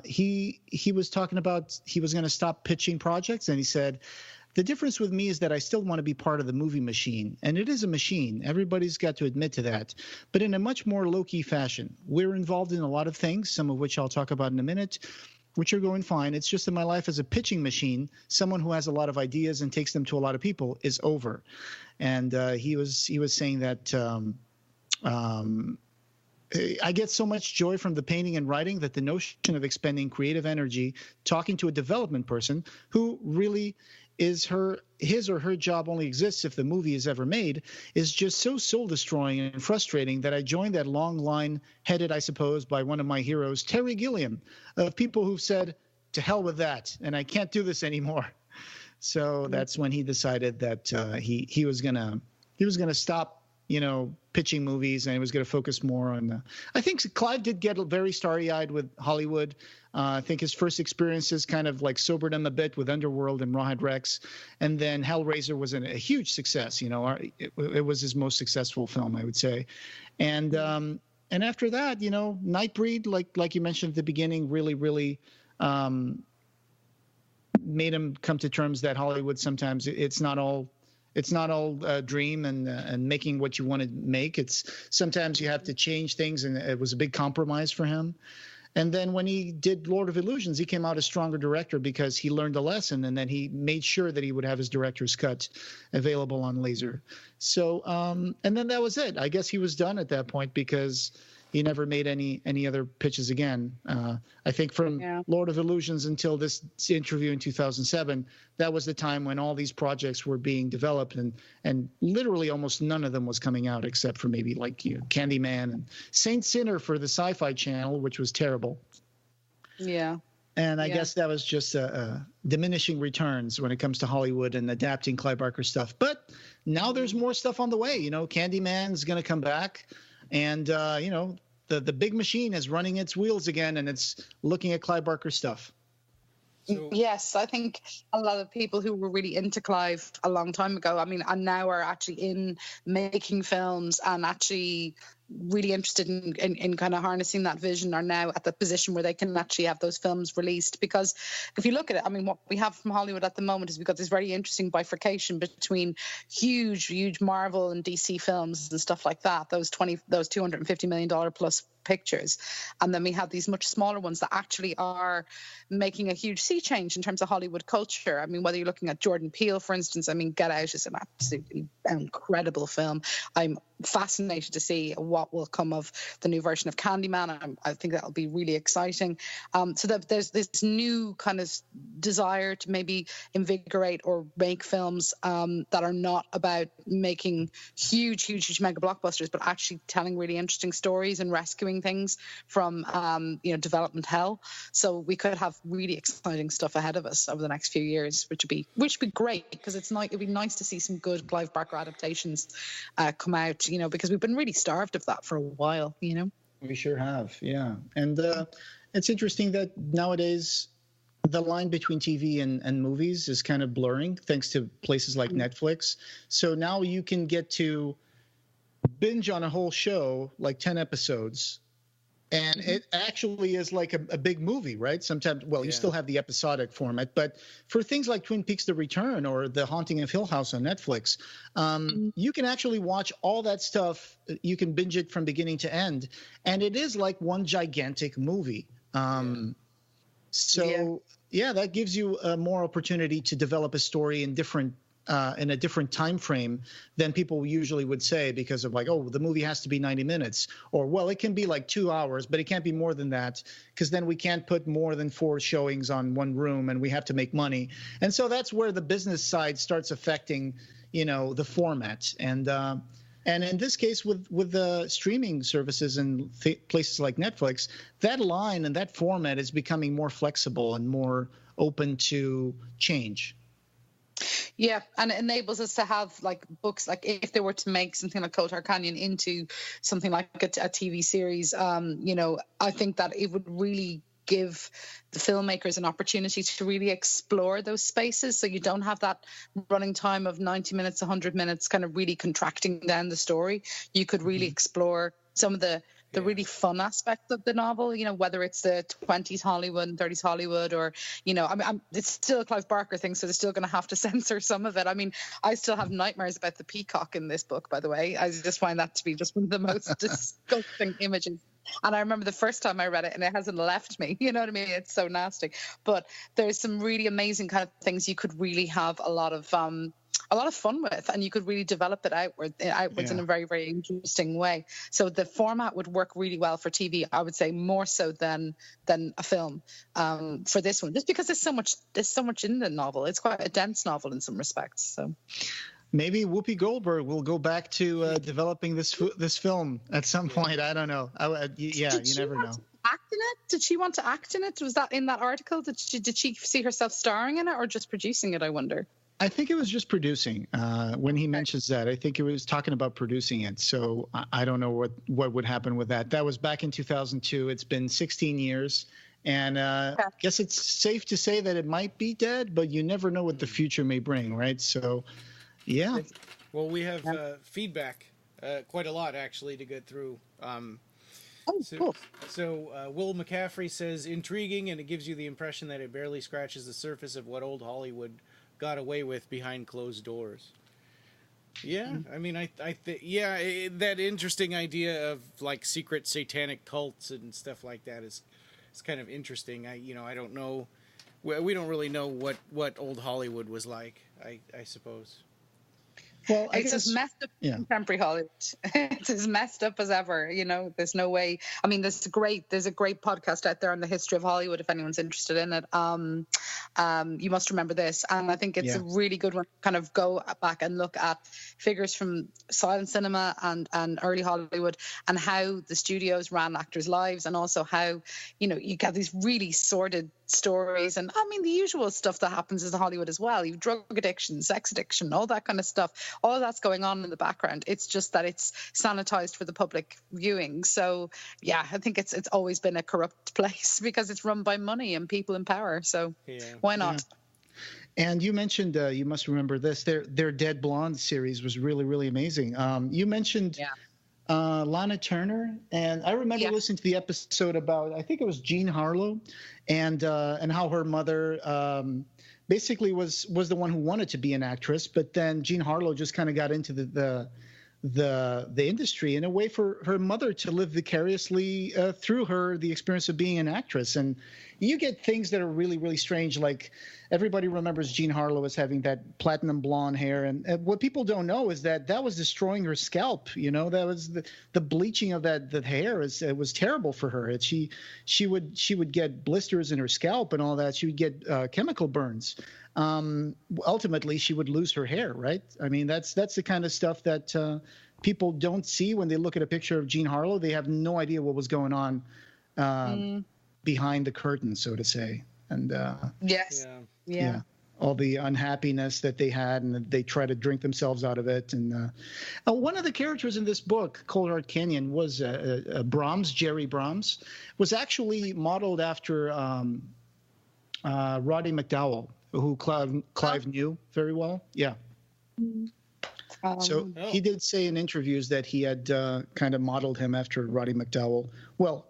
he was talking about he was going to stop pitching projects, and he said, the difference with me is that I still want to be part of the movie machine. And it is a machine. Everybody's got to admit to that. But in a much more low-key fashion. We're involved in a lot of things, some of which I'll talk about in a minute, which are going fine. It's just that my life as a pitching machine, someone who has a lot of ideas and takes them to a lot of people, is over. And he was saying that I get so much joy from the painting and writing that the notion of expending creative energy, talking to a development person who really – is his or her job only exists if the movie is ever made, is just so soul-destroying and frustrating that I joined that long line headed, I suppose, by one of my heroes, Terry Gilliam, of people who've said, to hell with that, and I can't do this anymore. So that's when he decided that he was gonna stop, you know, pitching movies, and he was going to focus more on I think Clive did get very starry-eyed with Hollywood. I think his first experiences kind of like sobered him a bit with Underworld and Rawhead Rex, and then Hellraiser was a huge success. You know, it was his most successful film, I would say, and after that, you know, Nightbreed, like you mentioned at the beginning, really made him come to terms that Hollywood sometimes it's not all dream and making what you want to make. It's sometimes you have to change things, and it was a big compromise for him. And then when he did Lord of Illusions, he came out a stronger director because he learned a lesson, and then he made sure that he would have his director's cut available on laser. So, and then that was it. I guess he was done at that point because he never made any other pitches again. I think from Lord of Illusions until this interview in 2007, that was the time when all these projects were being developed, and literally almost none of them was coming out except for maybe like Candyman and Saint Sinner for the Sci-Fi Channel, which was terrible. Yeah. And I guess that was just diminishing returns when it comes to Hollywood and adapting Clive Barker stuff. But now there's more stuff on the way. You know, Candyman's going to come back. And, you know, the big machine is running its wheels again, and it's looking at Clive Barker stuff. So, yes, I think a lot of people who were really into Clive a long time ago, I mean, and now are actually in making films and actually really interested in kind of harnessing that vision, are now at the position where they can actually have those films released. Because if you look at it, I mean, what we have from Hollywood at the moment is we've got this very interesting bifurcation between huge Marvel and DC films and stuff like that, those $250 million plus pictures, and then we have these much smaller ones that actually are making a huge sea change in terms of Hollywood culture. I mean, whether you're looking at Jordan Peele, for instance, I mean, Get Out is an absolutely incredible film. I'm fascinated to see what will come of the new version of Candyman. I think that'll be really exciting. So that there's this new kind of desire to maybe invigorate or make films that are not about making huge mega blockbusters, but actually telling really interesting stories and rescuing things from development hell. So we could have really exciting stuff ahead of us over the next few years, which would be great, because it'd be nice to see some good Clive Barker adaptations come out, you know, because we've been really starved of that for a while, you know. We sure have, yeah. And it's interesting that nowadays the line between TV and movies is kind of blurring thanks to places like Netflix. So now you can get to binge on a whole show, like 10 episodes, and it actually is like a big movie, right? Sometimes, well, you still have the episodic format, but for things like Twin Peaks: The Return or The Haunting of Hill House on Netflix, you can actually watch all that stuff. You can binge it from beginning to end, and it is like one gigantic movie. So that gives you more opportunity to develop a story in a different time frame than people usually would say, because of like, oh, the movie has to be 90 minutes, or, well, it can be like 2 hours, but it can't be more than that, because then we can't put more than 4 showings on one room and we have to make money. And so that's where the business side starts affecting, the format. And in this case, with the streaming services and places like Netflix, that line and that format is becoming more flexible and more open to change. Yeah, and it enables us to have like books, like if they were to make something like Coldheart Canyon into something like a TV series, I think that it would really give the filmmakers an opportunity to really explore those spaces, so you don't have that running time of 90 minutes, 100 minutes kind of really contracting down the story. You could really explore some of the really fun aspects of the novel, whether it's the 20s Hollywood and 30s Hollywood, or, it's still a Clive Barker thing, so they're still going to have to censor some of it. I mean, I still have nightmares about the peacock in this book, by the way. I just find that to be just one of the most disgusting images. And I remember the first time I read it, and it hasn't left me. You know what I mean? It's so nasty. But there's some really amazing kind of things you could really have a lot of fun with, and you could really develop it outwards in a very, very interesting way. So the format would work really well for TV, I would say, more so than a film for this one, just because there's so much in the novel. It's quite a dense novel in some respects. So maybe Whoopi Goldberg will go back to developing this film at some point. I don't know. You never know. Act in it? Did she want to act in it? Was that in that article? Did she see herself starring in it, or just producing it, I wonder? I think it was just producing. When he mentions that, I think it was talking about producing it. So I don't know what would happen with that. That was back in 2002. It's been 16 years. And I guess it's safe to say that it might be dead, but you never know what the future may bring, right? So, yeah. Well, we have feedback, quite a lot, actually, to get through. Cool. So Will McCaffrey says, intriguing, and it gives you the impression that it barely scratches the surface of what old Hollywood got away with behind closed doors. Yeah, I mean, that interesting idea of like secret satanic cults and stuff like that is kind of interesting. I don't know, we don't really know what old Hollywood was like. I suppose. Well, it's as messed up as contemporary Hollywood. It's as messed up as ever. There's no way. I mean, there's a great podcast out there on the history of Hollywood if anyone's interested in it. You must remember this, and I think it's a really good one to kind of go back and look at figures from silent cinema and early Hollywood, and how the studios ran actors' lives, and also how you get these really sordid stories, and I mean the usual stuff that happens in Hollywood as well. You've drug addiction, sex addiction, all that kind of stuff. All that's going on in the background. It's just that it's sanitized for the public viewing. So yeah, I think it's always been a corrupt place because it's run by money and people in power. So why not? Yeah. And you mentioned, you must remember this, their Dead Blonde series was really, really amazing. You mentioned Lana Turner, and I remember listening to the episode about, I think it was Jean Harlow, and how her mother basically was the one who wanted to be an actress, but then Jean Harlow just kind of got into the industry in a way for her mother to live vicariously through her the experience of being an actress. And you get things that are really, really strange. Like everybody remembers Jean Harlow as having that platinum blonde hair, and what people don't know is that was destroying her scalp. That was the bleaching of that hair. It was terrible for her. She would get blisters in her scalp and all that. She would get chemical burns. Ultimately, she would lose her hair. Right? I mean, that's the kind of stuff that people don't see when they look at a picture of Jean Harlow. They have no idea what was going on behind the curtain, so to say. And yes. Yeah. All the unhappiness that they had, and they try to drink themselves out of it. And one of the characters in this book, Coldheart Canyon, was Brahms. Jerry Brahms was actually modeled after Roddy McDowall, who Clive knew very well. Yeah. So he did say in interviews that he had kind of modeled him after Roddy McDowall. Well,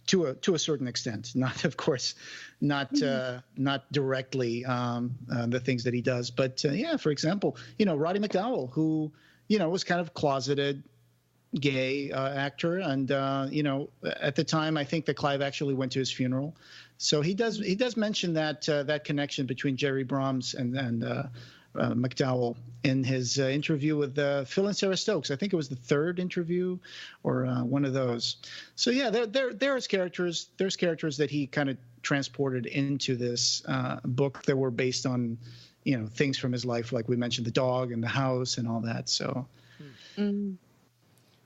to a certain extent, not, of course, not directly the things that he does, but for example, Roddy McDowall, who was kind of closeted gay actor, and at the time, I think that Clive actually went to his funeral, so he does mention that connection between Jerry Brahms and McDowall in his interview with Phil and Sarah Stokes. I think it was the third interview or one of those. So yeah, there's characters that he kind of transported into this book that were based on things from his life, like we mentioned, the dog and the house and all that. So. Mm.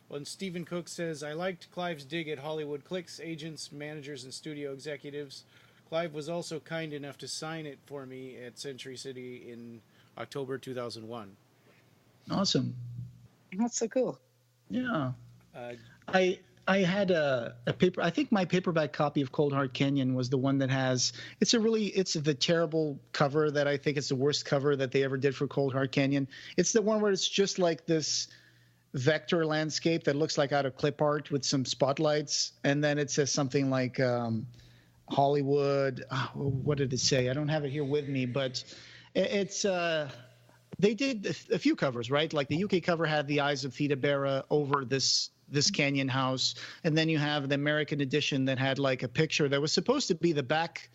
Well, and Stephen Cook says, I liked Clive's dig at Hollywood clicks, agents, managers, and studio executives. Clive was also kind enough to sign it for me at Century City in October 2001. Awesome. That's so cool. Yeah. I had a paper. I think my paperback copy of Coldheart Canyon was the one that has. It's the terrible cover that I think it's the worst cover that they ever did for Coldheart Canyon. It's the one where it's just like this vector landscape that looks like out of clip art with some spotlights, and then it says something like Hollywood. What did it say? I don't have it here with me, but it's. They did a few covers, right? Like the UK cover had the eyes of Theda Bara over this canyon house, and then you have the American edition that had like a picture that was supposed to be the back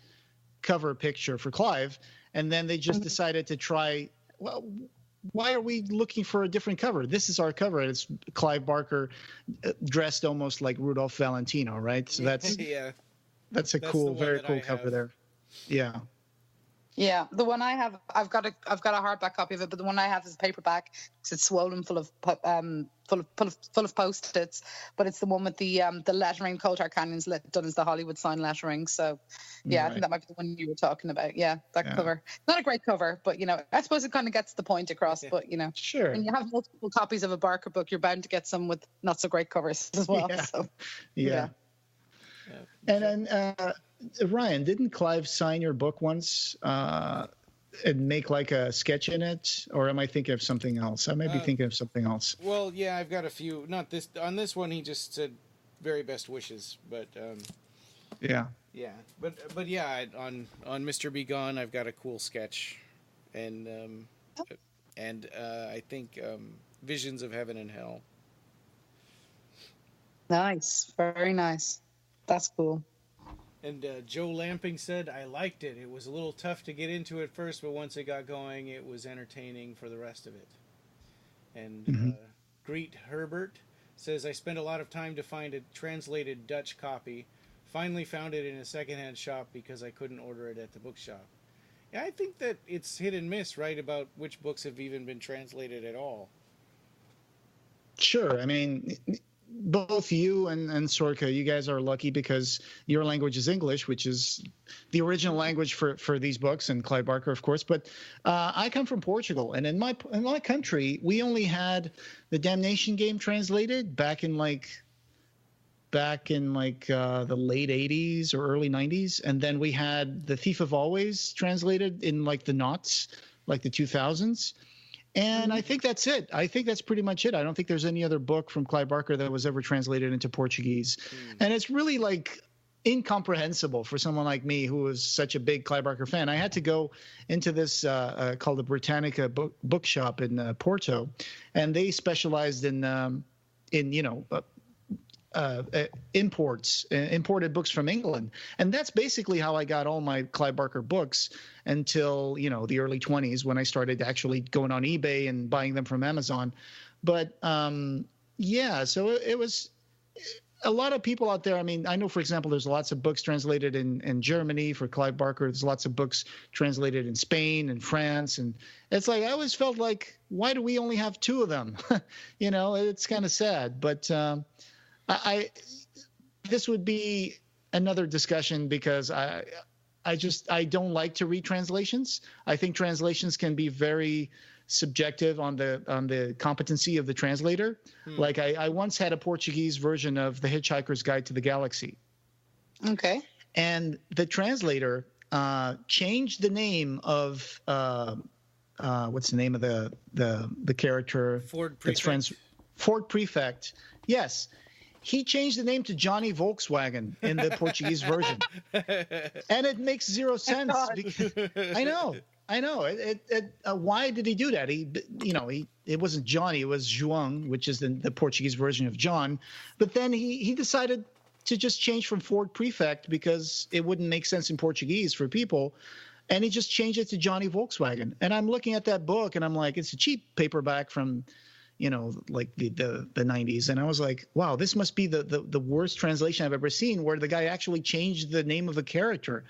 cover picture for Clive, and then they just decided to try. Well, why are we looking for a different cover? This is our cover. It's Clive Barker dressed almost like Rudolph Valentino, right? So that's that's cool, very cool cover there. Yeah. Yeah, the one I have, I've got a hardback copy of it, but the one I have is paperback because it's swollen full of Post-its. But it's the one with the lettering, Coldheart Canyon's done as the Hollywood sign lettering. So, yeah, right. I think that might be the one you were talking about. Yeah, that cover. Not a great cover, but I suppose it kind of gets the point across. But sure. When you have multiple copies of a Barker book, you're bound to get some with not so great covers as well. Yeah. So, yeah. And then. Ryan, didn't Clive sign your book once and make like a sketch in it? Or am I thinking of something else? I may be thinking of something else. Well, yeah, I've got a few. Not this. On this one, he just said very best wishes. But yeah. Yeah. But yeah, on Mr. Be Gone, I've got a cool sketch. And I think Visions of Heaven and Hell. Nice. Very nice. That's cool. And Joe Lamping said, I liked it. It was a little tough to get into at first, but once it got going, it was entertaining for the rest of it. And Greet Herbert says, I spent a lot of time to find a translated Dutch copy. Finally found it in a secondhand shop because I couldn't order it at the bookshop. Yeah, I think that it's hit and miss, right, about which books have even been translated at all. Sure. I mean, both you and Sorcha, you guys are lucky because your language is English, which is the original language for these books, and Clive Barker, of course. But I come from Portugal, and in my country, we only had the Damnation Game translated back in the late 80s or early 90s, and then we had The Thief of Always translated in like the noughts, like the 2000s. And I think that's it. I think that's pretty much it. I don't think there's any other book from Clive Barker that was ever translated into Portuguese. And it's really like incomprehensible for someone like me who was such a big Clive Barker fan. I had to go into this called the Britannica bookshop in Porto, and they specialized in imported books from England. And that's basically how I got all my Clive Barker books until, the early 20s when I started actually going on eBay and buying them from Amazon. But so it was a lot of people out there. I mean, I know, for example, there's lots of books translated in Germany for Clive Barker. There's lots of books translated in Spain and France. And it's like, I always felt like, why do we only have two of them? It's kind of sad. But this would be another discussion because I don't like to read translations. I think translations can be very subjective on the competency of the translator. Like I once had a Portuguese version of The Hitchhiker's Guide to the Galaxy. Okay. And the translator changed the name of what's the name of the character? Ford Prefect. Ford Prefect. Yes. He changed the name to Johnny Volkswagen in the Portuguese version, and it makes zero sense. Because, I know. Why did he do that? It wasn't Johnny, it was João, which is the Portuguese version of John. But then he decided to just change from Ford Prefect because it wouldn't make sense in Portuguese for people, and he just changed it to Johnny Volkswagen. And I'm looking at that book, and I'm like, it's a cheap paperback from like the 90s. And I was like, wow, this must be the worst translation I've ever seen, where the guy actually changed the name of a character.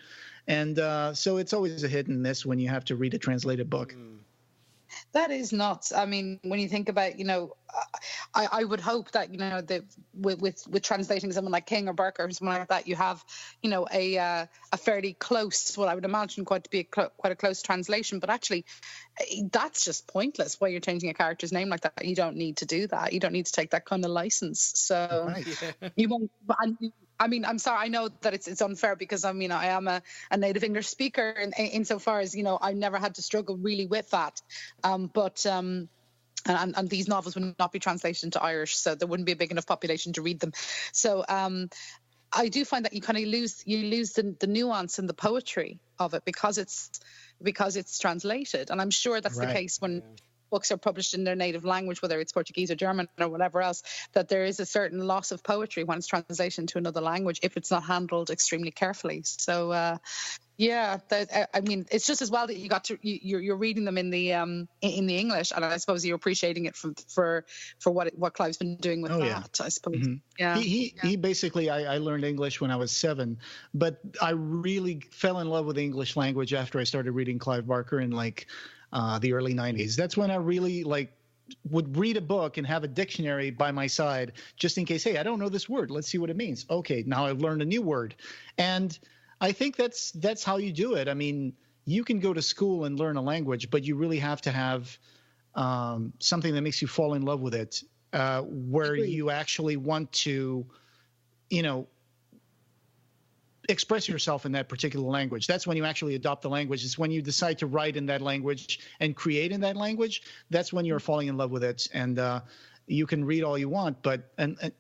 And so it's always a hit and miss when you have to read a translated book. That is nuts. I mean, when you think about, I would hope that, that with translating someone like King or Burke or something like that, you have, a fairly close, what I would imagine quite a close translation. But actually, that's just pointless. Why you're changing a character's name like that? You don't need to do that. You don't need to take that kind of license. So Right. you won't. I mean, I'm sorry. I know that it's unfair because I am a native English speaker, and insofar as I never had to struggle really with that. But these novels would not be translated into Irish, so there wouldn't be a big enough population to read them. So I do find that you kind of lose the nuance and the poetry of it because it's translated, and I'm sure that's the case when books are published in their native language, whether it's Portuguese or German or whatever else, that there is a certain loss of poetry when it's translated into another language if it's not handled extremely carefully. So, I mean, it's just as well that you're reading them in the English, and I suppose you're appreciating it for what Clive's been doing with that. I suppose. Mm-hmm. Yeah. He basically, I learned English when I was 7, but I really fell in love with the English language after I started reading Clive Barker in the early 90s. That's when I really would read a book and have a dictionary by my side just in case, hey, I don't know this word. Let's see what it means. Okay, now I've learned a new word. And I think that's how you do it. I mean, you can go to school and learn a language, but you really have to have something that makes you fall in love with it, where you actually want to, express yourself in that particular language. That's when you actually adopt the language. It's when you decide to write in that language and create in that language. That's when you're falling in love with it. And you can read all you want, but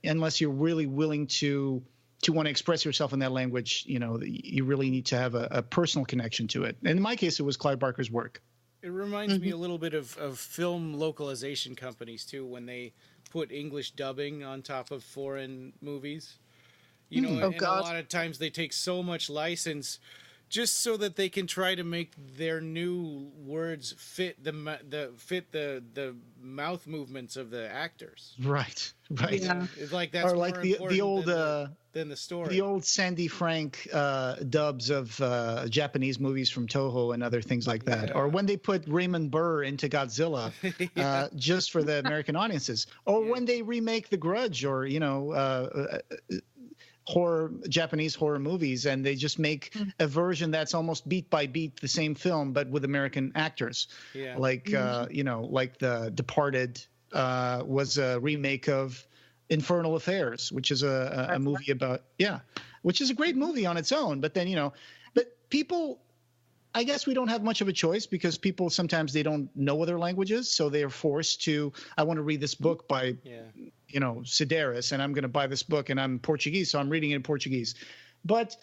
unless you're really willing to want to express yourself in that language, you really need to have a personal connection to it. And in my case, it was Clive Barker's work. It reminds me a little bit of film localization companies too, when they put English dubbing on top of foreign movies. A lot of times they take so much license just so that they can try to make their new words fit the mouth movements of the actors. Right. Yeah. It's like that's more important than the story. The old Sandy Frank dubs of Japanese movies from Toho and other things like that. Or when they put Raymond Burr into Godzilla just for the American audiences. Or when they remake The Grudge or, Japanese horror movies, and they just make a version that's almost beat by beat the same film but with American actors. Like The Departed was a remake of Infernal Affairs, which is a movie about which is a great movie on its own. But then but people, I guess we don't have much of a choice because people sometimes they don't know other languages, so they are forced to. I want to read this book by Sedaris, and I'm going to buy this book, and I'm Portuguese, so I'm reading it in Portuguese. But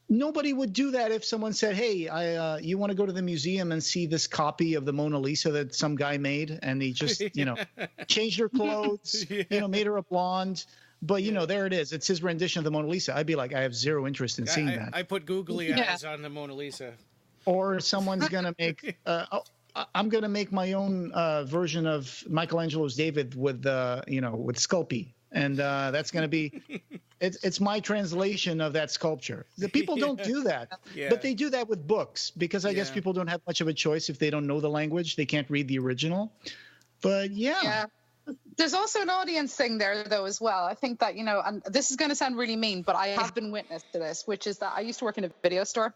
nobody would do that if someone said, "Hey, you want to go to the museum and see this copy of the Mona Lisa that some guy made, and he just changed her clothes, made her a blonde." But there it is. It's his rendition of the Mona Lisa. I'd be like, I have zero interest in seeing that. I put googly eyes on the Mona Lisa. Or someone's going to make I'm going to make my own version of Michelangelo's David with with Sculpey. And that's going to be it's my translation of that sculpture. The people don't do that. But they do that with books because I guess people don't have much of a choice if they don't know the language. They can't read the original. But there's also an audience thing there, though, as well. I think that, and this is going to sound really mean, but I have been witness to this, which is that I used to work in a video store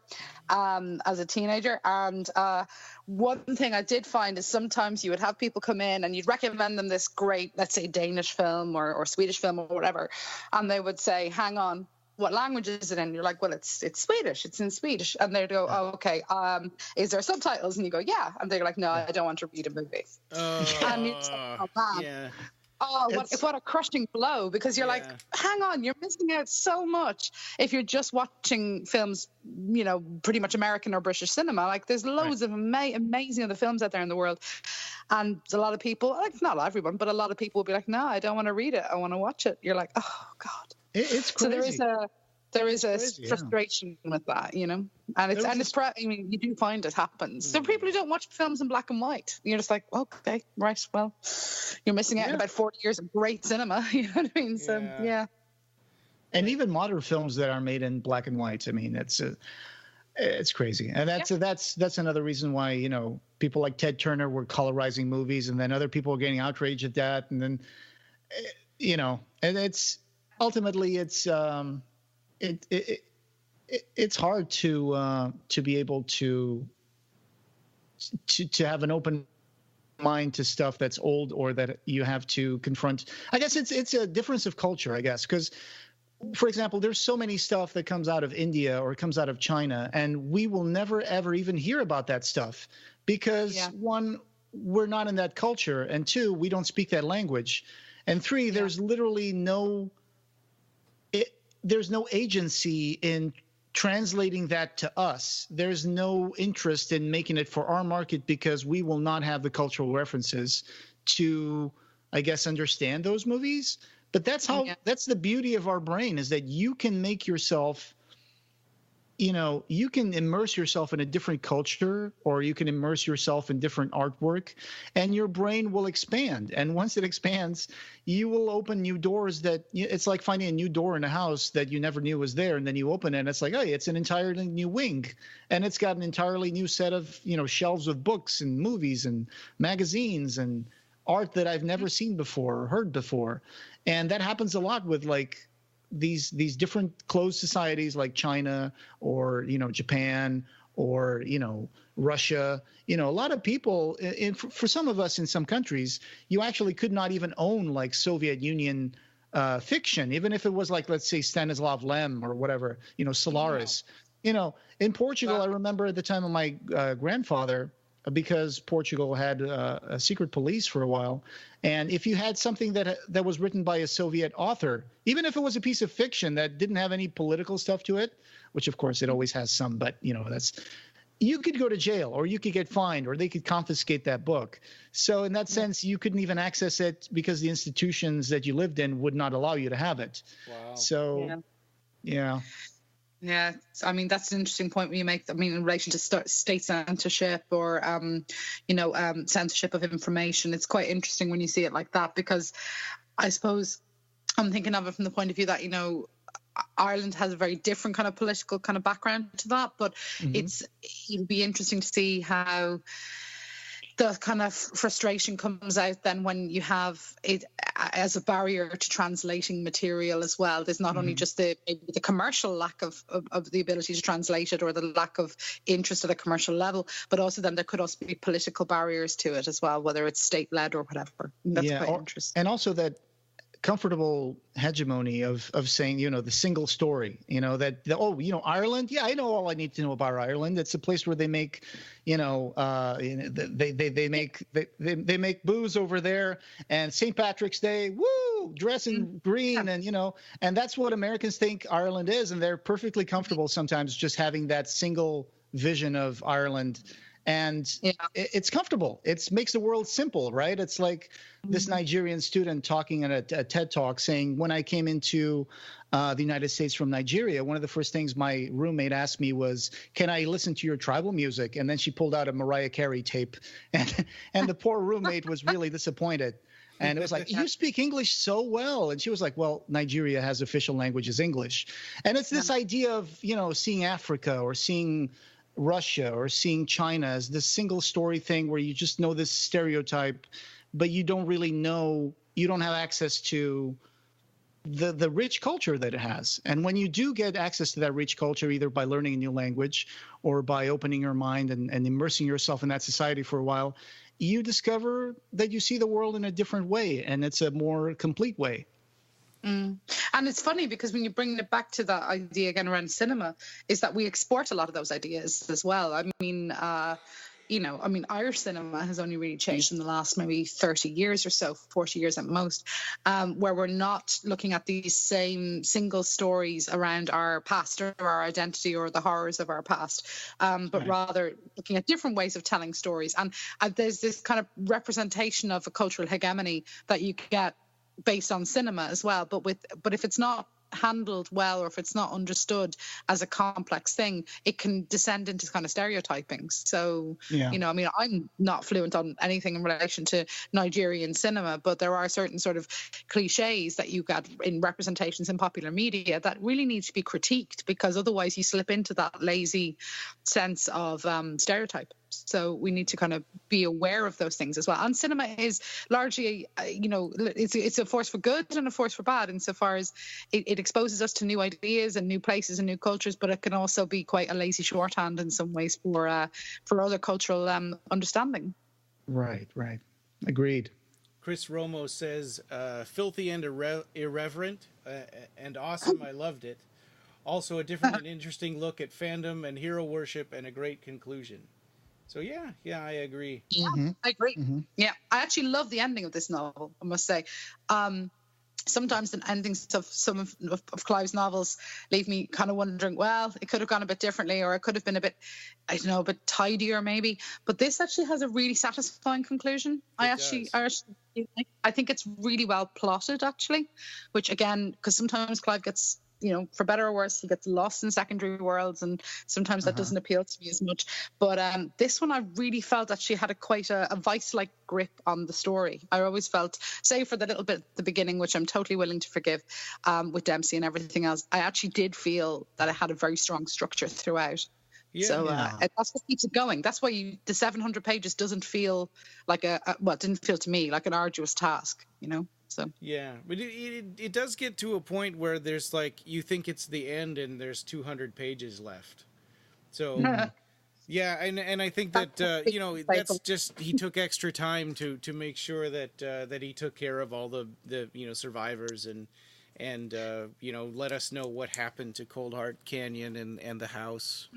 as a teenager. And one thing I did find is sometimes you would have people come in and you'd recommend them this great, let's say, Danish film or Swedish film or whatever. And they would say, hang on, what language is it in? You're like, well, it's Swedish. It's in Swedish. And they'd go, oh, okay. Is there subtitles? And you go, yeah. And they're like, no, I don't want to read a movie. And you're just like, oh, man. Yeah. Oh, what a crushing blow, because you're like, hang on, you're missing out so much if you're just watching films, pretty much American or British cinema. Like, there's loads of amazing other films out there in the world. And a lot of people, like, not everyone, but a lot of people will be like, no, I don't want to read it. I want to watch it. You're like, oh, God. It's crazy. So There is a crazy, frustration with that, and I mean, you do find it happens. So people who don't watch films in black and white, you're just like, okay, right, well, you're missing out on about 40 years of great cinema. You know what I mean? So yeah. And even modern films that are made in black and white. I mean, it's crazy, and that's another reason why people like Ted Turner were colorizing movies, and then other people were getting outraged at that, and then and it's ultimately it's hard to be able to have an open mind to stuff that's old, or that you have to confront. I guess it's a difference of culture, I guess, because, for example, there's so many stuff that comes out of India or comes out of China, and we will never, ever even hear about that stuff because, one, we're not in that culture, and two, we don't speak that language, and three, there's literally there's no agency in translating that to us. There's no interest in making it for our market because we will not have the cultural references to, I guess, understand those movies. But that's that's the beauty of our brain, is that you can make yourself, you can immerse yourself in a different culture, or you can immerse yourself in different artwork, and your brain will expand. And once it expands, you will open new doors it's like finding a new door in a house that you never knew was there. And then you open it and it's like, hey, it's an entirely new wing. And it's got an entirely new set of, shelves with books and movies and magazines and art that I've never seen before or heard before. And that happens a lot with like these different closed societies like China or, Japan or, Russia. A lot of people, for some of us in some countries, you actually could not even own like Soviet Union fiction, even if it was like, let's say, Stanislav Lem or whatever, Solaris. Wow. In Portugal, I remember at the time of my grandfather, because Portugal had a secret police for a while. And if you had something that was written by a Soviet author, even if it was a piece of fiction that didn't have any political stuff to it, which of course it always has some, but you could go to jail, or you could get fined, or they could confiscate that book. So in that sense, you couldn't even access it because the institutions that you lived in would not allow you to have it. Wow. So, yeah. Yeah, I mean, that's an interesting point when you make. I mean, in relation to state censorship or, censorship of information, it's quite interesting when you see it like that, because I suppose I'm thinking of it from the point of view that, Ireland has a very different kind of political kind of background to that, but it'd be interesting to see how the kind of frustration comes out then when you have it as a barrier to translating material as well. There's not only just the commercial lack of the ability to translate it, or the lack of interest at a commercial level, but also then there could also be political barriers to it as well, whether it's state-led or whatever. That's quite interesting. And also that comfortable hegemony of saying, the single story, Ireland. Yeah, I know all I need to know about Ireland. It's a place where they make, they make booze over there, and St. Patrick's Day, woo, dress in green, and that's what Americans think Ireland is, and they're perfectly comfortable sometimes just having that single vision of Ireland. And it's comfortable. It makes the world simple, right? It's like this Nigerian student talking at a TED Talk saying, when I came into the United States from Nigeria, one of the first things my roommate asked me was, can I listen to your tribal music? And then she pulled out a Mariah Carey tape. And the poor roommate was really disappointed. And it was like, you speak English so well. And she was like, well, Nigeria has official language is English. And it's this idea of, seeing Africa or seeing Russia or seeing China as this single story thing where you just know this stereotype, but you don't really know, you don't have access to the rich culture that it has. And when you do get access to that rich culture, either by learning a new language or by opening your mind and immersing yourself in that society for a while, you discover that you see the world in a different way, and it's a more complete way. And it's funny because when you bring it back to that idea again around cinema, is that we export a lot of those ideas as well. I mean, Irish cinema has only really changed in the last maybe 30 years or so, 40 years at most, where we're not looking at these same single stories around our past or our identity or the horrors of our past, but rather looking at different ways of telling stories. And there's this kind of representation of a cultural hegemony that you get based on cinema as well, but if it's not handled well, or if it's not understood as a complex thing, it can descend into kind of stereotyping. So, you know, I mean, I'm not fluent on anything in relation to Nigerian cinema, but there are certain sort of cliches that you get in representations in popular media that really need to be critiqued, because otherwise you slip into that lazy sense of stereotype. So we need to kind of be aware of those things as well. And cinema is largely, you know, it's a force for good and a force for bad, insofar as it exposes us to new ideas and new places and new cultures, but it can also be quite a lazy shorthand in some ways for other cultural understanding. Right. Agreed. Chris Romo says, filthy and irreverent and awesome. I loved it. Also a different and interesting look at fandom and hero worship, and a great conclusion. So yeah, I agree. Yeah, I agree. Yeah, I actually love the ending of this novel, I must say. Sometimes the endings of some of Clive's novels leave me kind of wondering, well, it could have gone a bit differently, or it could have been a bit, I don't know, a bit tidier maybe. But this actually has a really satisfying conclusion. I think it's really well plotted, actually, which again, because sometimes Clive gets, you know, for better or worse, he gets lost in secondary worlds, and sometimes that doesn't appeal to me as much. But this one, I really felt that she had quite a vice-like grip on the story. I always felt, save for the little bit at the beginning, which I'm totally willing to forgive, with Dempsey and everything else, I actually did feel that it had a very strong structure throughout. Yeah. So that's what keeps it going. That's why the 700 pages doesn't feel like it didn't feel to me like an arduous task, you know? So yeah, but it does get to a point where there's like, you think it's the end and there's 200 pages left. So yeah, and I think that you know, that's just, he took extra time to make sure that he took care of all the you know, survivors and you know, let us know what happened to Coldheart Canyon and the house.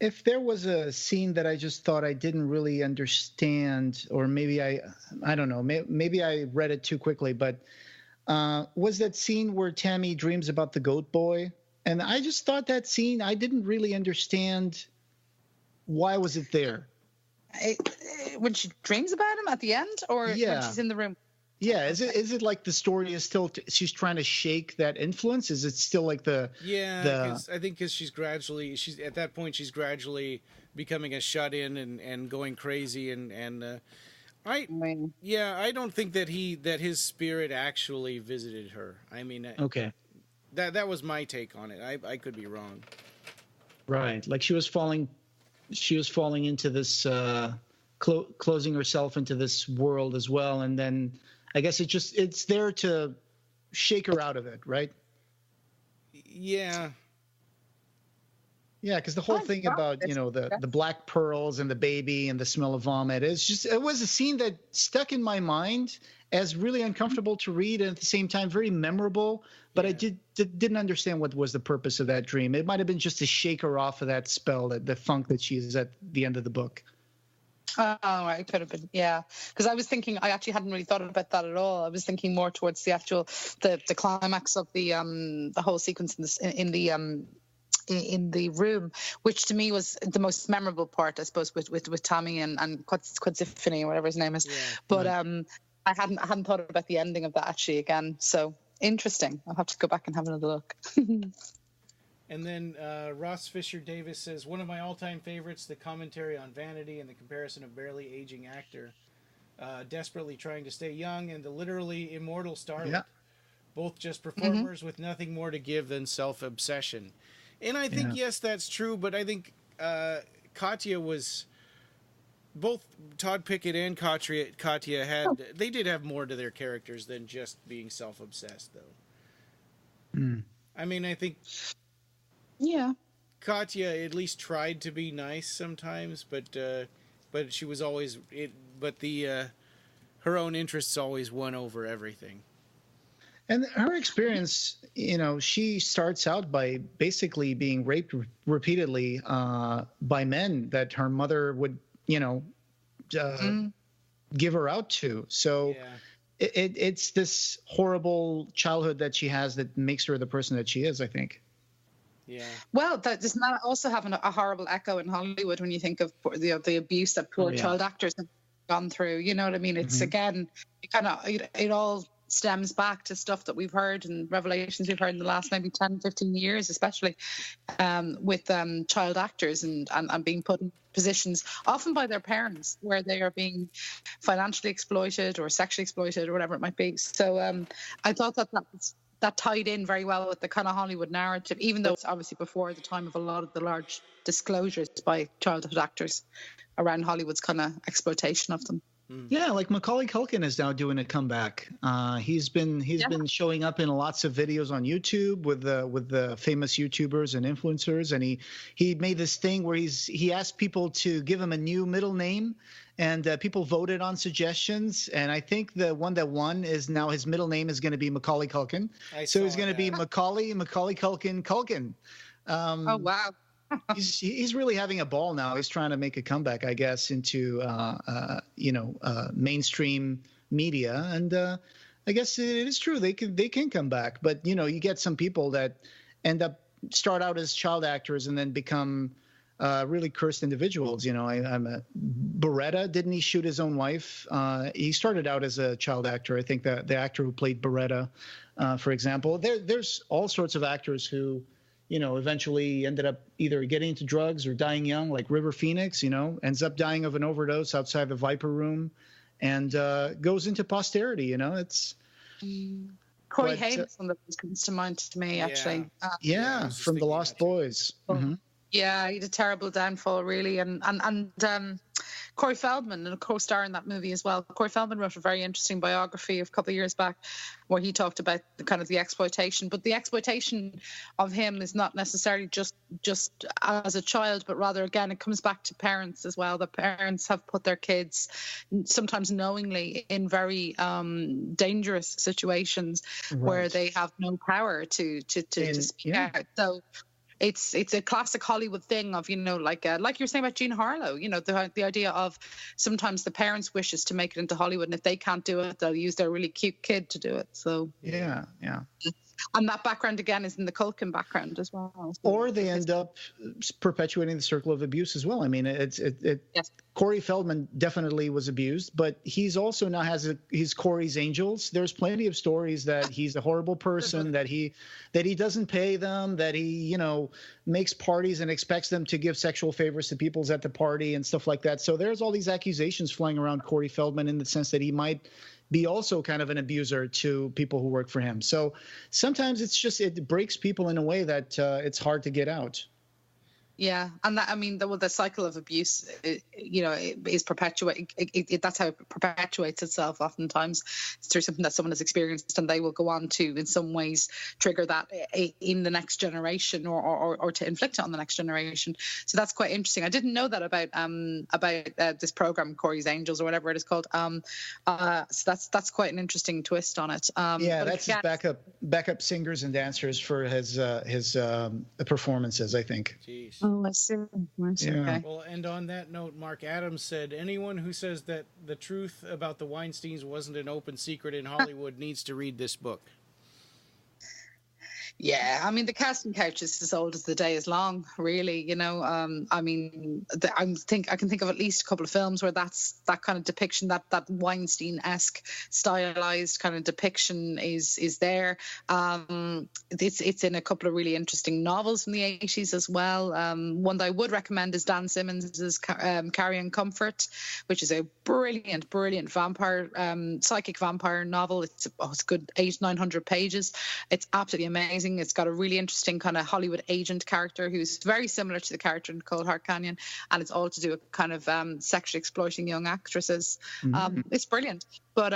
If there was a scene that I just thought I didn't really understand, or maybe I don't know, maybe I read it too quickly, but was that scene where Tammy dreams about the goat boy? And I just thought that scene, I didn't really understand why was it there. When she dreams about him at the end, or when she's in the room? Yeah, is it like the story is still she's trying to shake that influence? Is it still like the I think because she's at that point she's gradually becoming a shut-in and going crazy and I don't think that his spirit actually visited her. I mean, okay, that was my take on it. I could be wrong. Right, like she was falling into this closing herself into this world as well, and then I guess it's there to shake her out of it, right? Yeah. Yeah, because the whole thing about, you know, the black pearls and the baby and the smell of vomit, it was a scene that stuck in my mind as really uncomfortable to read, and at the same time very memorable. But I didn't understand what was the purpose of that dream. It might have been just to shake her off of that spell, the funk that she is at the end of the book. Oh, it could have been, yeah. Because I was thinking, I actually hadn't really thought about that at all. I was thinking more towards the actual, the climax of the whole sequence in the room, which to me was the most memorable part, I suppose, with Tommy and Quadzifini or whatever his name is. Yeah, but I hadn't thought about the ending of that actually again. So interesting. I'll have to go back and have another look. And then Ross Fisher Davis says, one of my all-time favorites, the commentary on vanity and the comparison of barely aging actor, desperately trying to stay young, and the literally immortal starlet. Yeah. Both just performers with nothing more to give than self-obsession. And I think, yes, that's true, but I think Katya was... Both Todd Pickett and Katya they did have more to their characters than just being self-obsessed, though. I mean, I think... Yeah, Katya at least tried to be nice sometimes, but she was always her own interests always won over everything. And her experience, you know, she starts out by basically being raped repeatedly by men that her mother would, you know, give her out to. So it's this horrible childhood that she has that makes her the person that she is, I think. Yeah. Well, does not also have a horrible echo in Hollywood when you think of the abuse that poor child actors have gone through. You know what I mean? It's again, it all stems back to stuff that we've heard and revelations we've heard in the last maybe 10, 15 years, especially with child actors and being put in positions, often by their parents, where they are being financially exploited or sexually exploited or whatever it might be. So I thought that tied in very well with the kind of Hollywood narrative, even though it's obviously before the time of a lot of the large disclosures by childhood actors around Hollywood's kind of exploitation of them. Yeah, like Macaulay Culkin is now doing a comeback. He's been showing up in lots of videos on YouTube with the famous YouTubers and influencers, and he made this thing where he asked people to give him a new middle name, and people voted on suggestions. And I think the one that won is now his middle name is going to be Macaulay Culkin. So he's going to be Macaulay Culkin. Oh wow. He's really having a ball now. He's trying to make a comeback, I guess, into mainstream media, and I guess it is true they can come back. But you get some people that start out as child actors and then become really cursed individuals. I'm Beretta. Didn't he shoot his own wife? He started out as a child actor. I think the actor who played Beretta, for example. There's all sorts of actors who eventually ended up either getting into drugs or dying young, like River Phoenix, ends up dying of an overdose outside the Viper Room and goes into posterity, it's... Corey Haim is one that comes to mind to me, actually. From The Lost Boys. Mm-hmm. Yeah, he had a terrible downfall, really. And Corey Feldman, and a co-star in that movie as well. Corey Feldman wrote a very interesting biography a couple of years back where he talked about the exploitation. But the exploitation of him is not necessarily just as a child, but rather, again, it comes back to parents as well. The parents have put their kids, sometimes knowingly, in very dangerous situations where they have no power to speak out. So it's a classic Hollywood thing of, like you're saying about Jean Harlow, the idea of sometimes the parents' wishes to make it into Hollywood, and if they can't do it, they'll use their really cute kid to do it. So yeah. And that background, again, is in the Culkin background as well. Or they end up perpetuating the circle of abuse as well. I mean, yes. Corey Feldman definitely was abused, but he's also now he's Corey's Angels. There's plenty of stories that he's a horrible person, that he doesn't pay them, that he, makes parties and expects them to give sexual favors to people at the party and stuff like that. So there's all these accusations flying around Corey Feldman in the sense that he might be also kind of an abuser to people who work for him. So sometimes it breaks people in a way that it's hard to get out. Yeah, and that, I mean, the cycle of abuse, it is perpetuated. That's how it perpetuates itself. Oftentimes, it's through something that someone has experienced, and they will go on to, in some ways, trigger that in the next generation, or to inflict it on the next generation. So that's quite interesting. I didn't know that about this program, Corey's Angels, or whatever it is called. So that's quite an interesting twist on it. That's his backup singers and dancers for his performances, I think. Jeez. Oh, I see. Okay. Well, and on that note, Mark Adams said, anyone who says that the truth about the Weinsteins wasn't an open secret in Hollywood needs to read this book. Yeah, I mean, the casting couch is as old as the day is long, really. I mean, I can think of at least a couple of films where that kind of depiction, that Weinstein-esque stylized kind of depiction is there. It's in a couple of really interesting novels from the 80s as well. One that I would recommend is Dan Simmons's Carrying Comfort, which is a brilliant vampire, psychic vampire novel. It's a good 800-900 pages. It's absolutely amazing. It's got a really interesting kind of Hollywood agent character who's very similar to the character in Coldheart Canyon, and it's all to do with kind of sexually exploiting young actresses. Mm-hmm. It's brilliant. But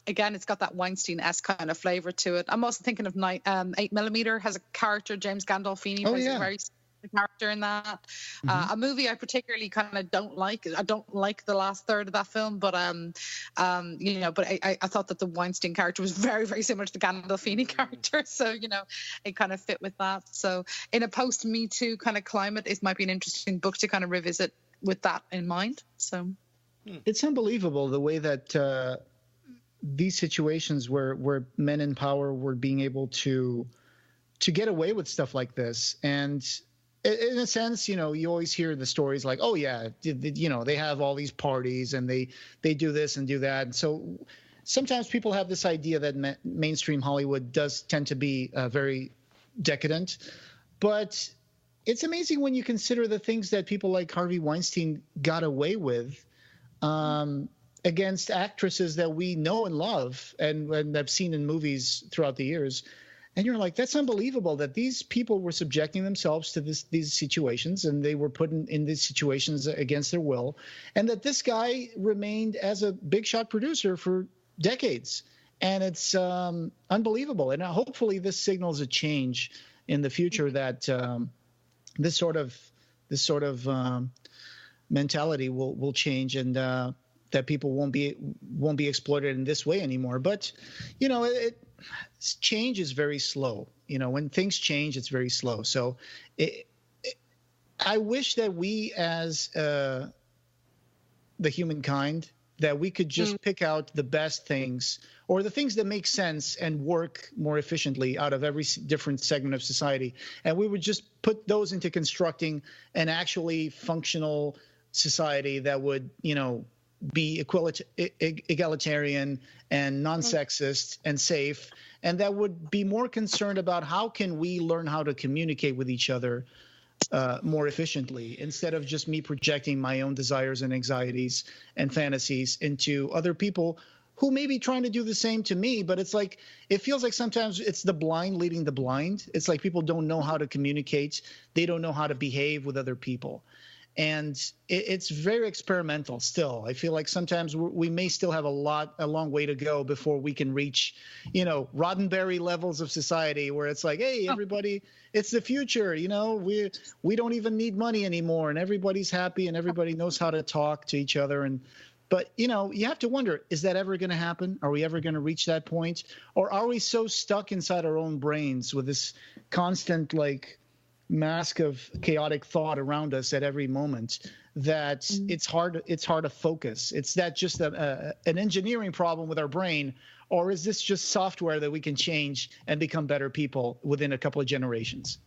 again, it's got that Weinstein-esque kind of flavor to it. I'm also thinking of 8mm has a character, James Gandolfini, plays a very character in that. A movie I particularly kind of don't like. I don't like the last third of that film, but but I thought that the Weinstein character was very, very similar to the Gandolfini character, so it kind of fit with that. So in a post Me Too kind of climate, it might be an interesting book to kind of revisit with that in mind. So it's unbelievable the way that these situations where men in power were being able to get away with stuff like this. And in a sense, you always hear the stories like, oh yeah, they have all these parties and they do this and do that. And so sometimes people have this idea that mainstream Hollywood does tend to be very decadent, but it's amazing when you consider the things that people like Harvey Weinstein got away with against actresses that we know and love and have seen in movies throughout the years. And you're like, that's unbelievable that these people were subjecting themselves to these situations, and they were put in these situations against their will, and that this guy remained as a big shot producer for decades. And it's unbelievable. And hopefully this signals a change in the future, that this sort of mentality will change, and that people won't be exploited in this way anymore. But change is very slow. When things change, it's very slow. So I wish that we, as the humankind, that we could just pick out the best things, or the things that make sense and work more efficiently out of every different segment of society, and we would just put those into constructing an actually functional society that would, be egalitarian and non-sexist and safe, and that would be more concerned about how can we learn how to communicate with each other more efficiently, instead of just me projecting my own desires and anxieties and fantasies into other people who may be trying to do the same to me. But it's like, it feels like sometimes it's the blind leading the blind. It's like people don't know how to communicate. They don't know how to behave with other people. And it's very experimental still. I feel like sometimes we may still have a long way to go before we can reach, Roddenberry levels of society, where it's like, hey, everybody, it's the future. We don't even need money anymore, and everybody's happy, and everybody knows how to talk to each other. But you have to wonder, is that ever going to happen? Are we ever going to reach that point? Or are we so stuck inside our own brains with this constant, mask of chaotic thought around us at every moment that it's hard to focus? It's that just an engineering problem with our brain, or is this just software that we can change and become better people within a couple of generations?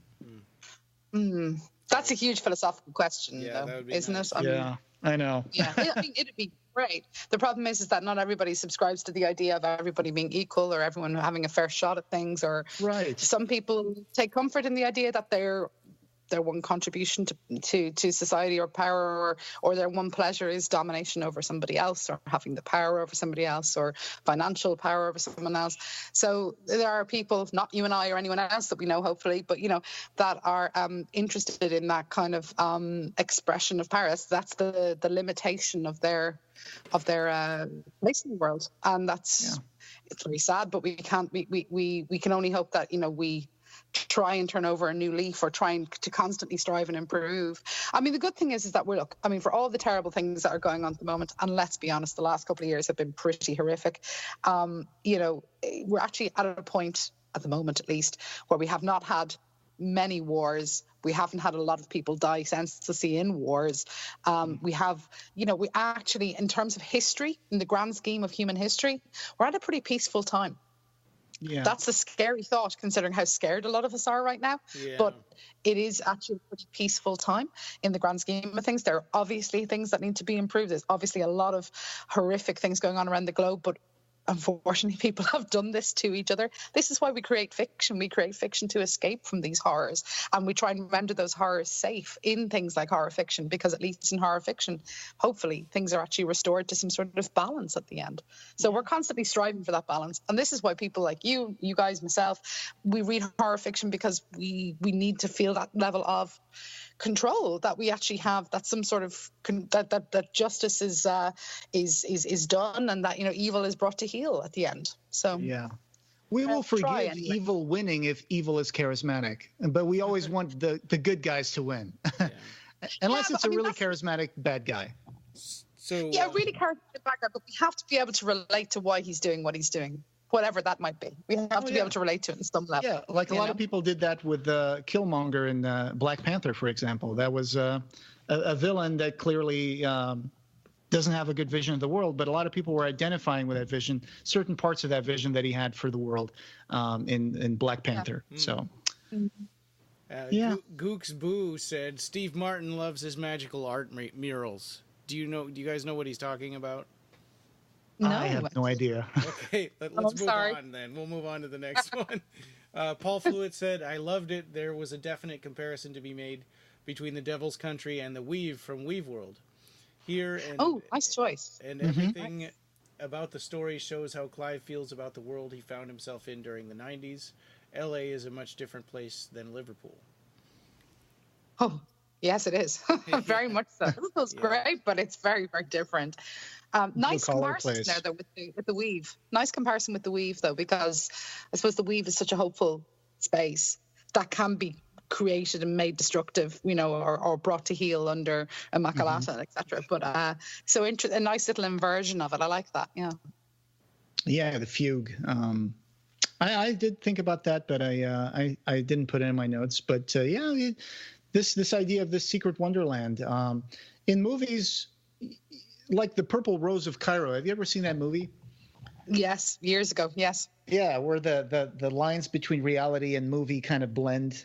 That's a huge philosophical question, though, isn't nice. it? I know. Yeah, it'd be great. The problem is that not everybody subscribes to the idea of everybody being equal, or everyone having a fair shot at things, or right. Some people take comfort in the idea that their one contribution to society or power, or their one pleasure is domination over somebody else, or having the power over somebody else, or financial power over someone else. So there are people, not you and I or anyone else that we know, hopefully, but that are interested in that kind of expression of power. That's the limitation of their place in the world, and it's very sad. But we can't. We can only hope that we try and turn over a new leaf, or trying to constantly strive and improve. I mean, the good thing is that for all the terrible things that are going on at the moment, and let's be honest, the last couple of years have been pretty horrific. We're actually at a point, at the moment at least, where we have not had many wars. We haven't had a lot of people die senselessly in wars. We actually, in terms of history, in the grand scheme of human history, we're at a pretty peaceful time. Yeah. That's a scary thought, considering how scared a lot of us are right now. Yeah. But it is actually a pretty peaceful time in the grand scheme of things. There are obviously things that need to be improved. There's obviously a lot of horrific things going on around the globe, but unfortunately, people have done this to each other. This is why we create fiction. We create fiction to escape from these horrors, and we try and render those horrors safe in things like horror fiction, because at least in horror fiction, hopefully, things are actually restored to some sort of balance at the end. So we're constantly striving for that balance, and this is why people like you guys, myself, we read horror fiction, because we need to feel that level of control that we actually have, that some sort of that justice is done, and that evil is brought to heel at the end. So we will forgive evil winning if evil is charismatic, but we always want the good guys to win. Unless it's a really charismatic bad guy. So really charismatic bad guy, but we have to be able to relate to why he's doing what he's doing, whatever that might be. We have to be able to relate to it in some level. Yeah, like a lot of people did that with Killmonger in Black Panther, for example. That was a villain that clearly doesn't have a good vision of the world, but a lot of people were identifying with that vision, certain parts of that vision that he had for the world in Black Panther. So, Gooks Boo said Steve Martin loves his magical art murals. Do you guys know what he's talking about? No. I have no idea. Okay, let's move on then. We'll move on to the next one. Paul Fluitt said, I loved it. There was a definite comparison to be made between the Devil's Country and the Weave from Weave World. Here and nice choice. And everything about the story shows how Clive feels about the world he found himself in during the 90s. LA is a much different place than Liverpool. Oh, yes, it is. Very much so. Liverpool's great, but it's very, very different. Nice comparison there, though, with the Weave. Nice comparison with the Weave, though, because I suppose the Weave is such a hopeful space that can be created and made destructive, or brought to heel under Immaculata, etc. But so a nice little inversion of it. I like that. Yeah. Yeah, the fugue. I did think about that, but I didn't put it in my notes. But this idea of this secret wonderland in movies, like The Purple Rose of Cairo. Have you ever seen that movie? Yes, years ago. Yes. Yeah, where the lines between reality and movie kind of blend.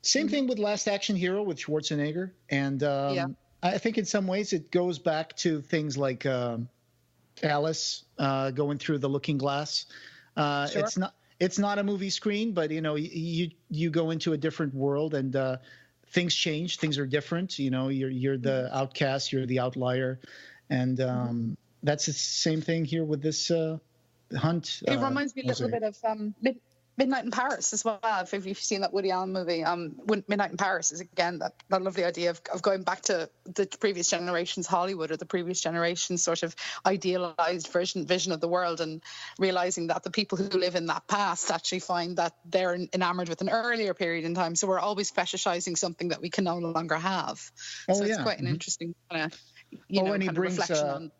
Same thing with Last Action Hero with Schwarzenegger, and I think in some ways it goes back to things like Alice going through the Looking Glass. Sure. It's not a movie screen, but you go into a different world and things change. Things are different. You're the outcast. You're the outlier, and that's the same thing here with this hunt. It reminds me a little bit of Midnight in Paris as well. If you've seen that Woody Allen movie, Midnight in Paris is again that lovely idea of going back to the previous generation's Hollywood, or the previous generation's sort of idealized vision of the world, and realizing that the people who live in that past actually find that they're enamored with an earlier period in time. So we're always fetishizing something that we can no longer have. So it's quite an interesting kind of reflection on.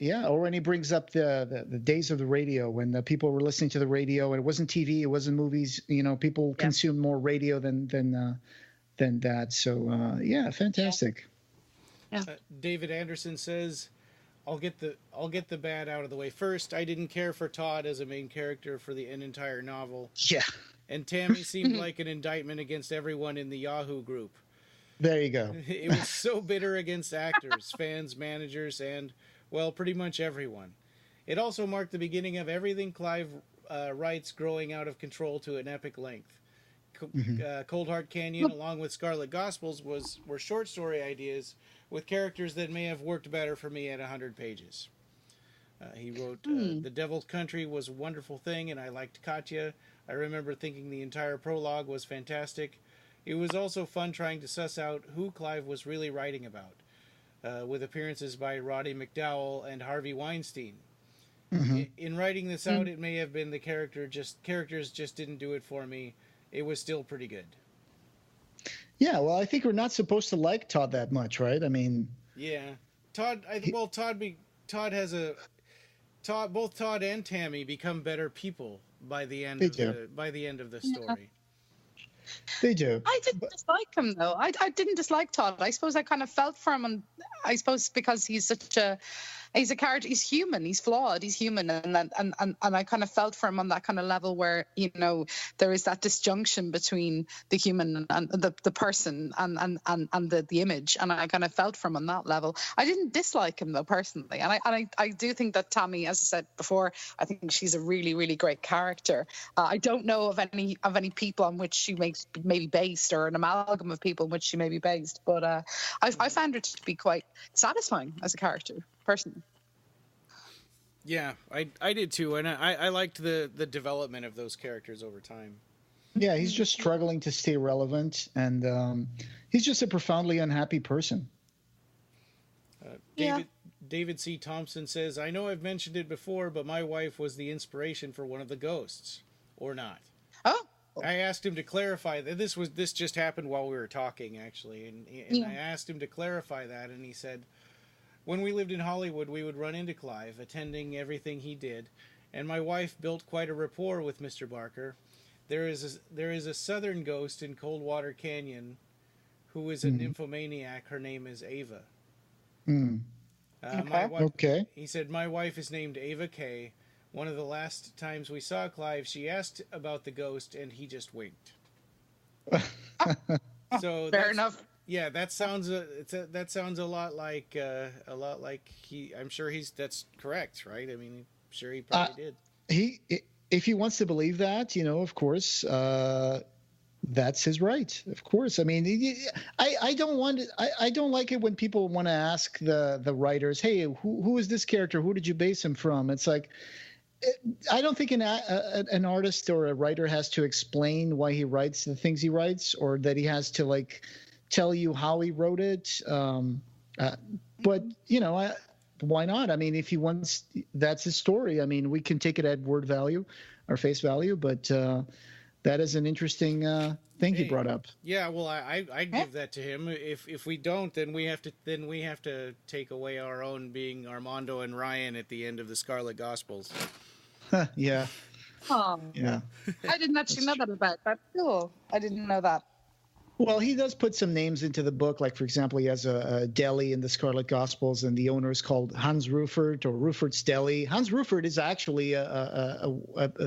Yeah, or when he brings up the days of the radio, when the people were listening to the radio, and it wasn't TV, it wasn't movies. People consumed more radio than that. So fantastic. Yeah. David Anderson says, "I'll get the bad out of the way first. I didn't care for Todd as a main character for an entire novel. Yeah, and Tammy seemed like an indictment against everyone in the Yahoo group. There you go. It was so bitter against actors, fans, managers, and." Well, pretty much everyone. It also marked the beginning of everything Clive writes growing out of control to an epic length. Coldheart Canyon, along with Scarlet Gospels, were short story ideas with characters that may have worked better for me at 100 pages. He wrote, The Devil's Country was a wonderful thing, and I liked Katya. I remember thinking the entire prologue was fantastic. It was also fun trying to suss out who Clive was really writing about. With appearances by Roddy McDowall and Harvey Weinstein. In writing this out, it may have been the characters just didn't do it for me. It was still pretty good. Yeah, well, I think we're not supposed to like Todd that much, right? I mean, yeah, Todd both Todd and Tammy become better people by the end of the story. They do. I didn't dislike him, though. I didn't dislike Todd. I suppose I kind of felt for him, and I suppose because he's a character. He's human. He's flawed. He's human, and I kind of felt for him on that kind of level where there is that disjunction between the human and the person and the image, and I kind of felt for him on that level. I didn't dislike him though personally, and I do think that Tammy, as I said before, I think she's a really, really great character. I don't know of any people on which she may be based, or an amalgam of people on which she may be based, but I found her to be quite satisfying as a character. Person. Yeah, I did too, and I liked the development of those characters over time. Yeah, he's just struggling to stay relevant, and he's just a profoundly unhappy person. David C. Thompson says, I know I've mentioned it before, but my wife was the inspiration for one of the ghosts, or not. Oh. I asked him to clarify that this just happened while we were talking, actually, and I asked him to clarify that, and he said, when we lived in Hollywood, we would run into Clive, attending everything he did, and my wife built quite a rapport with Mr. Barker. There is a southern ghost in Coldwater Canyon who is a nymphomaniac. Her name is Ava. Okay. He said, my wife is named Ava Kay. One of the last times we saw Clive, she asked about the ghost, and he just winked. So fair enough. Yeah, that sounds that sounds a lot like he. I'm sure that's correct, right? I mean, I'm sure he probably did. If he wants to believe that, of course, that's his right. Of course. I mean, I don't like it when people want to ask the writers, hey, who is this character? Who did you base him from? It's like, I don't think an artist or a writer has to explain why he writes the things he writes, or that he has to like tell you how he wrote it. But why not? I mean, if he wants, that's his story. I mean, we can take it at word value or face value, but that is an interesting thing he brought up. Yeah, well, I'd give that to him. If we don't, then we have to take away our own being Armando and Ryan at the end of the Scarlet Gospels. Yeah. Oh. Yeah. I didn't actually know that about that. Cool. I didn't know that. Well, he does put some names into the book. Like, for example, he has a deli in the Scarlet Gospels, and the owner is called Hans Ruffert, or Ruffert's Deli. Hans Ruffert is actually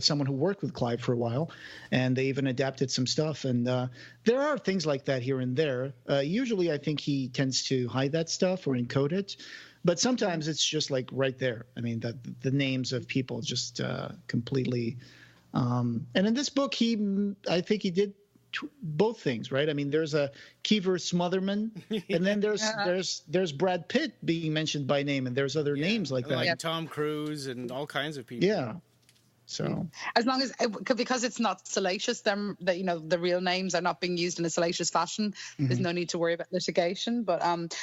someone who worked with Clive for a while, and they even adapted some stuff. And there are things like that here and there. Usually, I think he tends to hide that stuff or encode it. But sometimes it's just like right there. I mean, the names of people just completely. And in this book, I think he did both things, right? I mean, there's a Kiefer Smotherman, and then there's Brad Pitt being mentioned by name, and there's other names like that, like Tom Cruise and all kinds of people. Yeah. So as long as because it's not salacious, them that the real names are not being used in a salacious fashion. There's no need to worry about litigation. But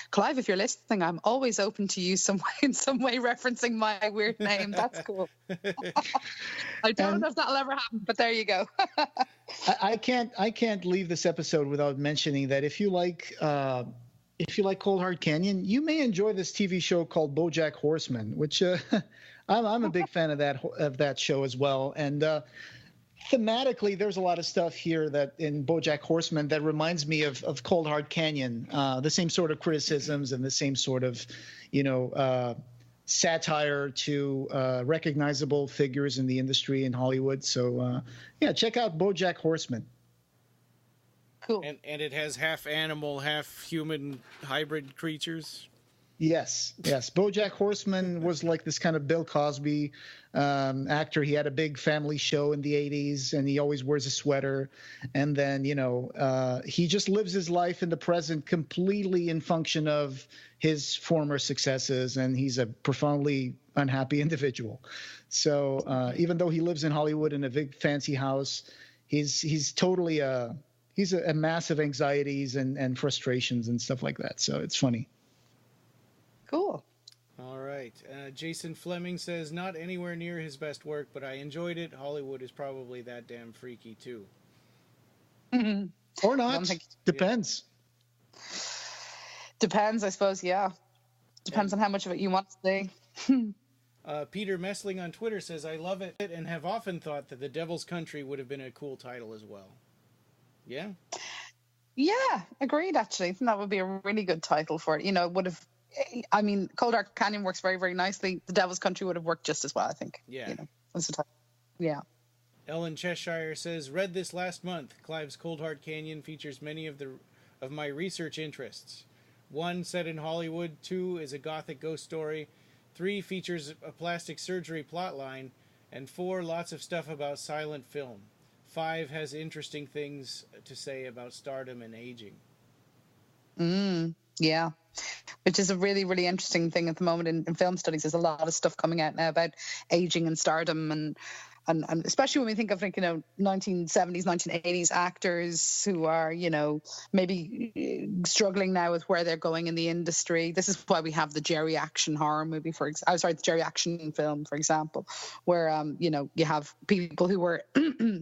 Clive, if you're listening, I'm always open to you in some way referencing my weird name. That's cool. I don't know if that'll ever happen, but there you go. I can't leave this episode without mentioning that if you like Coldheart Canyon, you may enjoy this TV show called BoJack Horseman, which I'm a big fan of that show as well. And thematically, there's a lot of stuff here that in BoJack Horseman that reminds me of Coldheart Canyon. The same sort of criticisms and the same sort of satire to recognizable figures in the industry in Hollywood. So check out BoJack Horseman. Cool. And it has half animal, half human hybrid creatures. Yes. BoJack Horseman was like this kind of Bill Cosby actor. He had a big family show in the 80s, and he always wears a sweater. And then, he just lives his life in the present completely in function of his former successes, and he's a profoundly unhappy individual. So even though he lives in Hollywood in a big fancy house, he's totally a massive anxieties and frustrations and stuff like that. So it's funny. Cool. All right. Jason Fleming says, not anywhere near his best work, but I enjoyed it. Hollywood is probably that damn freaky, too. Mm-hmm. Or not. Depends. Yeah. Depends, I suppose, yeah. Depends on how much of it you want to see. Peter Messling on Twitter says, I love it and have often thought that The Devil's Country would have been a cool title as well. Yeah? Yeah, agreed, actually. I think that would be a really good title for it. It would have... I mean, Coldheart Canyon works very, very nicely. The Devil's Country would have worked just as well, I think. Yeah. That's the type. Yeah. Ellen Cheshire says, read this last month. Clive's Coldheart Canyon features many of my research interests. 1, set in Hollywood. 2, is a gothic ghost story. 3, features a plastic surgery plotline. And 4, lots of stuff about silent film. 5, has interesting things to say about stardom and aging. Yeah. Which is a really, really interesting thing at the moment in film studies. There's a lot of stuff coming out now about aging and stardom, and especially when we think of 1970s, 1980s actors who are maybe struggling now with where they're going in the industry. This is why we have the Jerry action horror movie the Jerry action film, for example, where you have people who were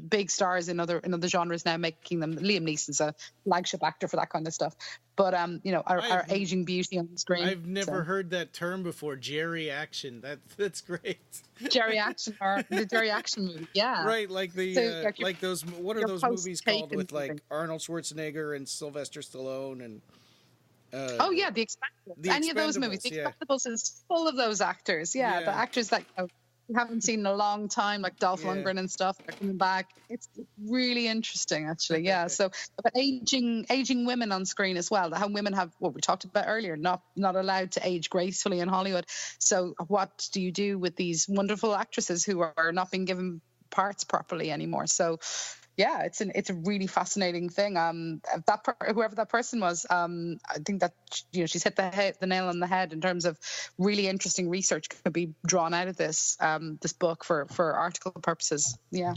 big stars in other genres now making them. Liam Neeson's a flagship actor for that kind of stuff. But our aging beauty on the screen. I've never heard that term before. Jerry action. That's great. Jerry action or the Jerry action movie. Yeah. Right, like like those. What are those movies called with like Arnold Schwarzenegger and Sylvester Stallone and? Oh yeah, The Expendables. Any of those movies. The Expendables is full of those actors. Yeah. The actors that we haven't seen in a long time, like Dolph Lundgren and stuff, are coming back. It's really interesting, actually. Yeah. So about aging women on screen as well. How women have what we talked about earlier, not allowed to age gracefully in Hollywood. So what do you do with these wonderful actresses who are not being given parts properly anymore? So yeah, it's a really fascinating thing. Whoever that person was, I think that she's hit the nail on the head in terms of really interesting research could be drawn out of this book for article purposes. Yeah.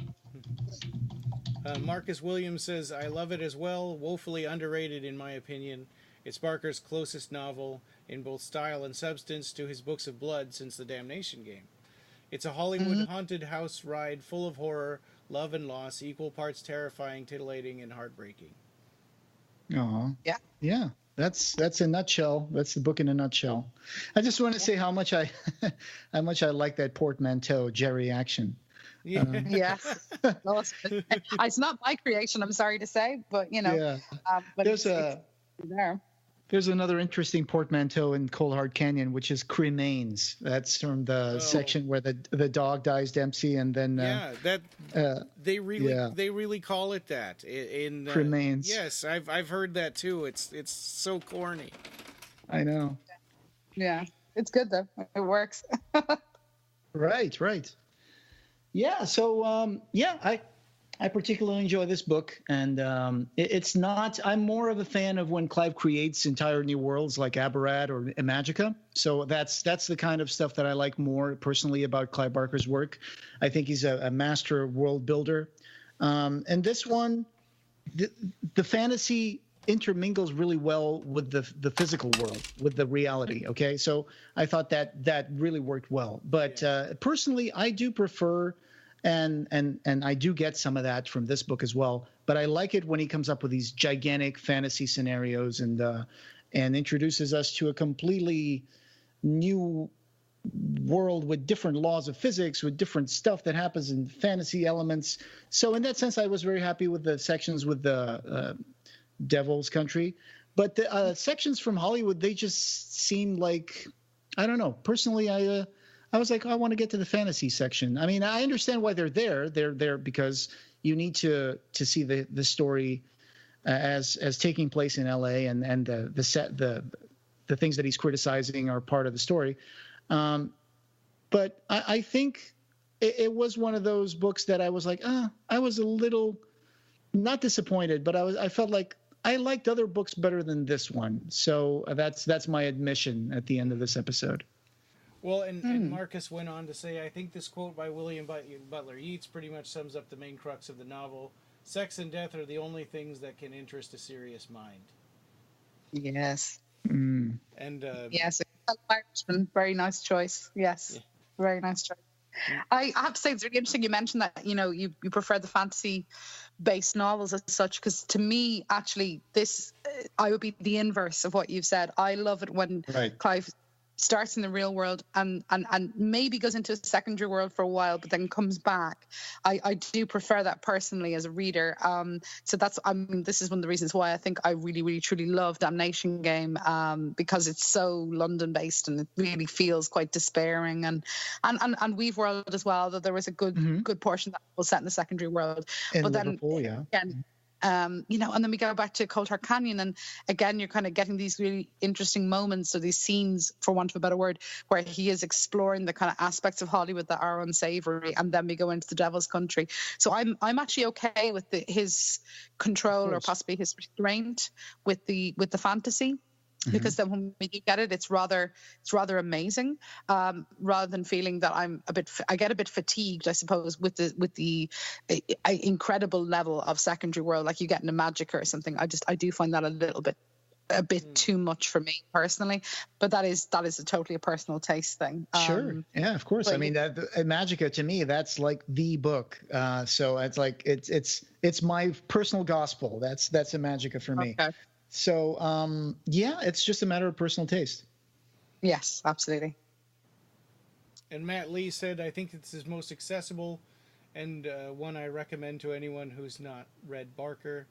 Marcus Williams says, I love it as well. Woefully underrated, in my opinion. It's Barker's closest novel in both style and substance to his books of blood since The Damnation Game. It's a Hollywood haunted house ride full of horror, love, and loss, equal parts terrifying, titillating, and heartbreaking. Oh, yeah. Yeah. That's a nutshell. That's the book in a nutshell. I just want to say how much I like that portmanteau, Jerry Action. Yeah. Yes. It's not my creation, I'm sorry to say, but Yeah. But it's there. There's another interesting portmanteau in Coldheart Canyon, which is cremains. That's from the section where the dog dies, Dempsey, and then they really call it that in cremains. Yes, I've heard that too. It's so corny. I know. Yeah, it's good though. It works. Right. Yeah. So I particularly enjoy this book, and it's not. I'm more of a fan of when Clive creates entire new worlds like Aberrad or Imagica. So that's the kind of stuff that I like more personally about Clive Barker's work. I think he's a master world builder, and this one, the fantasy intermingles really well with the physical world, with the reality. Okay, so I thought that really worked well. But personally, I do prefer. And I do get some of that from this book as well. But I like it when he comes up with these gigantic fantasy scenarios and introduces us to a completely new world with different laws of physics, with different stuff that happens in fantasy elements. So in that sense, I was very happy with the sections with the Devil's Country. But the sections from Hollywood, they just seemed like, I don't know. Personally, I was like, I want to get to the fantasy section. I mean, I understand why they're there. They're there because you need to see the story as taking place in LA, and the set the things that he's criticizing are part of the story. But I think it was one of those books that I was like, I was a little not disappointed, but I felt like I liked other books better than this one. So that's my admission at the end of this episode. Well, and Marcus went on to say, I think this quote by William Butler Yeats pretty much sums up the main crux of the novel. Sex and death are the only things that can interest a serious mind. Yes. Mm. And yes, very nice choice. Yes, very nice choice. I have to say it's really interesting you mentioned that you prefer the fantasy-based novels as such, because to me, actually, this I would be the inverse of what you've said. I love it when Clive starts in the real world and maybe goes into a secondary world for a while, but then comes back. I do prefer that personally as a reader. So this is one of the reasons why I think I really, really, truly love Damnation Game, because it's so London based and it really feels quite despairing and Weave World as well, though there was a good portion that was set in the secondary world. In but Liverpool, then again, and then we go back to Coldheart Canyon, and again you're kind of getting these really interesting moments or these scenes, for want of a better word, where he is exploring the kind of aspects of Hollywood that are unsavory, and then we go into the Devil's Country. So I'm actually okay with his control or possibly his restraint with the fantasy. Because then when we do get it, it's rather amazing, rather than feeling that I get a bit fatigued, I suppose, with the incredible level of secondary world like you get in a Magica or something. I do find that a bit too much for me personally, but that is a totally a personal taste thing. Sure, yeah, of course. I mean, Magica to me, that's like the book. So it's like it's my personal gospel. That's a Magica for me. Okay. So, it's just a matter of personal taste. Yes, absolutely. And Matt Lee said, I think it's his most accessible and one I recommend to anyone who's not read Barker.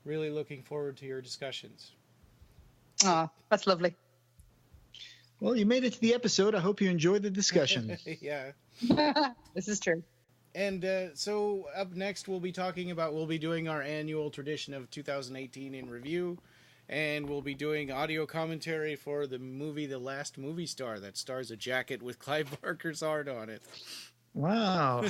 Really looking forward to your discussions. Oh, that's lovely. Well, you made it to the episode. I hope you enjoyed the discussion. Yeah. This is true. And so up next, we'll be doing our annual tradition of 2018 in review, and we'll be doing audio commentary for the movie The Last Movie Star, that stars a jacket with Clive Barker's art on it. Wow.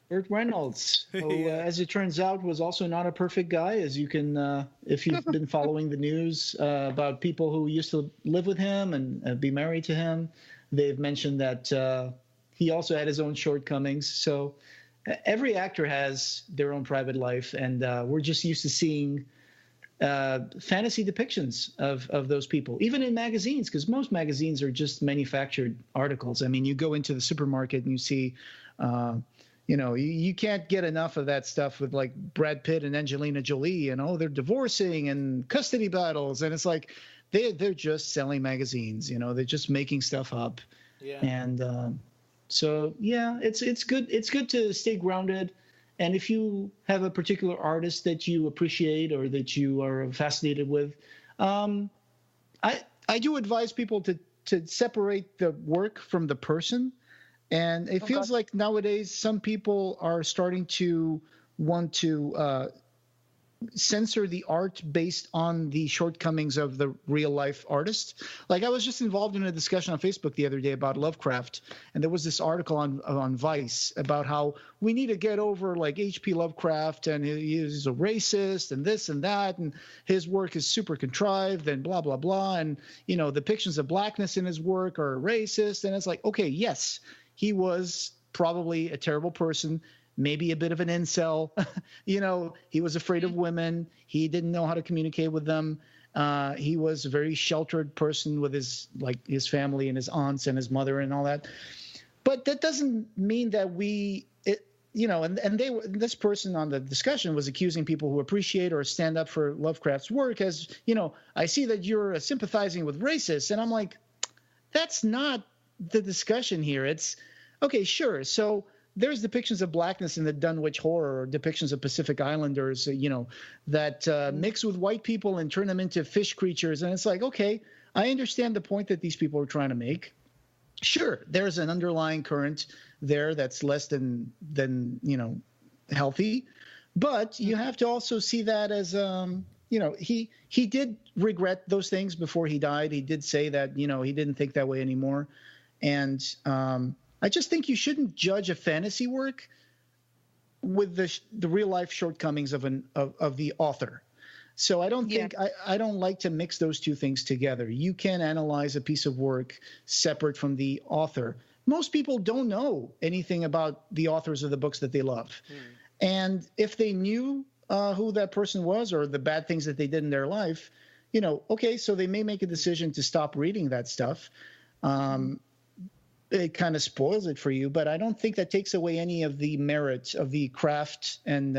Burt Reynolds, who, Yeah. as it turns out, was also not a perfect guy, as you can, if you've been following the news about people who used to live with him and be married to him. They've mentioned that he also had his own shortcomings. So every actor has their own private life, and we're just used to seeing fantasy depictions of those people, even in magazines, because most magazines are just manufactured articles. I mean, you go into the supermarket and you see you can't get enough of that stuff with like Brad Pitt and Angelina Jolie, and they're divorcing and custody battles, and it's like they're just selling magazines, they're just making stuff up. Yeah. And so yeah, it's good to stay grounded. And if you have a particular artist that you appreciate or that you are fascinated with, I do advise people to separate the work from the person. And it feels like nowadays some people are starting to want to censor the art based on the shortcomings of the real life artist. Like, I was just involved in a discussion on Facebook the other day about Lovecraft, and there was this article on Vice about how we need to get over like H.P. Lovecraft, and he's a racist and this and that, and his work is super contrived and blah blah blah, and the depictions of blackness in his work are racist. And it's like, okay, yes, he was probably a terrible person, maybe a bit of an incel. He was afraid of women. He didn't know how to communicate with them. He was a very sheltered person with his family and his aunts and his mother and all that. But that doesn't mean that this person on the discussion was accusing people who appreciate or stand up for Lovecraft's work as, I see that you're sympathizing with racists. And I'm like, that's not the discussion here. It's okay, sure. So there's depictions of blackness in the Dunwich Horror, or depictions of Pacific Islanders, that mix with white people and turn them into fish creatures. And it's like, okay, I understand the point that these people are trying to make. Sure, there's an underlying current there that's less than healthy, but you have to also see that as he did regret those things before he died. He did say that he didn't think that way anymore. And I just think you shouldn't judge a fantasy work with the real life shortcomings of the author. So I don't think I don't like to mix those two things together. You can analyze a piece of work separate from the author. Most people don't know anything about the authors of the books that they love. And if they knew who that person was or the bad things that they did in their life, okay, so they may make a decision to stop reading that stuff. It kind of spoils it for you, but I don't think that takes away any of the merit of the craft and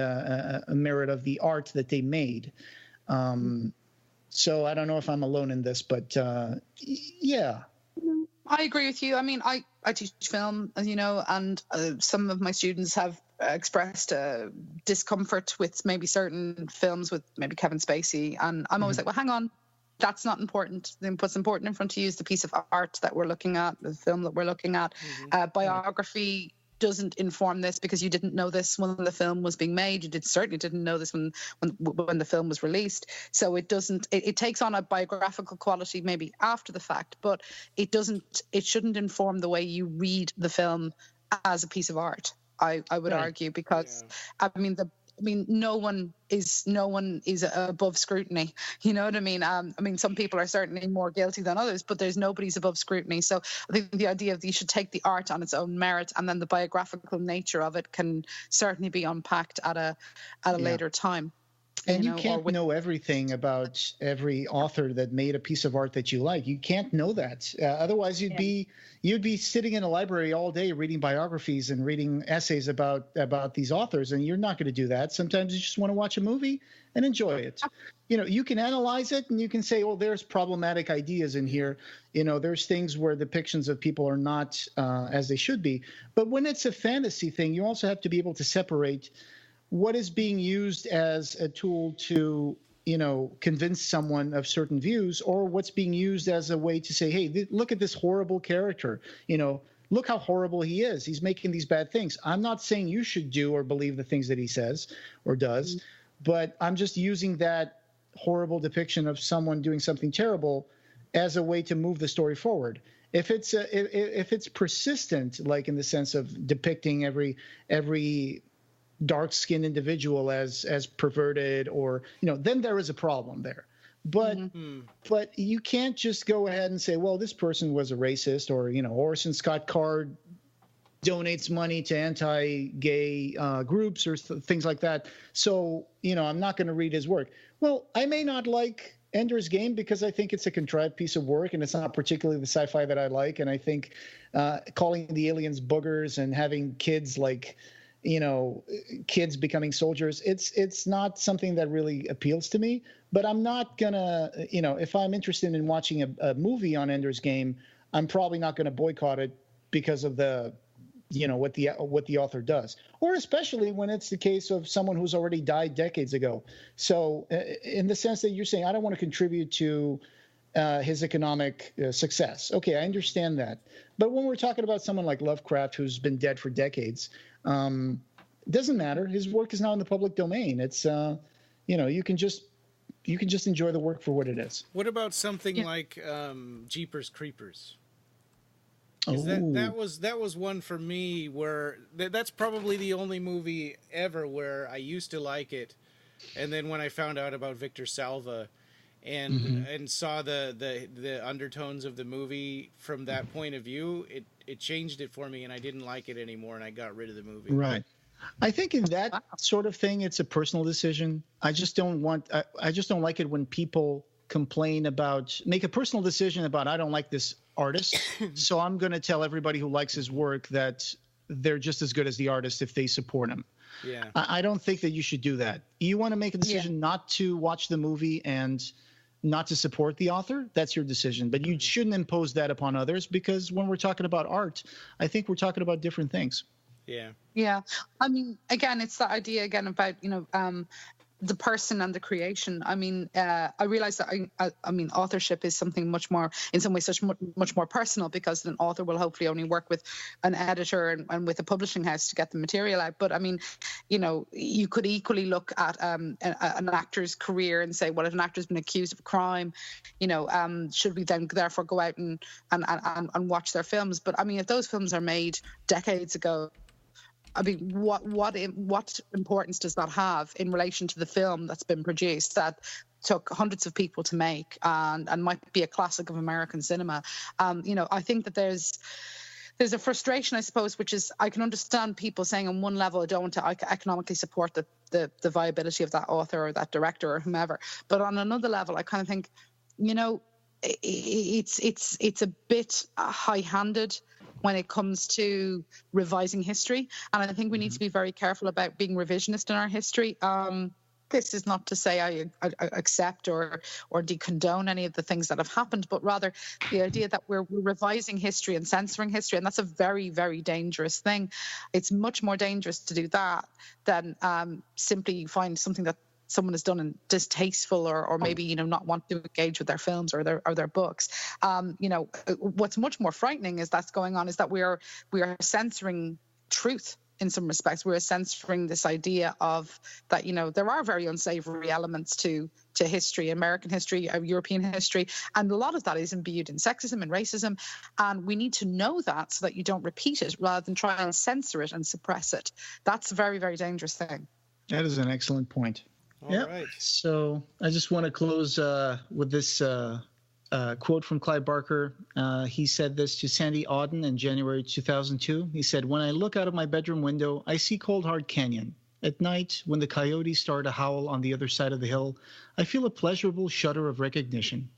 merit of the art that they made. So I don't know if I'm alone in this, but yeah. I agree with you. I mean, I teach film, and some of my students have expressed discomfort with maybe certain films with maybe Kevin Spacey. And I'm always like, well, hang on. That's not important. Then what's important in front of you is the piece of art that we're looking at, the film that we're looking at. Biography doesn't inform this because you didn't know this when the film was being made. You certainly didn't know this when the film was released. So it doesn't. It takes on a biographical quality maybe after the fact, but it doesn't. It shouldn't inform the way you read the film as a piece of art. I would argue, because no one is above scrutiny. You know what I mean? Some people are certainly more guilty than others, but there's nobody's above scrutiny. So I think the idea of you should take the art on its own merit, and then the biographical nature of it can certainly be unpacked at a later time. And you can't know everything about every author that made a piece of art that you like. You can't know that. Otherwise, you'd be sitting in a library all day reading biographies and reading essays about these authors, and you're not going to do that. Sometimes you just want to watch a movie and enjoy it. You can analyze it and you can say, oh, there's problematic ideas in here. There's things where depictions of people are not as they should be. But when it's a fantasy thing, you also have to be able to separate what is being used as a tool to, convince someone of certain views, or what's being used as a way to say, hey, look at this horrible character, look how horrible he is. He's making these bad things. I'm not saying you should do or believe the things that he says or does, but I'm just using that horrible depiction of someone doing something terrible as a way to move the story forward. If it's persistent, like in the sense of depicting every dark-skinned individual as perverted, or then there is a problem there. But but you can't just go ahead and say, well, this person was a racist, or Orson Scott Card donates money to anti-gay groups or things like that. So I'm not going to read his work. Well, I may not like Ender's Game because I think it's a contrived piece of work and it's not particularly the sci-fi that I like. And I think calling the aliens boogers and having kids kids becoming soldiers, it's not something that really appeals to me. But I'm not gonna, if I'm interested in watching a movie on Ender's Game, I'm probably not going to boycott it because of the what the author does, or especially when it's the case of someone who's already died decades ago. So in the sense that you're saying, I don't want to contribute to his economic success. Okay, I understand that. But when we're talking about someone like Lovecraft, who's been dead for decades, it doesn't matter. His work is now in the public domain. It's you can just enjoy the work for what it is. What about something like Jeepers Creepers? That was one for me where that's probably the only movie ever where I used to like it, and then when I found out about Victor Salva and saw the undertones of the movie from that point of view, it changed it for me, and I didn't like it anymore, and I got rid of the movie. Right. I think in that sort of thing, it's a personal decision. I just don't like it when people make a personal decision about, I don't like this artist, so I'm going to tell everybody who likes his work that they're just as good as the artist if they support him. Yeah. I don't think that you should do that. You want to make a decision not to watch the movie and not to support the author, that's your decision. But you shouldn't impose that upon others, because when we're talking about art, I think we're talking about different things. Yeah. Yeah. I mean, again, it's the idea again about, the person and the creation. I mean, I realize that I mean, authorship is something much more, in some ways, much more personal, because an author will hopefully only work with an editor and with a publishing house to get the material out. But I mean, you could equally look at an actor's career and say, well, if an actor's been accused of a crime, should we then therefore go out and watch their films? But I mean, if those films are made decades ago, I mean, what importance does that have in relation to the film that's been produced, that took hundreds of people to make and might be a classic of American cinema? I think that there's a frustration, I suppose, which is, I can understand people saying on one level, I don't want to economically support the viability of that author or that director or whomever. But on another level, I kind of think, it's a bit high-handed when it comes to revising history. And I think we need to be very careful about being revisionist in our history. This is not to say I accept or condone any of the things that have happened, but rather the idea that we're revising history and censoring history, and that's a very, very dangerous thing. It's much more dangerous to do that than simply find something that someone has done and distasteful or maybe not want to engage with their films or their books. What's much more frightening is that's going on is that we are censoring truth. In some respects, we're censoring this idea of that, there are very unsavory elements to history, American history, European history, and a lot of that is imbued in sexism and racism, and we need to know that so that you don't repeat it rather than try and censor it and suppress it. That's a very, very dangerous thing. That is an excellent point. All right. So I just want to close with this quote from Clive Barker. He said this to Sandy Auden in January 2002. He said, "When I look out of my bedroom window, I see Coldheart Canyon. At night, when the coyotes start to howl on the other side of the hill, I feel a pleasurable shudder of recognition."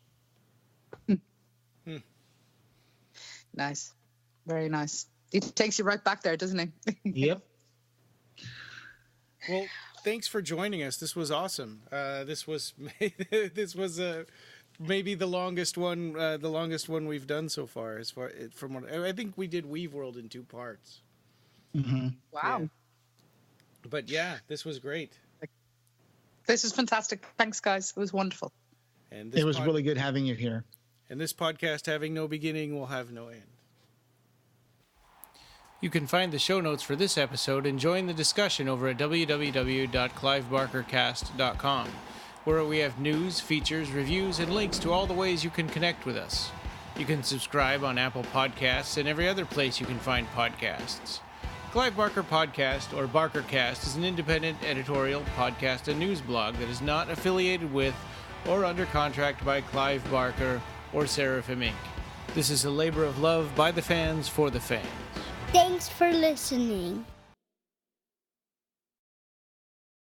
Nice. Very nice. He takes you right back there, doesn't he? Yep. Well, thanks for joining us. This was awesome. This was maybe the longest one we've done so far. From what I think, we did Weave World in 2 parts. Mm-hmm. Wow. Yeah. But yeah, this was great. This was fantastic. Thanks, guys. It was wonderful. And it was really good having you here. And this podcast, having no beginning, will have no end. You can find the show notes for this episode and join the discussion over at www.clivebarkercast.com, where we have news, features, reviews, and links to all the ways you can connect with us. You can subscribe on Apple Podcasts and every other place you can find podcasts. Clive Barker Podcast, or BarkerCast, is an independent editorial, podcast, and news blog that is not affiliated with or under contract by Clive Barker or Seraphim Inc. This is a labor of love by the fans for the fans. Thanks for listening.